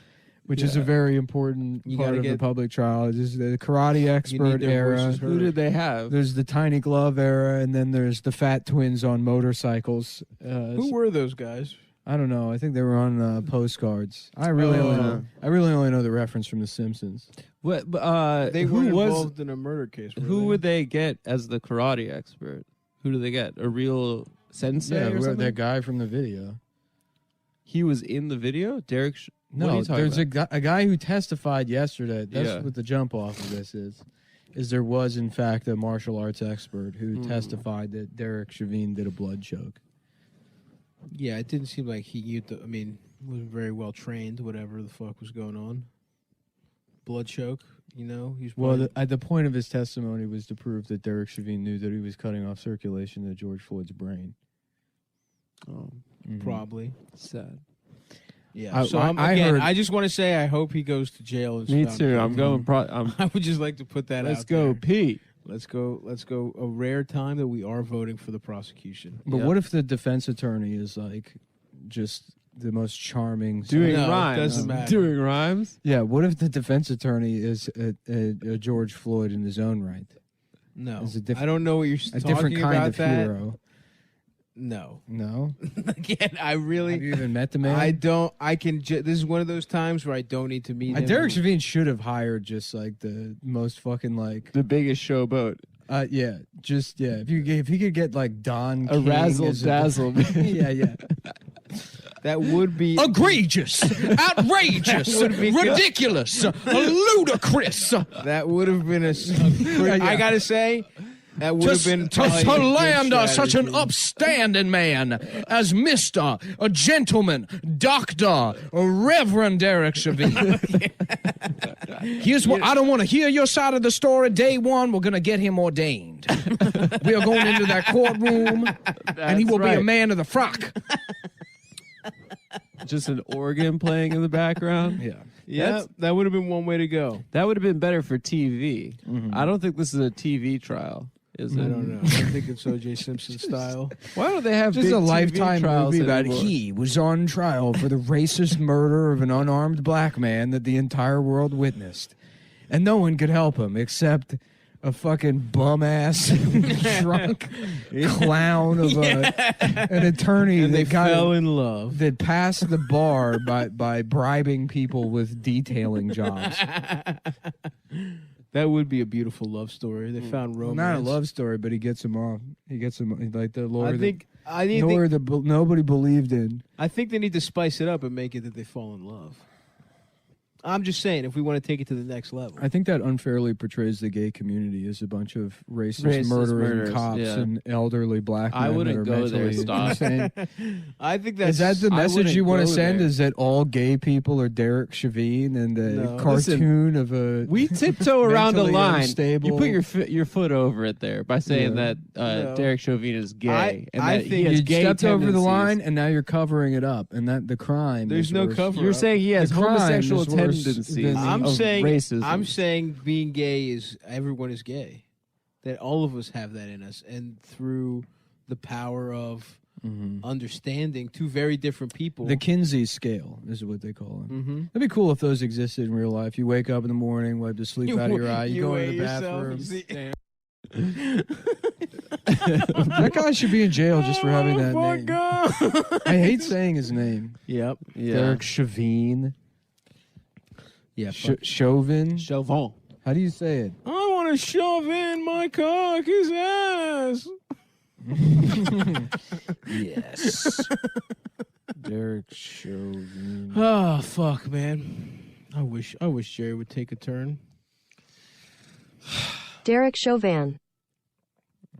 which is a very important You part gotta of the get- public trial. This is the karate expert their era. voices heard. Who did they have? There's the tiny glove era, and then there's the fat twins on motorcycles. Who were those guys? I don't know. I think they were on postcards. I really only know the reference from The Simpsons. What? They who were was? involved in a murder case. were Who they? would they get as the karate expert? Who do they get? A real sensei or something? that guy from the video. He was in the video. Derek. What are No, you talking there's about? a guy who testified yesterday. That's Yeah. what the jump off of this is. Is there was in fact a martial arts expert who Hmm. testified that Derek Chauvin did a blood choke. Yeah, it didn't seem like he. I mean, wasn't very well trained. Whatever the fuck was going on. Blood choke. You know, he's Well, probably- at the point of his testimony was to prove that Derek Chauvin knew that he was cutting off circulation to George Floyd's brain. Oh, probably. sad. Yeah. I- So I again, heard- I just want to say I hope he goes to jail. And Me found too. guilty. I'm going. I would just like to put that Let's out go, there. Pete. Let's go. A rare time that we are voting for the prosecution. But Yep. what if the defense attorney is like just the most charming? Doing No, it rhymes. doesn't matter. Doing rhymes. Yeah. What if the defense attorney is a George Floyd in his own right? No, It's a diff- I don't know what you're A talking different kind about. of that. hero. No, No. again, I really. Have you even met the man? I don't. I can. This is one of those times where I don't need to meet him. Derek Chauvin should have hired just like the most fucking like The biggest showboat. If he could get like Don A King razzle as dazzle. yeah. That would be Egregious, outrageous, ridiculous, ludicrous. That would have been I gotta say, that would have been To probably a good land such an strategy. upstanding man as Mr. a Gentleman, Doctor, Reverend Derek Chauvin. Here's what I don't want to hear your side of the story. Day one, we're going to get him ordained. We are going into that courtroom, and he will be a right. man of the frock. Just an organ playing in the background. Yeah. Yeah, that would have been one way to go. That would have been better for TV. I don't think this is a TV trial. Is it? I don't know. I think it's O.J. Simpson style. Why don't they have Just big a TV lifetime trials movie about anymore? he was on trial for the racist murder of an unarmed black man that the entire world witnessed. And no one could help him except a fucking bum ass drunk clown of an attorney And they that got fell in love. that passed the bar by bribing people with detailing jobs. That would be a beautiful love story. They found romance. Not a love story, but he gets him off. He gets him like the lawyer. I think nobody believed in. I think they need to spice it up and make it that they fall in love. I'm just saying, if we want to take it to the next level. I think that unfairly portrays the gay community as a bunch of racist Murderers, murdering cops yeah. and elderly black men. I wouldn't that are go there, mentally stop. insane. I think that's... Is that the I message wouldn't you want to go send? there. Is that all gay people are Derek Chauvin and the No. cartoon of a We tiptoe around the mentally line. unstable- You put your foot over it there by saying Yeah. that No. Derek Chauvin is gay. and I that he think has you gay stepped over the tendencies. line and now you're covering it up, and that the crime. There's is no worse. cover. You're saying he has The crime homosexual is worse tendencies. than I'm of saying racism. I'm saying being gay is everyone is gay. That all of us have that in us, and through the power of understanding two very different people. The Kinsey scale is what they call it. Mm-hmm. It'd be cool if those existed in real life. You wake up in the morning, wipe the sleep out of your eye, you go into the bathroom. That guy should be in jail just for having that name. I hate saying his name. Yep. Yeah. Derek Chauvin. Yeah. Chauvin. Chauvin. How do you say it? I want to shove in my cock his ass. Yes. Derek Chauvin. Oh fuck, man. I wish Jerry would take a turn. Derek Chauvin.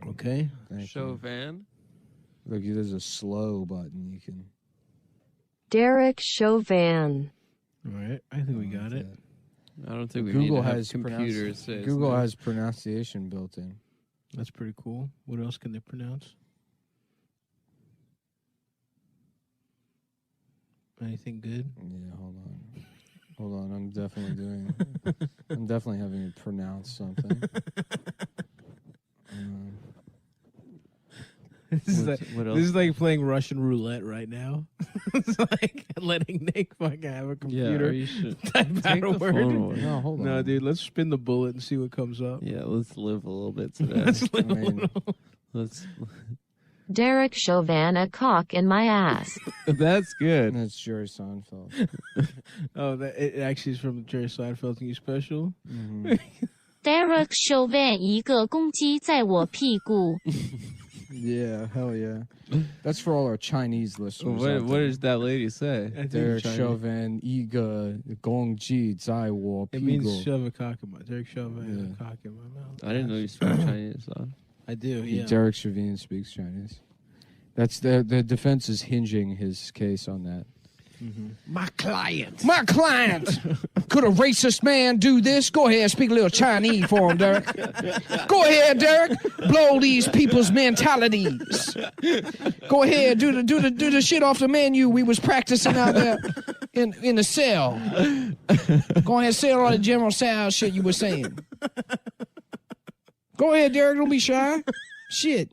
Okay. Thank you. Chauvin. Look, there's a slow button you can. Derek Chauvin. All right. I think we got it. I don't think we Google need to have has computers say his Google name. has pronunciation built in. That's pretty cool. What else can they pronounce? Anything good? Yeah, hold on. Hold on, I'm definitely doing. I'm definitely having to pronounce something. What This is like playing Russian roulette right now. It's like letting Nick fucking have a Yeah, computer or you should type take out a the word. phone away. No, hold on. No, dude, let's spin the bullet and see what comes up. Yeah, let's live a little bit today. Let's I mean, Let's. Derek Chauvin, a cock in my ass. That's good. that's Jerry Seinfeld. Oh, it actually is from the Jerry Seinfeld new special. Derek Chauvin, 一个公鸡在我屁股. Yeah, hell yeah. That's for all our Chinese listeners. What does that lady say? I think Derek Chinese. Chauvin, 一个公鸡在我 It 屁 means 股. shove a cock in my Derek Chauvin, Yeah. a cock in my mouth. I didn't know you spoke Chinese though. I do. Yeah. Derek Chauvin speaks Chinese. That's the defense is hinging his case on that. My client. My client. Could a racist man do this? Go ahead, speak a little Chinese for him, Derek. Go ahead, Derek. Blow these people's mentalities. Go ahead, do the shit off the menu we was practicing out there in the cell. Go ahead, say all the General Sal shit you were saying. Go ahead, Derek. Don't be shy. Shit.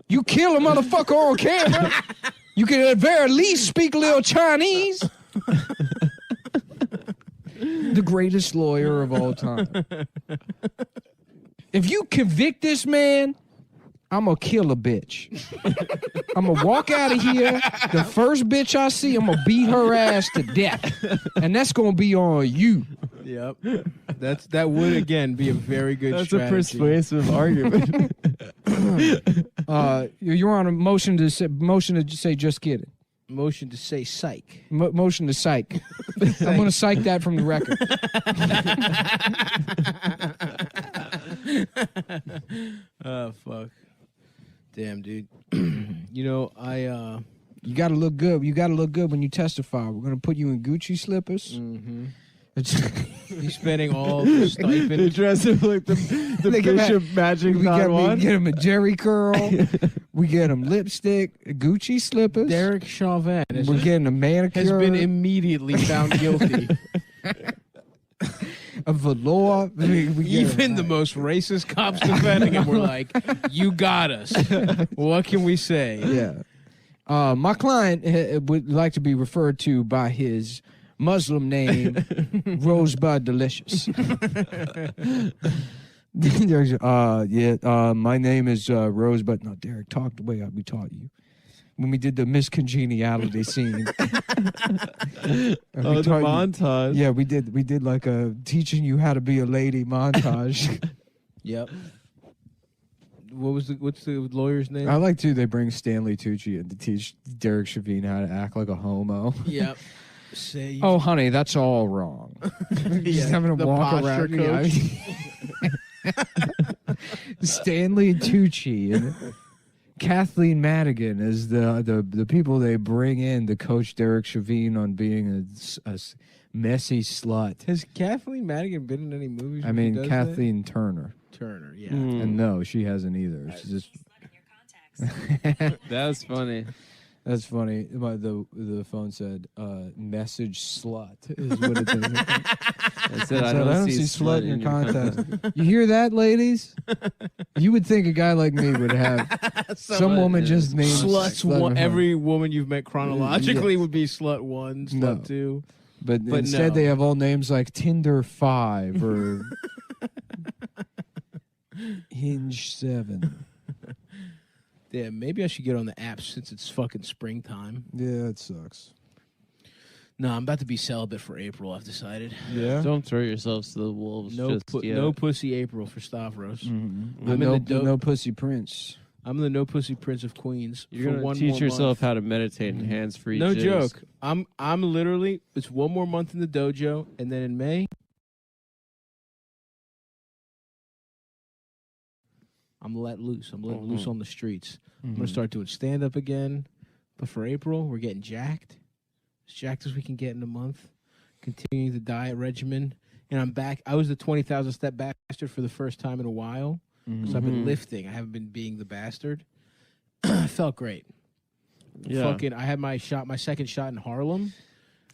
You kill a motherfucker on camera. You can at the very least speak a little Chinese. The greatest lawyer of all time. If you convict this man, I'm going to kill a bitch. I'm going to walk out of here. The first bitch I see, I'm going to beat her ass to death. And that's going to be on you. Yep. That would again be a very good That's strategy. a persuasive argument. You're on a motion to say just kidding. Motion to say psych. Motion to psych. I'm going to psych that from the record. Oh fuck. Damn, dude. You know, You got to look good. You got to look good when you testify. We're going to put you in Gucci slippers. he's spending all the stipend. Dress him like the Bishop Magic We Taiwan. get him a Jerry curl. We get him lipstick, Gucci slippers. Derek Chauvin We're getting a manicure. has been immediately found guilty. a velour. We get Even him. the most racist cops defending him were like, "You got us." What can we say? Yeah. My client would like to be referred to by his Muslim name, Rosebud Delicious. My name is Rosebud. No, Derek, talk the way we taught you. When we did the miscongeniality scene. Oh, the montage. Yeah, we did like a teaching you how to be a lady montage. Yep. What's the lawyer's name? I like too. They bring Stanley Tucci in to teach Derek Chauvin how to act like a homo. Yep. Say Oh, honey, that's all wrong. Just having to the walk posture around. Stanley Tucci and Kathleen Madigan as the people they bring in to coach Derek Chauvin on being a messy slut. Has Kathleen Madigan been in any movies? I mean, Kathleen Turner. Turner, yeah. And no, she hasn't either. She's just. That's funny. That's funny. The phone said, "Message slut" is what it is. I said, I don't see slut in your contacts. You hear that, ladies? You would think a guy like me would have some woman just named Sluts. Every woman you've met chronologically would be slut 1, slut 2. But instead, they have all names like Tinder 5 or Hinge 7. Yeah, maybe I should get on the app since it's fucking springtime. Yeah, it sucks. No, I'm about to be celibate for April, I've decided. Yeah? Don't throw yourselves to the wolves. No, just yet. no pussy April for Stavros. Mm-hmm. I'm No pussy prince. I'm the no pussy prince of Queens. You're for gonna one teach more yourself month. how to meditate in hands-free. No jizz. joke. I'm literally, it's one more month in the dojo, and then in May, I'm let loose. I'm letting loose on the streets. I'm gonna start doing stand up again. But for April, we're getting jacked. As jacked as we can get in a month. Continuing the diet regimen. And I'm back. I was the 20,000 step bastard for the first time in a while. Because I've been lifting. I haven't been being the bastard. I felt great. Yeah. I had my second shot in Harlem.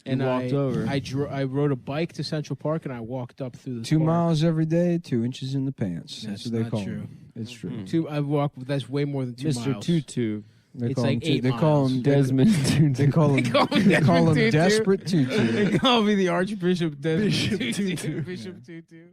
And walked over. I rode a bike to Central Park and I walked up through the 2 park. miles every day, 2 inches in the pants. That's what they not call true. him. It's true. I walked. That's way more than 2 Mr. miles. Tutu. They It's call like him 8 They call miles. him Desmond Tutu. They call him. They call him Desperate Tutu. They call me the Archbishop Desmond Bishop Tutu. Bishop Tutu.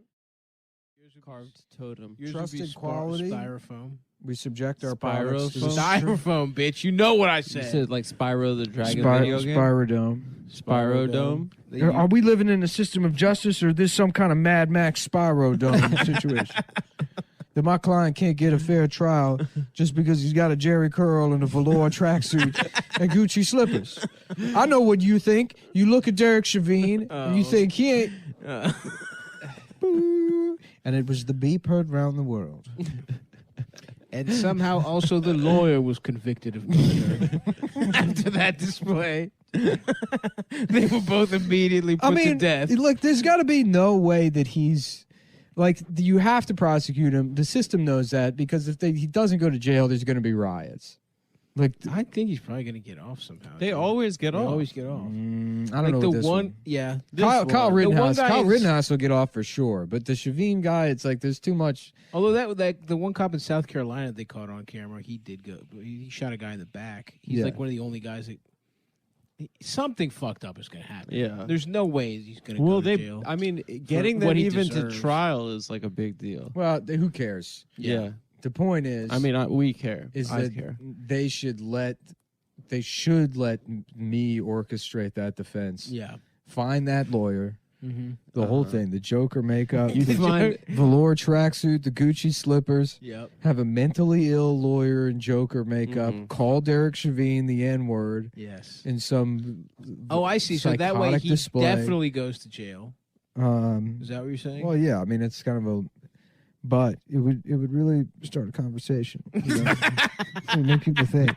Carved totem. Yours Trusted would be quality. styrofoam. We subject our Styrofoam? products to Styrofoam, bitch. You know what I You said. said like Spyro the Dragon video game? Spyrodome. Spyro Dome? Are we living in a system of justice, or is this some kind of Mad Max Spyrodome situation? That my client can't get a fair trial just because he's got a Jerry curl and a velour tracksuit and Gucci slippers. I know what you think. You look at Derek Chauvin and you think he ain't. Boo. And it was the beep heard round the world. And somehow also the lawyer was convicted of murder after that display. They were both immediately put to death. Look, there's got to be no way that he's like, you have to prosecute him. The system knows that, because if he doesn't go to jail, there's going to be riots. Like, I think he's probably going to get off somehow. They always get They off. always get off. I don't know. Like the with this one, yeah. Kyle The one Rittenhouse. guy Kyle is- Rittenhouse will get off for sure, but the Chauvin guy, it's like there's too much. Although that the one cop in South Carolina they caught on camera, he did go. He shot a guy in the back. He's Yeah. like one of the only guys that. Something fucked up is going to happen. Yeah. There's no way he's going to Well, go to jail. I mean, getting what them he even deserves. to trial is like a big deal. Well, who cares? Yeah. The point is, I mean, we care. is I that care. they should let me orchestrate that defense. Yeah. Find that lawyer. Mm-hmm. The whole thing, the Joker makeup, You find velour tracksuit, the Gucci slippers. Yep. Have a mentally ill lawyer in Joker makeup. Mhm. Call Derek Chauvin the N word Yes. in some. Oh, I see. So that way psychotic he display. definitely goes to jail. Is that what you're saying? Well, yeah. I mean, it's kind of a. But it would really start a conversation. You know? It would make people think.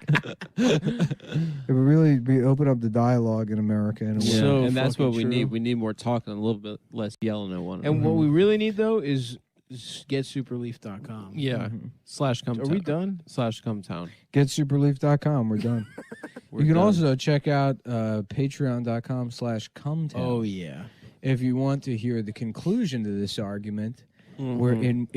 It would really open up the dialogue in America in a way. Yeah. So And that's what fucking we true. need. We need more talking and a little bit less yelling at one another. And what we really need though is getsuperleaf.com. Yeah. Slash Cumtown. Are we done? Slash Cumtown. GetSuperleaf.com. We're done. We're You can done. also check out patreon.com/Cumtown. Oh yeah. If you want to hear the conclusion to this argument, Mhm.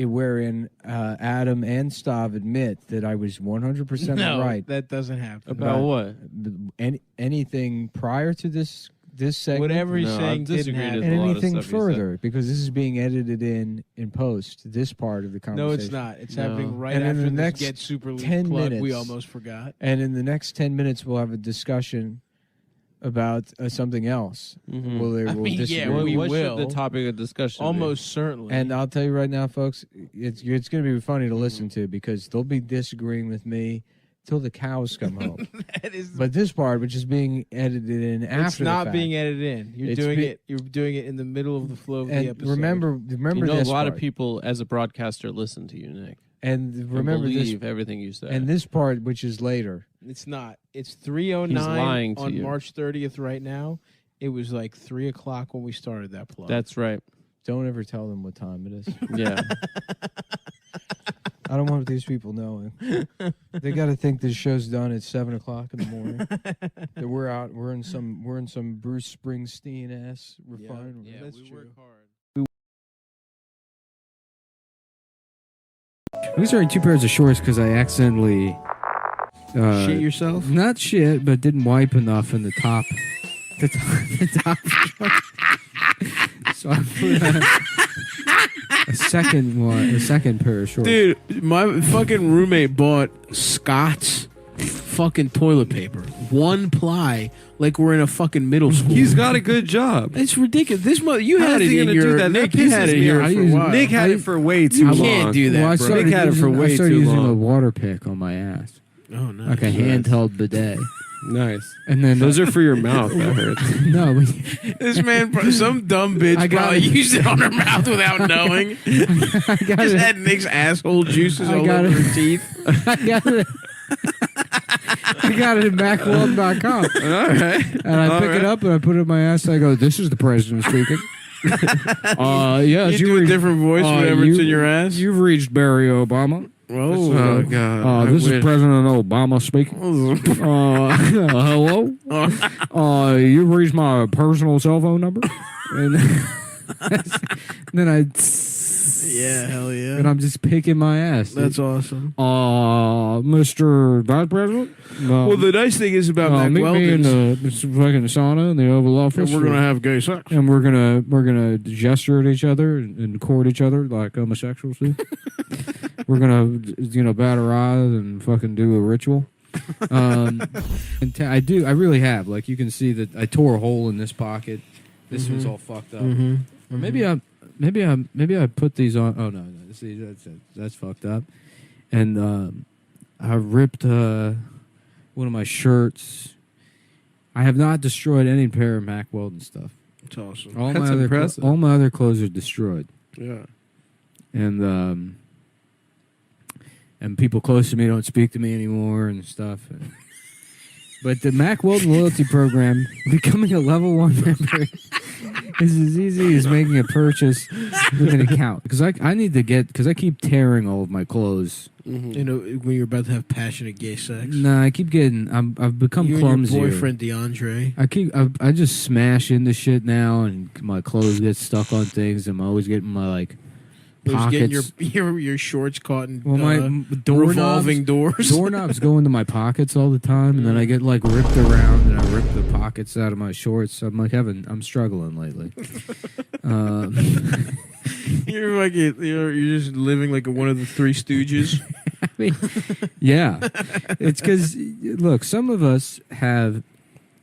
wherein Adam and Stav admit that I was 100% No, right that doesn't happen. About what? anything prior to this segment, Whatever he's No, saying I've didn't disagreed happen. with and a lot of anything stuff he said. further, because this is being edited in post. This part of the conversation. No, it's not. It's No. happening right And in after the this next Get Super Leaf 10 plug we minutes- almost forgot. And in the next 10 minutes, we'll have a discussion about something else. Mhm. Well, I mean, disagree. yeah, What, we what will. should the topic of discussion be? Almost certainly. And I'll tell you right now, folks, it's going to be funny to listen to, because they'll be disagreeing with me till the cows come home. But this part, which is being edited in after It's not the fact, being edited in. You're It's doing be- it. You're doing it in the middle of the flow of the and episode. remember You know, a this lot part. of people, as a broadcaster, listen to you, Nick. And And remember this. believe everything you say. And this part, which is later. It's not. It's He's lying 3:09 to on you. March 30th right now. It was like 3 o'clock when we started that plug. That's right. Don't ever tell them what time it is. Yeah. I don't want these people knowing. They got to think this show's done at 7 o'clock in the morning. That we're out. We're in some Bruce Springsteen ass refinery. Yeah, That's we true. work hard. I was wearing 2 pairs of shorts because I accidentally Shit yourself? not shit, but didn't wipe enough in the top. The top. So I put a second pair of shorts. Dude, my fucking roommate bought Scott's fucking toilet paper. 1 ply, like we're in a fucking middle school. He's got a good job. It's ridiculous. This you How's had it he in gonna your do that? Nick. That You had pisses it me here off. for a while. Nick had it for way too You long. can't do that, Well, I bro. started Nick had it for using- way I started too using long. a water pick on my ass, Oh no. like a handheld bidet. Nice. And then Those are for your mouth. That hurts. no, but This man, some dumb bitch I got probably it. used it on her mouth without knowing. I got Just it. had Nick's asshole juices I all got over it. her teeth. I got it. I got it at MacWeldon.com. All right. And I All pick it right. up and I put it in my ass and I go, "This is the president speaking." Yes, You do a different voice whenever it's in your ass. You've reached Barry Obama. Oh God! This is President Obama speaking. Hello. You've reached my personal cell phone number. And then I. Yeah, hell yeah. And I'm just picking my ass. That's awesome. Mr. Vice President. Well, the nice thing is about Mac meet me in Weldon's, the fucking sauna in the Oval Office. we're gonna have gay sex. And we're gonna gesture at each other and court each other like homosexuals do. We're gonna batter eyes and fucking do a ritual. And I really have. Like you can see that I tore a hole in this pocket. This one's all fucked up. Or maybe I put these on. Oh no, see that's fucked up. And I ripped one of my shirts. I have not destroyed any pair of Mac Weldon stuff. It's awesome. All That's my impressive. all my other clothes are destroyed. Yeah. And people close to me don't speak to me anymore and stuff. But the Mac Weldon loyalty program, becoming a level 1 member, is as easy as making a purchase with an account. Because I need to because I keep tearing all of my clothes. You know, when you're about to have passionate gay sex. Nah, I keep getting. I've become You clumsy. and your boyfriend DeAndre. I just smash into shit now, and my clothes get stuck on things. I'm always getting my Getting pockets. your shorts caught in Well, my revolving doors. doorknobs go into my pockets all the time, and then I get ripped around, and I rip the pockets out of my shorts. I'm I'm struggling lately. You're you're just living like one of the Three Stooges. I mean, yeah, it's because look, some of us have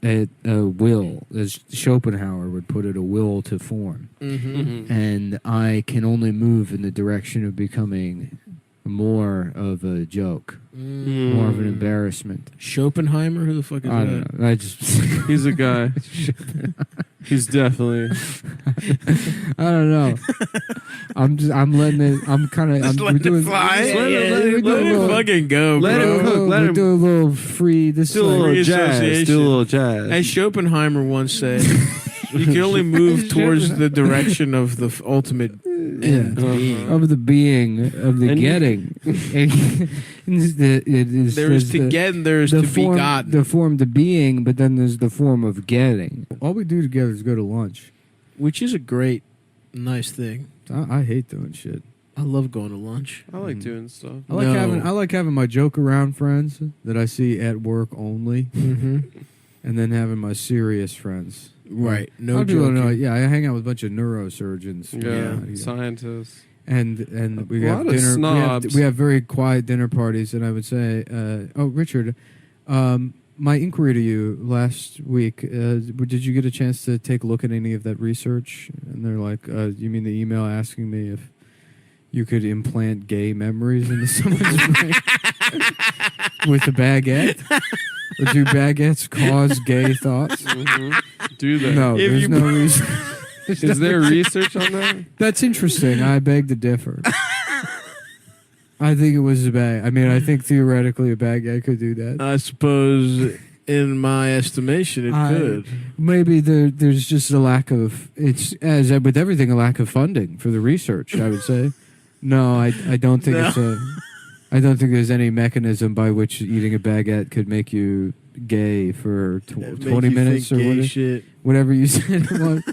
a will, as Schopenhauer would put it, a will to form, and I can only move in the direction of becoming more of a joke, more of an embarrassment. Schopenhauer? Who the fuck is I that? don't know. I just He's a guy. He's definitely. I don't know. I'm letting it. I'm kind of. Let it fly. Let it fucking go, Let bro. him cook. Let We're him doing a little free. This do a little like, jazz. Do a little jazz. As Schopenhauer once said, you can only move towards the direction of the ultimate end. of the being of the And you- getting. There's to get and there's to be gotten. The form to being, but then there's the form of getting. All we do together is go to lunch. Which is a great, nice thing. I hate doing shit. I love going to lunch. I like doing stuff. I like No. having my joke around friends that I see at work only, Mm-hmm. and then having my serious friends. Right. A lot No of people don't know. joking. Yeah, I hang out with a bunch of neurosurgeons. Yeah. Yeah. Scientists. And we A have lot of dinner. snobs. We have very quiet dinner parties, and I would say, Richard, my inquiry to you last week. Did you get a chance to take a look at any of that research? And they're like, you mean the email asking me if you could implant gay memories into someone's brain? with a baguette? Or do baguettes cause gay thoughts? Do that. No, there's no reason. Is there research on that? That's interesting. I beg to differ. I think it was a bag. I mean, I think theoretically a baguette could do that. I suppose, in my estimation, it could. Maybe there's just a lack of. It's as with everything, a lack of funding for the research. I would say. No, I don't think it's a. I don't think there's any mechanism by which eating a baguette could make you gay for 20 minutes or whatever you said. 20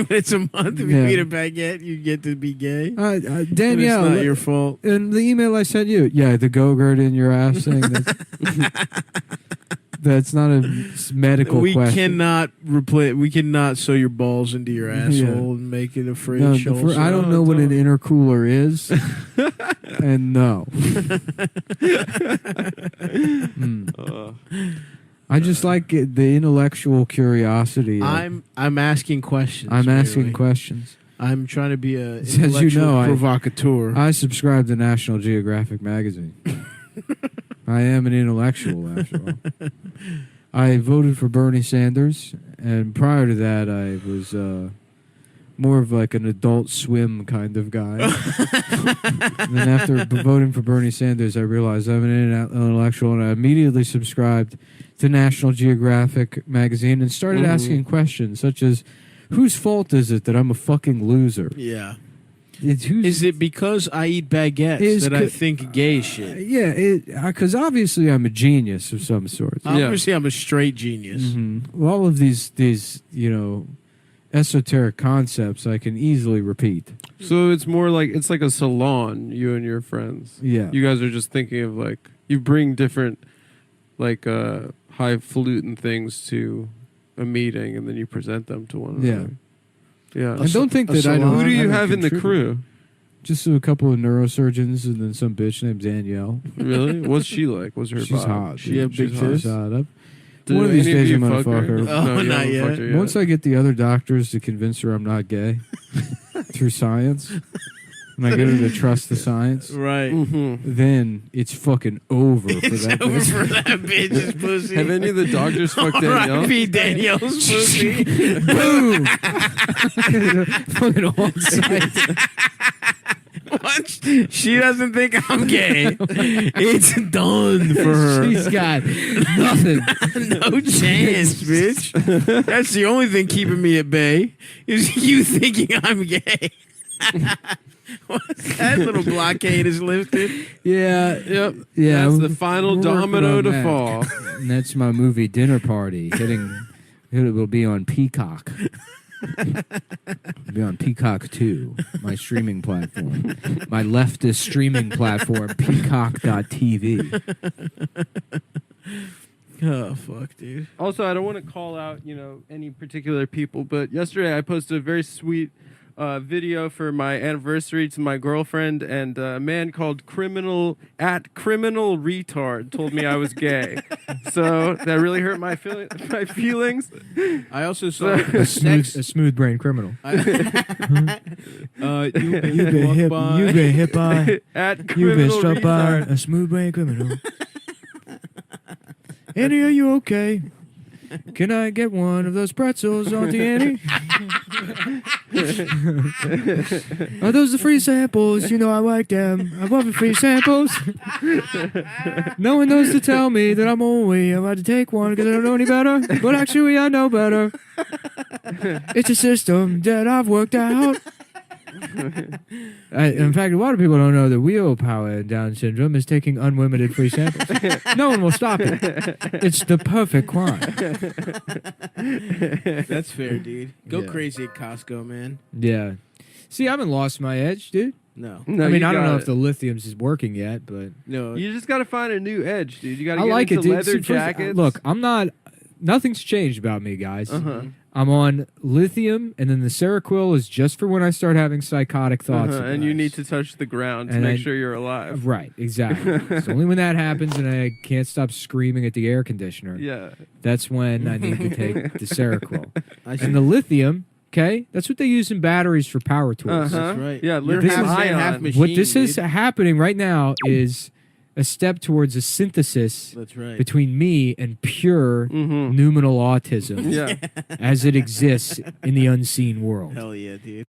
minutes a month. If you eat a baguette, you get to be gay. Danielle, it's not your fault. In the email I sent you, the go-gurt in your ass thing. That's not a medical question. We cannot sew your balls into your asshole and make it a free shoulder. I don't know what an intercooler is. And no. I just like the intellectual curiosity. I'm asking questions. I'm asking questions. I'm trying to be a intellectual provocateur. I subscribe to National Geographic magazine. I am an intellectual, after all. I voted for Bernie Sanders, and prior to that, I was more of like an Adult Swim kind of guy. And then after voting for Bernie Sanders, I realized I'm an intellectual, and I immediately subscribed to National Geographic magazine and started asking questions such as, whose fault is it that I'm a fucking loser? Yeah. Is it because I eat baguettes that I think gay shit? Yeah, because obviously I'm a genius of some sort. Obviously I'm a straight genius. Well, all of these esoteric concepts I can easily repeat. So it's more like it's like a salon. You and your friends. Yeah, you guys are just thinking of like you bring different like highfalutin things to a meeting and then you present them to one another. Yeah. I don't think that I don't. Who do you have in the crew? Just a couple of neurosurgeons and then some bitch named Danielle. Really? What's she like? What's her? She's hot. She have big tits. One of these days I'm gonna fuck her. Oh, not yet. Once I get the other doctors to convince her I'm not gay through science, and I get her to trust the science, right? Then it's fucking over for that. Over for that bitch's pussy. Have any of the doctors fucked Danielle? R.I.P. Danielle's pussy. Boom! Fucking on site. Once she doesn't think I'm gay, it's done for her. She's got nothing. No chance, bitch. That's the only thing keeping me at bay is you thinking I'm gay. That little blockade is lifted. Yeah. Yep. Yeah. That's the final domino to fall. And that's my movie Dinner Party. It will be on Peacock. It'll be on Peacock 2, my streaming platform. My leftist streaming platform, peacock.tv. Oh, fuck, dude. Also, I don't want to call out, any particular people, but yesterday I posted a very sweet video for my anniversary to my girlfriend, and a man called Criminal Retard told me I was gay. So that really hurt my feelings. I also saw a smooth brain criminal. You've You've been hit by. You've been struck by a smooth brain criminal. Annie, are you okay? Can I get one of those pretzels, Auntie Annie? Are those the free samples? I like them. I love the free samples. No one knows to tell me that I'm only allowed to take one because I don't know any better. But actually, I know better. It's a system that I've worked out. In fact, a lot of people don't know that wheel power in Down syndrome is taking unlimited free samples. No one will stop it. It's the perfect crime. That's fair, dude. Go crazy at Costco, man. Yeah. See, I haven't lost my edge, dude. No. I mean, I don't know if the lithiums is working yet, but no. You just got to find a new edge, dude. You got to I get like into it, dude. leather jackets. Look, nothing's changed about me, guys. I'm on lithium, and then the Seroquel is just for when I start having psychotic thoughts. And you need to touch the ground to make sure you're alive. Right, exactly. It's only when that happens and I can't stop screaming at the air conditioner. Yeah. That's when I need to take the Seroquel. And the lithium, okay, that's what they use in batteries for power tools. That's right. Yeah, What this is happening right now is a step towards a synthesis That's right. between me and pure numinal autism as it exists in the unseen world. Hell yeah, dude.